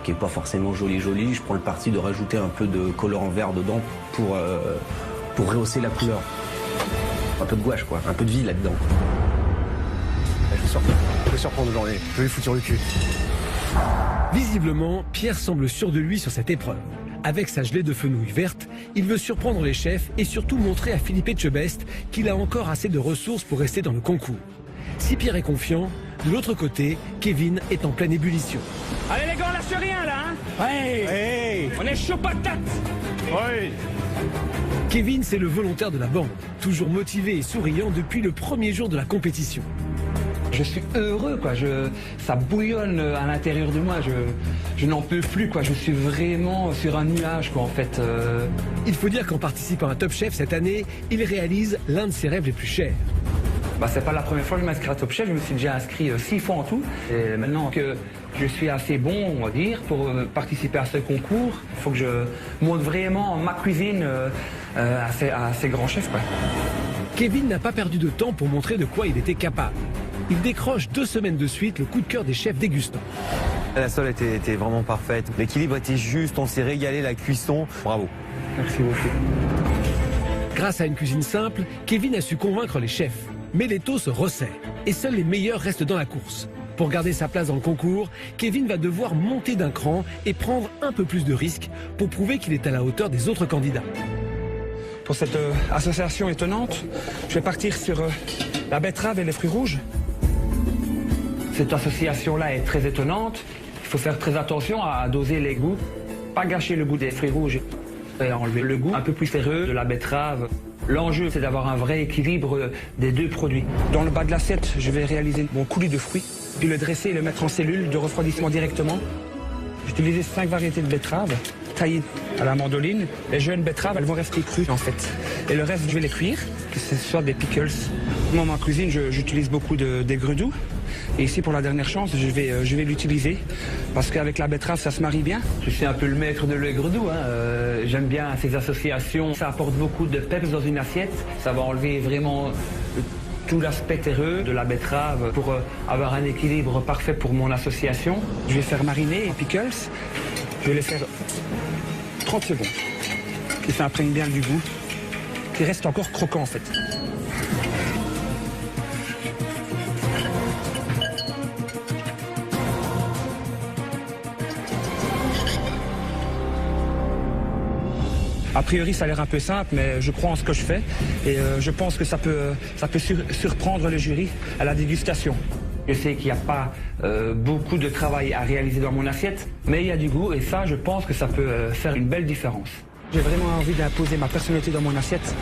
qui est pas forcément joli, je prends le parti de rajouter un peu de colorant vert dedans pour rehausser la couleur. Un peu de gouache quoi, un peu de vie là-dedans. Je vais surprendre aujourd'hui, je vais lui foutre sur le cul. Visiblement, Pierre semble sûr de lui sur cette épreuve. Avec sa gelée de fenouil verte, il veut surprendre les chefs et surtout montrer à Philippe Etchebest qu'il a encore assez de ressources pour rester dans le concours. Si Pierre est confiant, de l'autre côté, Kevin est en pleine ébullition. Allez les gars, lâchez rien là, hein. Ouais. Hey. On est chaud patate. Ouais. Kevin, c'est le volontaire de la bande, toujours motivé et souriant depuis le premier jour de la compétition. Je suis heureux, quoi. Ça bouillonne à l'intérieur de moi. Je n'en peux plus, quoi. Je suis vraiment sur un nuage, quoi, en fait. Il faut dire qu'en participant à Top Chef cette année, il réalise l'un de ses rêves les plus chers. C'est pas la première fois que je m'inscris à Top Chef. Je me suis déjà inscrit 6 fois en tout. Et maintenant que je suis assez bon, on va dire, pour participer à ce concours, il faut que je montre vraiment ma cuisine à ces grands chefs, quoi. Kevin n'a pas perdu de temps pour montrer de quoi il était capable. Il décroche 2 semaines de suite le coup de cœur des chefs dégustants. La sole était vraiment parfaite. L'équilibre était juste, on s'est régalé, la cuisson. Bravo. Merci beaucoup. Grâce à une cuisine simple, Kevin a su convaincre les chefs. Mais les taux se resserrent et seuls les meilleurs restent dans la course. Pour garder sa place dans le concours, Kevin va devoir monter d'un cran et prendre un peu plus de risques pour prouver qu'il est à la hauteur des autres candidats. Pour cette association étonnante, je vais partir sur la betterave et les fruits rouges. Cette association-là est très étonnante. Il faut faire très attention à doser les goûts, pas gâcher le goût des fruits rouges et enlever le goût un peu plus ferreux de la betterave. L'enjeu, c'est d'avoir un vrai équilibre des deux produits. Dans le bas de l'assiette, je vais réaliser mon coulis de fruits, puis le dresser et le mettre en cellule de refroidissement directement. J'ai utilisé 5 variétés de betteraves, taillées à la mandoline. Les jeunes betteraves, elles vont rester crues en fait. Et le reste, je vais les cuire, que ce soit des pickles. Moi, en cuisine, j'utilise beaucoup d'aigre doux. Et ici, pour la dernière chance, je vais l'utiliser parce qu'avec la betterave, ça se marie bien. Je suis un peu le maître de l'aigre doux. J'aime bien ces associations. Ça apporte beaucoup de peps dans une assiette. Ça va enlever vraiment tout l'aspect terreux de la betterave pour avoir un équilibre parfait pour mon association. Je vais faire mariner les pickles. Je vais les faire 30 secondes. Et ça imprègne bien du goût. Qui reste encore croquant en fait. A priori, ça a l'air un peu simple, mais je crois en ce que je fais et je pense que ça peut surprendre le jury à la dégustation. Je sais qu'il n'y a pas beaucoup de travail à réaliser dans mon assiette, mais il y a du goût et ça, je pense que ça peut faire une belle différence. J'ai vraiment envie d'imposer ma personnalité dans mon assiette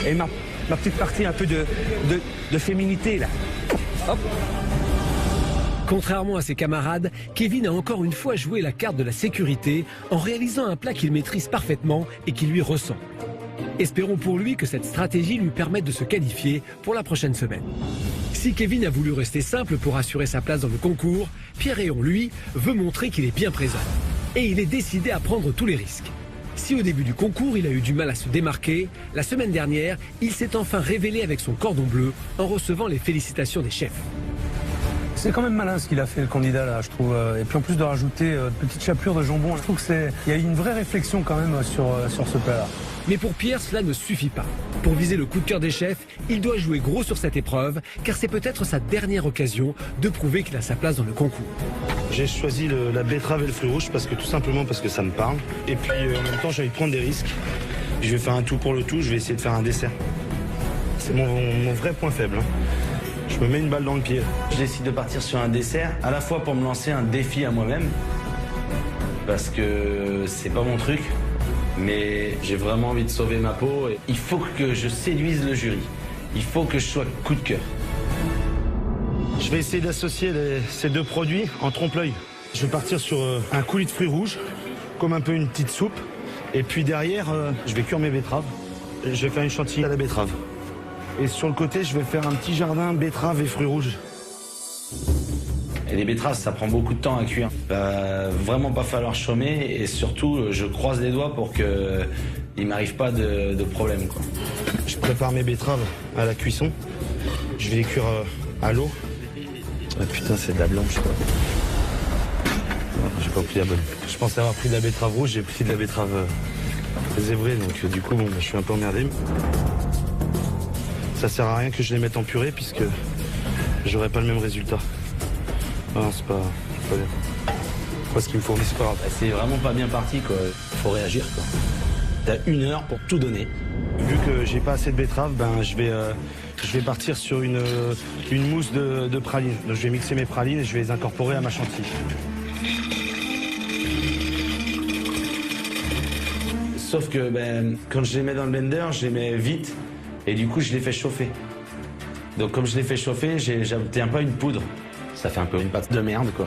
et ma petite partie un peu de féminité là. Hop. Contrairement à ses camarades, Kevin a encore une fois joué la carte de la sécurité en réalisant un plat qu'il maîtrise parfaitement et qui lui ressemble. Espérons pour lui que cette stratégie lui permette de se qualifier pour la prochaine semaine. Si Kevin a voulu rester simple pour assurer sa place dans le concours, Pierre-Héon, lui, veut montrer qu'il est bien présent. Et il est décidé à prendre tous les risques. Si au début du concours, il a eu du mal à se démarquer, la semaine dernière, il s'est enfin révélé avec son cordon bleu en recevant les félicitations des chefs. C'est quand même malin ce qu'il a fait le candidat là, je trouve. Et puis en plus de rajouter une petite chapelure de jambon, je trouve qu'il y a une vraie réflexion quand même sur ce plat-là. Mais pour Pierre, cela ne suffit pas. Pour viser le coup de cœur des chefs, il doit jouer gros sur cette épreuve, car c'est peut-être sa dernière occasion de prouver qu'il a sa place dans le concours. J'ai choisi la betterave et le fruit rouge tout simplement parce que ça me parle. Et puis en même temps, j'ai envie de prendre des risques. Je vais faire un tout pour le tout, je vais essayer de faire un dessert. C'est mon vrai point faible. Je me mets une balle dans le pied. Je décide de partir sur un dessert, à la fois pour me lancer un défi à moi-même, parce que c'est pas mon truc, mais j'ai vraiment envie de sauver ma peau. Il faut que je séduise le jury. Il faut que je sois coup de cœur. Je vais essayer d'associer ces deux produits en trompe-l'œil. Je vais partir sur un coulis de fruits rouges, comme un peu une petite soupe. Et puis derrière, je vais cuire mes betteraves. Je vais faire une chantilly à la betterave. Et sur le côté, je vais faire un petit jardin betterave et fruits rouges. Et les betteraves, ça prend beaucoup de temps à cuire. Va vraiment pas falloir chômer. Et surtout, je croise les doigts pour qu'il m'arrive pas de problème, quoi. Je prépare mes betteraves à la cuisson. Je vais les cuire à l'eau. Ah putain, c'est de la blanche, quoi. J'ai pas pris la bonne. Je pensais avoir pris de la betterave rouge, j'ai pris de la betterave zébrée, donc du coup, bon, je suis un peu emmerdé. Ça sert à rien que je les mette en purée, puisque j'aurai pas le même résultat. Non, c'est pas bien. Moi, ce qu'il me faut, c'est pas grave. C'est vraiment pas bien parti, quoi. Faut réagir, quoi. T'as 1 heure pour tout donner. Vu que j'ai pas assez de betterave, ben je vais partir sur une mousse de pralines. Donc je vais mixer mes pralines et je vais les incorporer à ma chantilly. Sauf que quand je les mets dans le blender, je les mets vite et du coup je les fais chauffer. Donc comme je les fais chauffer, j'obtiens pas une poudre. Ça fait un peu une pâte de merde, quoi.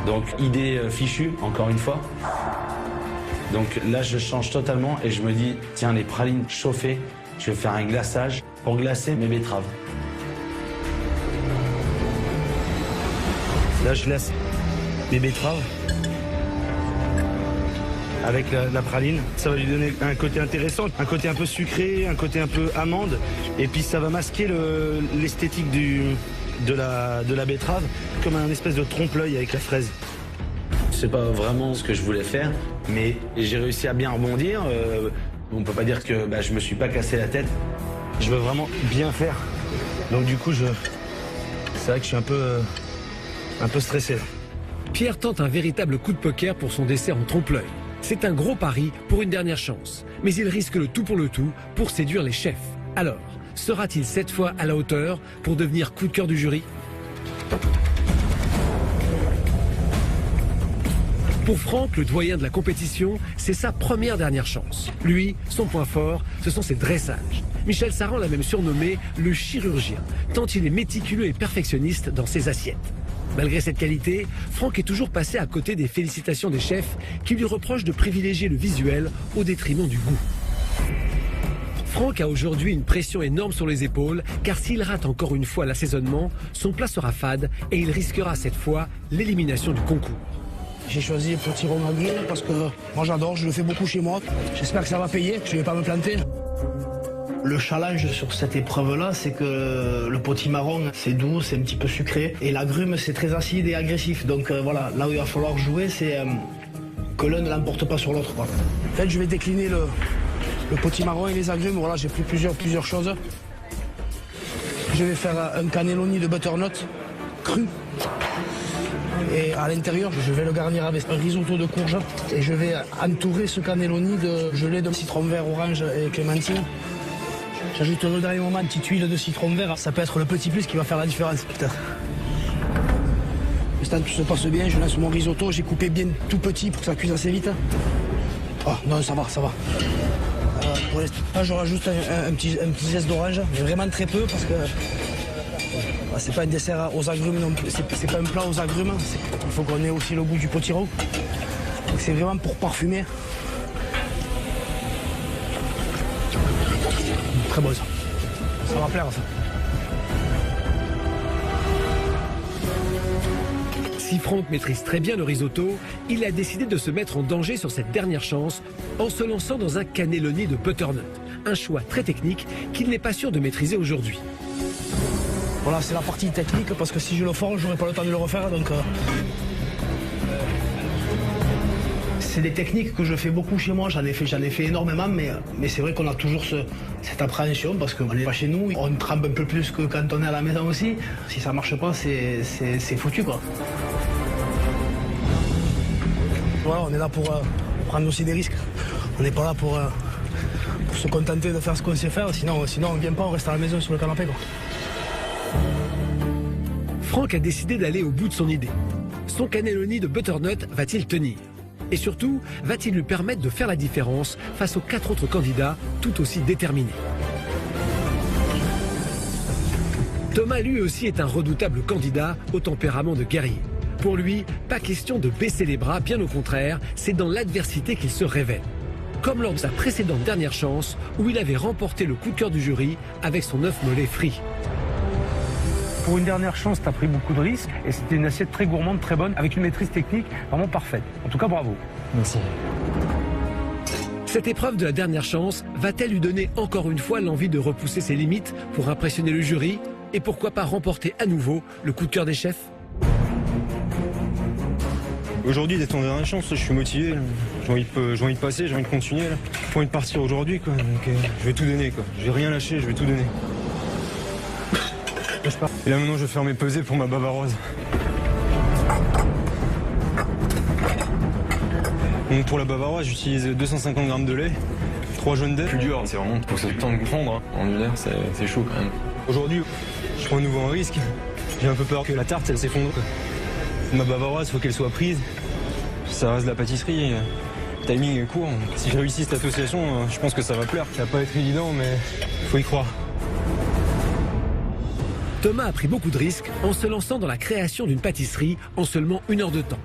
Donc idée fichue, encore une fois. Donc là, je change totalement et je me dis, tiens, les pralines chauffées, je vais faire un glaçage pour glacer mes betteraves. Là, je glace mes betteraves avec la praline. Ça va lui donner un côté intéressant, un côté un peu sucré, un côté un peu amande. Et puis ça va masquer l'esthétique de la betterave comme un espèce de trompe-l'œil avec la fraise. C'est pas vraiment ce que je voulais faire, mais j'ai réussi à bien rebondir. On peut pas dire que je me suis pas cassé la tête. Je veux vraiment bien faire. Donc du coup, c'est vrai que je suis un peu stressé. Pierre tente un véritable coup de poker pour son dessert en trompe-l'œil. C'est un gros pari pour une dernière chance. Mais il risque le tout pour séduire les chefs. Alors, sera-t-il cette fois à la hauteur pour devenir coup de cœur du jury ? Pour Franck, le doyen de la compétition, c'est sa dernière chance. Lui, son point fort, ce sont ses dressages. Michel Saran l'a même surnommé le chirurgien, tant il est méticuleux et perfectionniste dans ses assiettes. Malgré cette qualité, Franck est toujours passé à côté des félicitations des chefs qui lui reprochent de privilégier le visuel au détriment du goût. Franck a aujourd'hui une pression énorme sur les épaules, car s'il rate encore une fois l'assaisonnement, son plat sera fade et il risquera cette fois l'élimination du concours. J'ai choisi le potiron à grille parce que moi j'adore, je le fais beaucoup chez moi. J'espère que ça va payer, je ne vais pas me planter. Le challenge sur cette épreuve-là, c'est que le potimarron, c'est doux, c'est un petit peu sucré. Et l'agrume, c'est très acide et agressif. Donc voilà, là où il va falloir jouer, c'est que l'un ne l'emporte pas sur l'autre. Voilà. En fait, je vais décliner le potimarron et les agrumes. Voilà, j'ai pris plusieurs choses. Je vais faire un cannelloni de butternut cru. Et à l'intérieur, je vais le garnir avec un risotto de courge. Et je vais entourer ce cannelloni de gelée de citron vert, orange et clémentine. J'ajoute au dernier moment une petite huile de citron vert. Ça peut être le petit plus qui va faire la différence, peut-être. Tout se passe bien, je lance mon risotto. J'ai coupé bien tout petit pour que ça cuise assez vite. Oh non, ça va. Là, je rajoute un petit zeste d'orange, mais vraiment très peu parce que c'est pas un dessert aux agrumes non plus. C'est pas un plat aux agrumes. Il faut qu'on ait aussi le goût du potiron. Donc c'est vraiment pour parfumer. Très bon ça. Ça va plaire ça. Si Franck maîtrise très bien le risotto, il a décidé de se mettre en danger sur cette dernière chance en se lançant dans un cannelloni de butternut. Un choix très technique qu'il n'est pas sûr de maîtriser aujourd'hui. Voilà, c'est la partie technique parce que si je le forme, j'aurai pas le temps de le refaire. Donc C'est des techniques que je fais beaucoup chez moi, j'en ai fait énormément, mais c'est vrai qu'on a toujours cette appréhension parce qu'on n'est pas chez nous, on trempe un peu plus que quand on est à la maison aussi. Si ça marche pas, c'est foutu quoi. Voilà, on est là pour prendre aussi des risques. On n'est pas là pour se contenter de faire ce qu'on sait faire, sinon on ne vient pas, on reste à la maison sur le canapé quoi. Franck a décidé d'aller au bout de son idée. Son cannelloni de butternut va-t-il tenir? Et surtout, va-t-il lui permettre de faire la différence face aux 4 autres candidats tout aussi déterminés? Thomas, lui aussi, est un redoutable candidat au tempérament de guerrier. Pour lui, pas question de baisser les bras, bien au contraire, c'est dans l'adversité qu'il se révèle. Comme lors de sa précédente dernière chance, où il avait remporté le coup de cœur du jury avec son œuf mollet frit. Pour une dernière chance, tu as pris beaucoup de risques et c'était une assiette très gourmande, très bonne, avec une maîtrise technique vraiment parfaite. En tout cas, bravo. Merci. Cette épreuve de la dernière chance va-t-elle lui donner encore une fois l'envie de repousser ses limites pour impressionner le jury et pourquoi pas remporter à nouveau le coup de cœur des chefs? Aujourd'hui, d'être en dernière chance, je suis motivé. J'ai envie de passer, j'ai envie de continuer. J'ai envie de partir aujourd'hui, quoi. Donc, je vais tout donner, quoi. Je vais rien lâcher, je vais tout donner. Et là maintenant je vais faire mes pesées pour ma bavaroise. Donc pour la bavaroise j'utilise 250 grammes de lait, 3 jaunes d'œufs. Plus dur, c'est vraiment pour ce temps de fondre. En une heure c'est chaud quand même. Aujourd'hui je prends à nouveau un risque. J'ai un peu peur que la tarte elle s'effondre. Ma bavaroise faut qu'elle soit prise. Ça reste de la pâtisserie. Le timing est court. Si je réussis cette association, je pense que ça va plaire. Ça va pas être évident mais faut y croire. Thomas a pris beaucoup de risques en se lançant dans la création d'une pâtisserie en seulement 1 heure de temps.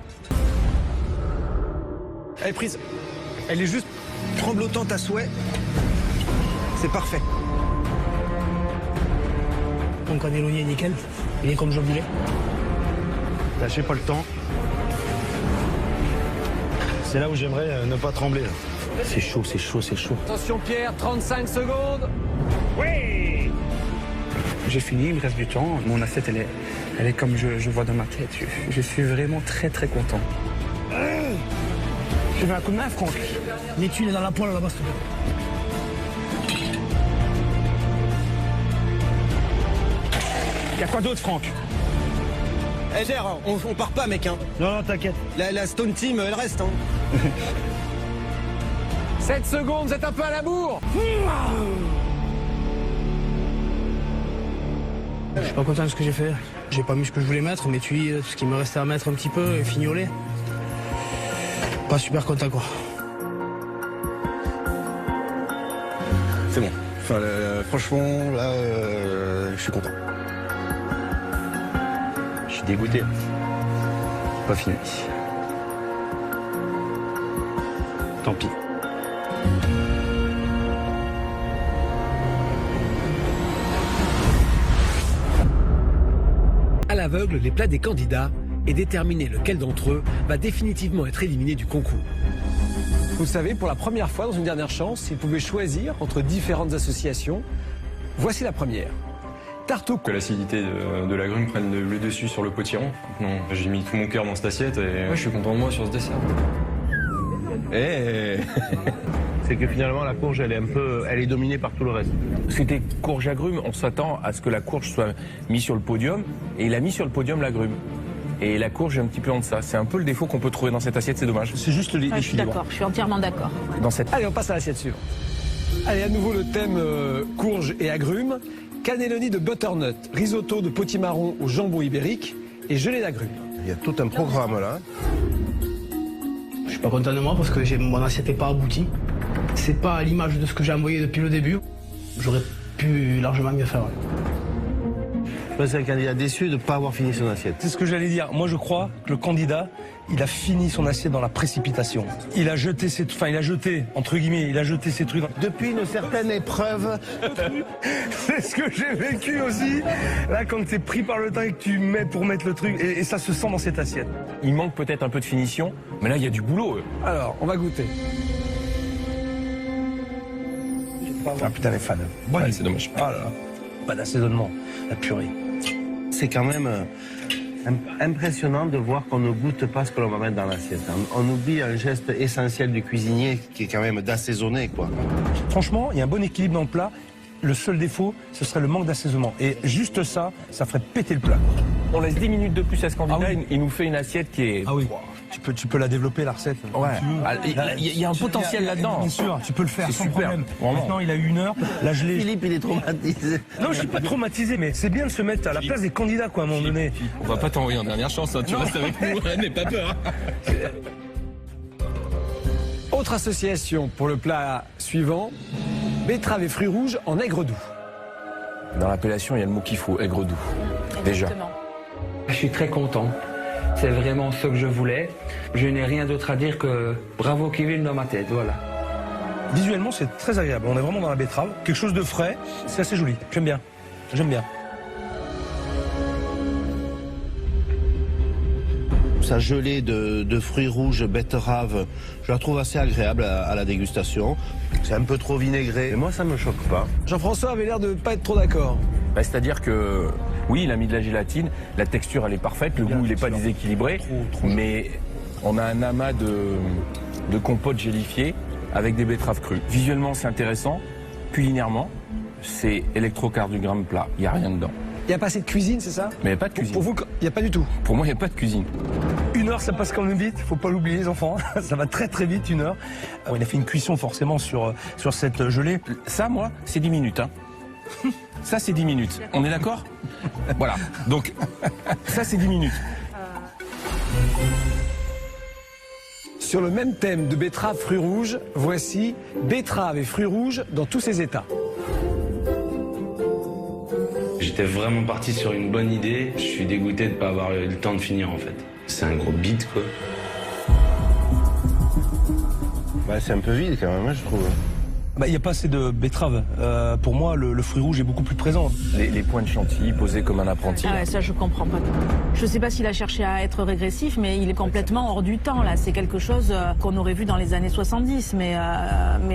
Elle est prise. Elle est juste tremblotante à souhait. C'est parfait. Ton cannelloni est nickel. Il est comme je voulais. Lâchez pas le temps. C'est là où j'aimerais ne pas trembler. C'est chaud, c'est chaud, c'est chaud. Attention Pierre, 35 secondes. Oui! J'ai fini, il me reste du temps. Mon assiette, elle est comme je vois dans ma tête. Je suis vraiment très très content. Je vais un coup de main, Franck. L'étui, il est dans la poêle là-bas, s'il te plaît. Il y a quoi d'autre, Franck? Eh, Gère, on part pas, mec. Hein. Non, t'inquiète. La Stone Team, elle reste. Hein. 7 secondes, vous êtes un peu à la bourre. Je suis pas content de ce que j'ai fait. J'ai pas mis ce que je voulais mettre, mais tu dis ce qui me restait à mettre un petit peu et fignoler. Pas super content quoi. C'est bon. Enfin, franchement, là, je suis content. Je suis dégoûté. Pas fini. Tant pis. À l'aveugle, les plats des candidats et déterminer lequel d'entre eux va définitivement être éliminé du concours. Vous savez, pour la première fois dans une dernière chance, ils pouvaient choisir entre différentes associations. Voici la première. Tarte au Que l'acidité de l'agrumes prenne le dessus sur le potiron. Non, j'ai mis tout mon cœur dans cette assiette et je suis content de moi sur ce dessert. C'est que finalement la courge elle est dominée par tout le reste. C'était courge agrumes, on s'attend à ce que la courge soit mise sur le podium et il a mis sur le podium l'agrume. Et la courge est un petit peu en deçà. C'est un peu le défaut qu'on peut trouver dans cette assiette, c'est dommage. C'est juste les Je suis d'accord, je suis entièrement d'accord. Allez, on passe à l'assiette suivante. Allez, à nouveau le thème courge et agrumes. Cannelloni de butternut, risotto de potimarron au jambon ibérique et gelée d'agrumes. Il y a tout un programme là. Je suis pas content de moi parce que mon assiette n'est pas aboutie. C'est pas à l'image de ce que j'ai envoyé depuis le début. J'aurais pu largement mieux faire. C'est un candidat déçu de ne pas avoir fini son assiette. C'est ce que j'allais dire. Moi, je crois que le candidat, il a fini son assiette dans la précipitation. Il a jeté ses trucs. Depuis une certaine épreuve. C'est ce que j'ai vécu aussi. Là, quand t'es pris par le temps et que tu mets pour mettre le truc, et ça se sent dans cette assiette. Il manque peut-être un peu de finition, mais là il y a du boulot. Alors, on va goûter. Ah putain, les fans. C'est dommage. Ah là là. Pas d'assaisonnement. La purée. C'est quand même impressionnant de voir qu'on ne goûte pas ce que l'on va mettre dans l'assiette. On oublie un geste essentiel du cuisinier qui est quand même d'assaisonner, quoi. Franchement, il y a un bon équilibre dans le plat. Le seul défaut, ce serait le manque d'assaisonnement. Et juste ça, ça ferait péter le plat. On laisse 10 minutes de plus à ce candidat, il nous fait une assiette qui est... Ah oui. Tu peux la développer, la recette. Ouais. Il y a un potentiel là-dedans. Bien sûr, tu peux le faire sans super. problème. Vraiment. Maintenant, il a eu 1 heure. Là, je l'ai. Philippe, il est traumatisé. Non, je suis pas traumatisé, mais c'est bien de se mettre à la place des candidats, quoi, à un moment donné. On va pas t'envoyer en dernière chance, hein. Tu restes avec nous, n'aie pas peur. Autre association pour le plat suivant, betterave et fruits rouges en aigre doux. Dans l'appellation, il y a le mot qu'il faut, aigre doux. Déjà. Je suis très content. C'est vraiment ce que je voulais. Je n'ai rien d'autre à dire que bravo Kevin dans ma tête, voilà. Visuellement, c'est très agréable. On est vraiment dans la betterave. Quelque chose de frais. C'est assez joli. J'aime bien. J'aime bien. Sa gelée de fruits rouges, betterave, je la trouve assez agréable à la dégustation. C'est un peu trop vinaigré, mais moi ça me choque pas. Jean-François avait l'air de pas être trop d'accord. C'est-à-dire que, oui, il a mis de la gélatine, la texture elle est parfaite, le goût il n'est pas déséquilibré, mais on a un amas de compote gélifiée avec des betteraves crues. Visuellement c'est intéressant, culinairement c'est électrocardiogramme plat, il n'y a rien dedans. Il n'y a pas assez de cuisine, c'est ça? Mais il n'y a pas de cuisine. Pour vous, il n'y a pas du tout? Pour moi, il n'y a pas de cuisine. 1 heure, ça passe quand même vite. Faut pas l'oublier, les enfants. Ça va très très vite, 1 heure. Il a fait une cuisson forcément sur cette gelée. Ça, moi, c'est 10 minutes. Hein. Ça, c'est 10 minutes. On est d'accord? Voilà. Donc, ça, c'est 10 minutes. Sur le même thème de betterave, fruits rouges, voici betterave et fruits rouges dans tous ses états. J'étais vraiment parti sur une bonne idée. Je suis dégoûté de ne pas avoir eu le temps de finir en fait. C'est un gros beat quoi. Bah, c'est un peu vide quand même, je trouve. Il n'y a pas assez de betterave. Pour moi, le fruit rouge est beaucoup plus présent. Les points de chantilly posés comme un apprenti. Ah ouais, ça je comprends pas. Je sais pas s'il a cherché à être régressif, mais il est complètement hors du temps là. C'est quelque chose qu'on aurait vu dans les années 70, mais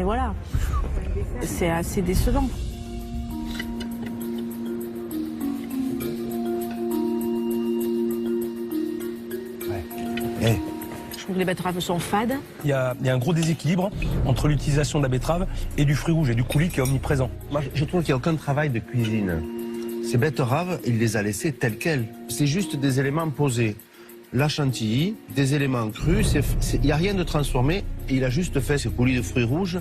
voilà. C'est assez décevant. Je trouve que les betteraves sont fades. Il y a un gros déséquilibre entre l'utilisation de la betterave et du fruit rouge et du coulis qui est omniprésent. Moi, je trouve qu'il n'y a aucun travail de cuisine. Ces betteraves, il les a laissées telles quelles. C'est juste des éléments posés. La chantilly, des éléments crus, il n'y a rien de transformé. Il a juste fait ces coulis de fruits rouges.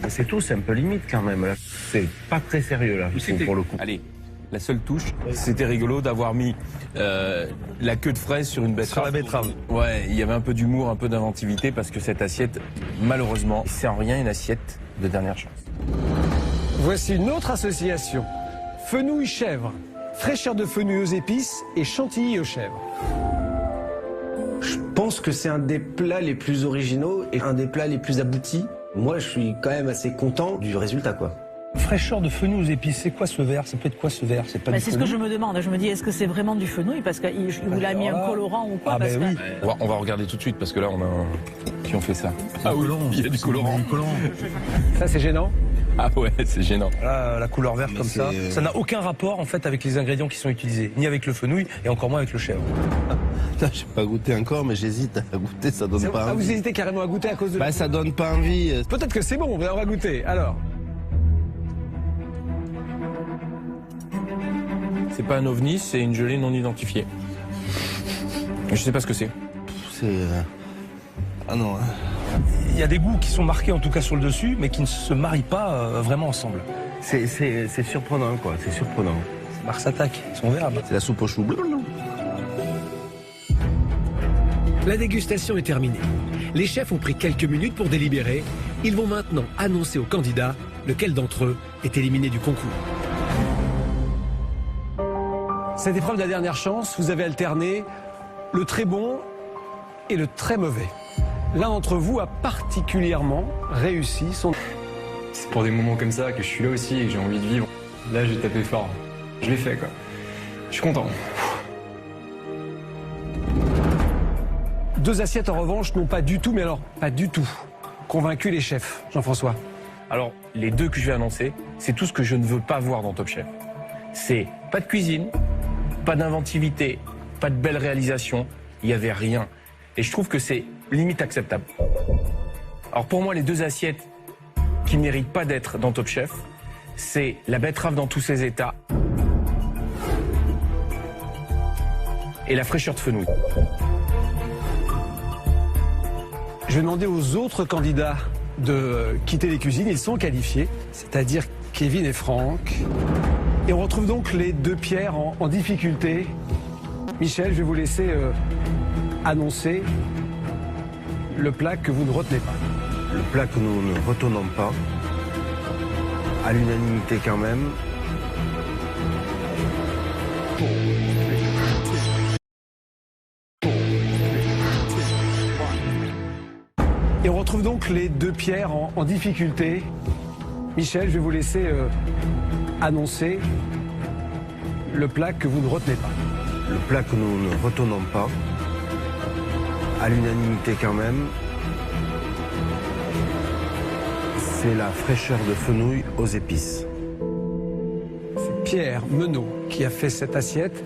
C'est tout, c'est un peu limite quand même. C'est pas très sérieux là, je trouve, pour le coup. Allez. La seule touche, c'était rigolo d'avoir mis la queue de fraise sur une betterave. Sur la betterave. Ouais, il y avait un peu d'humour, un peu d'inventivité parce que cette assiette, malheureusement, c'est en rien une assiette de dernière chance. Voici une autre association. Fenouil chèvre, fraîcheur de fenouil aux épices et chantilly aux chèvres. Je pense que c'est un des plats les plus originaux et un des plats les plus aboutis. Moi, je suis quand même assez content du résultat, quoi. Fraîcheur de fenouil aux épices, c'est quoi ce verre? Ça peut être quoi ce verre? C'est pas du C'est ce que je me demande. Je me dis, est-ce que c'est vraiment du fenouil? Parce qu'il vous a mis un colorant ou quoi? Ah parce oui. On va regarder tout de suite parce que là, on a qui ont fait ça. Ah oui, il y a du colorant. Ça, c'est gênant? Ah ouais, c'est gênant. Là, la couleur verte comme ça, ça n'a aucun rapport en fait avec les ingrédients qui sont utilisés, ni avec le fenouil et encore moins avec le chèvre. J'ai pas goûté encore, mais j'hésite à goûter, ça donne pas envie. Ah, vous hésitez carrément à goûter à cause de... Bah, ça donne pas envie. Peut-être que c'est bon, on va goûter. Alors. C'est pas un ovni, c'est une gelée non identifiée. Je sais pas ce que c'est. C'est... Ah non. Il y a des goûts qui sont marqués en tout cas sur le dessus, mais qui ne se marient pas vraiment ensemble. C'est surprenant quoi, c'est surprenant. Mars attaque, son verbe. C'est la soupe au chou bleu, non? La dégustation est terminée. Les chefs ont pris quelques minutes pour délibérer. Ils vont maintenant annoncer aux candidats lequel d'entre eux est éliminé du concours. Cette épreuve de la dernière chance, vous avez alterné le très bon et le très mauvais. L'un d'entre vous a particulièrement réussi son... C'est pour des moments comme ça que je suis là aussi et que j'ai envie de vivre. Là, j'ai tapé fort. Je l'ai fait, quoi. Je suis content. 2 assiettes, en revanche, n'ont pas du tout, mais alors, pas du tout, convaincu les chefs. Jean-François. Alors, les 2 que je vais annoncer, c'est tout ce que je ne veux pas voir dans Top Chef. C'est pas de cuisine, pas d'inventivité, pas de belles réalisations, il n'y avait rien. Et je trouve que c'est limite acceptable. Alors pour moi, les 2 assiettes qui ne méritent pas d'être dans Top Chef, c'est la betterave dans tous ses états et la fraîcheur de fenouil. Je vais demander aux autres candidats de quitter les cuisines. Ils sont qualifiés, c'est-à-dire Kevin et Franck. Et on retrouve donc les 2 Pierre en difficulté. Michel, je vais vous laisser annoncer le plat que vous ne retenez pas. Le plat que nous ne retenons pas, à l'unanimité quand même. Et on retrouve donc les 2 Pierre en difficulté. Michel, je vais vous laisser annoncer le plat que vous ne retenez pas. Le plat que nous ne retenons pas, à l'unanimité quand même, c'est la fraîcheur de fenouil aux épices. C'est Pierre Menot qui a fait cette assiette.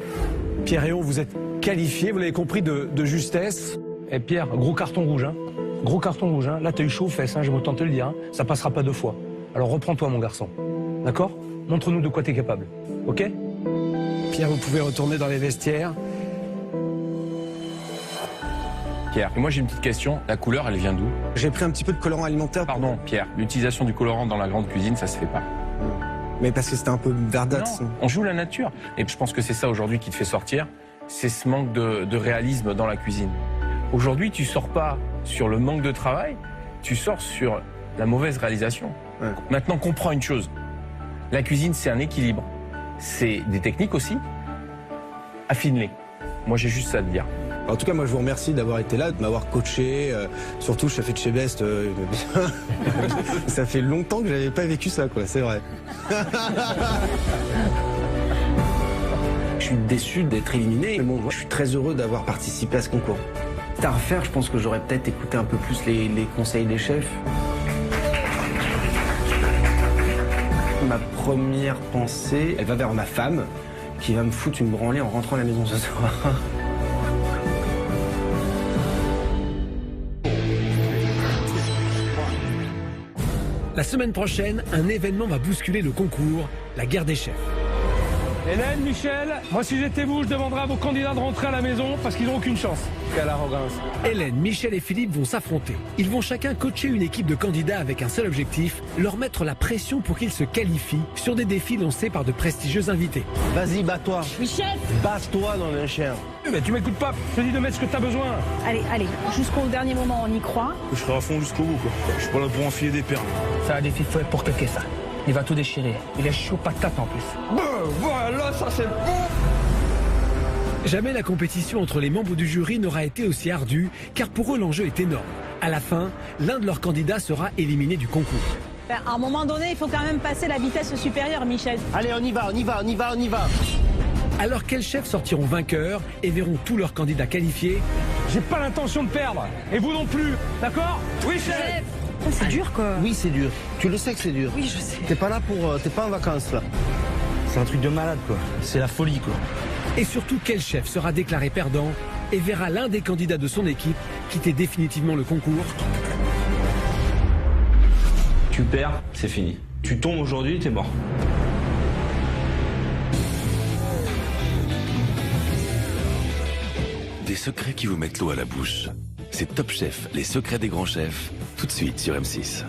Pierre Héon, vous êtes qualifié, vous l'avez compris, de justesse. Et Pierre, gros carton rouge, hein. Gros carton rouge, hein. Là, t'as eu chaud aux fesses, hein, j'ai autant te le dire. Hein. Ça passera pas 2 fois. Alors reprends-toi, mon garçon. D'accord? Montre-nous de quoi t'es capable. Ok? Pierre, vous pouvez retourner dans les vestiaires. Pierre, et moi j'ai une petite question. La couleur, elle vient d'où? J'ai pris un petit peu de colorant alimentaire. Pardon, Pierre, l'utilisation du colorant dans la grande cuisine, ça se fait pas. Mais parce que c'était un peu verdâtre. Non, on joue la nature. Et je pense que c'est ça aujourd'hui qui te fait sortir. C'est ce manque de réalisme dans la cuisine. Aujourd'hui, tu sors pas sur le manque de travail, tu sors sur la mauvaise réalisation. Ouais. Maintenant, comprends une chose. La cuisine, c'est un équilibre. C'est des techniques aussi. Affine-les. Moi, j'ai juste ça à te dire. En tout cas, moi, je vous remercie d'avoir été là, de m'avoir coaché. Surtout, chef de chez Best. Ça fait longtemps que j'avais pas vécu ça, quoi. C'est vrai. Je suis déçu d'être éliminé. Mais bon, je suis très heureux d'avoir participé à ce concours. À refaire, je pense que j'aurais peut-être écouté un peu plus les conseils des chefs. Ma première pensée, elle va vers ma femme, qui va me foutre une branlée en rentrant à la maison ce soir. La semaine prochaine, un événement va bousculer le concours, la guerre des chefs. Hélène, Michel, moi si j'étais vous, je demanderais à vos candidats de rentrer à la maison parce qu'ils n'ont aucune chance. Quelle arrogance. Hélène, Michel et Philippe vont s'affronter. Ils vont chacun coacher une équipe de candidats avec un seul objectif, leur mettre la pression pour qu'ils se qualifient sur des défis lancés par de prestigieux invités. Vas-y, bats-toi. Oui, chef. Bats-toi dans le chien. Mais tu m'écoutes pas, je te dis de mettre ce que t'as besoin. Allez, jusqu'au dernier moment, on y croit. Je serai à fond jusqu'au bout, quoi. Je suis pas là pour enfiler des perles. Ça a des filles faut être pour toquer ça. Il va tout déchirer. Il est chaud patate en plus. Voilà, ça c'est bon. Jamais la compétition entre les membres du jury n'aura été aussi ardue, car pour eux l'enjeu est énorme. À la fin, l'un de leurs candidats sera éliminé du concours. À un moment donné, il faut quand même passer la vitesse supérieure, Michel. Allez, on y va. Alors quels chefs sortiront vainqueurs et verront tous leurs candidats qualifiés? J'ai pas l'intention de perdre. Et vous non plus. D'accord? Oui, chef. C'est dur, quoi. Oui, c'est dur. Tu le sais que c'est dur. Oui, je sais. T'es pas là pour... T'es pas en vacances, là. C'est un truc de malade, quoi. C'est la folie, quoi. Et surtout, quel chef sera déclaré perdant et verra l'un des candidats de son équipe quitter définitivement le concours? Tu perds, c'est fini. Tu tombes aujourd'hui, t'es mort. Des secrets qui vous mettent l'eau à la bouche. C'est Top Chef, les secrets des grands chefs, tout de suite sur M6.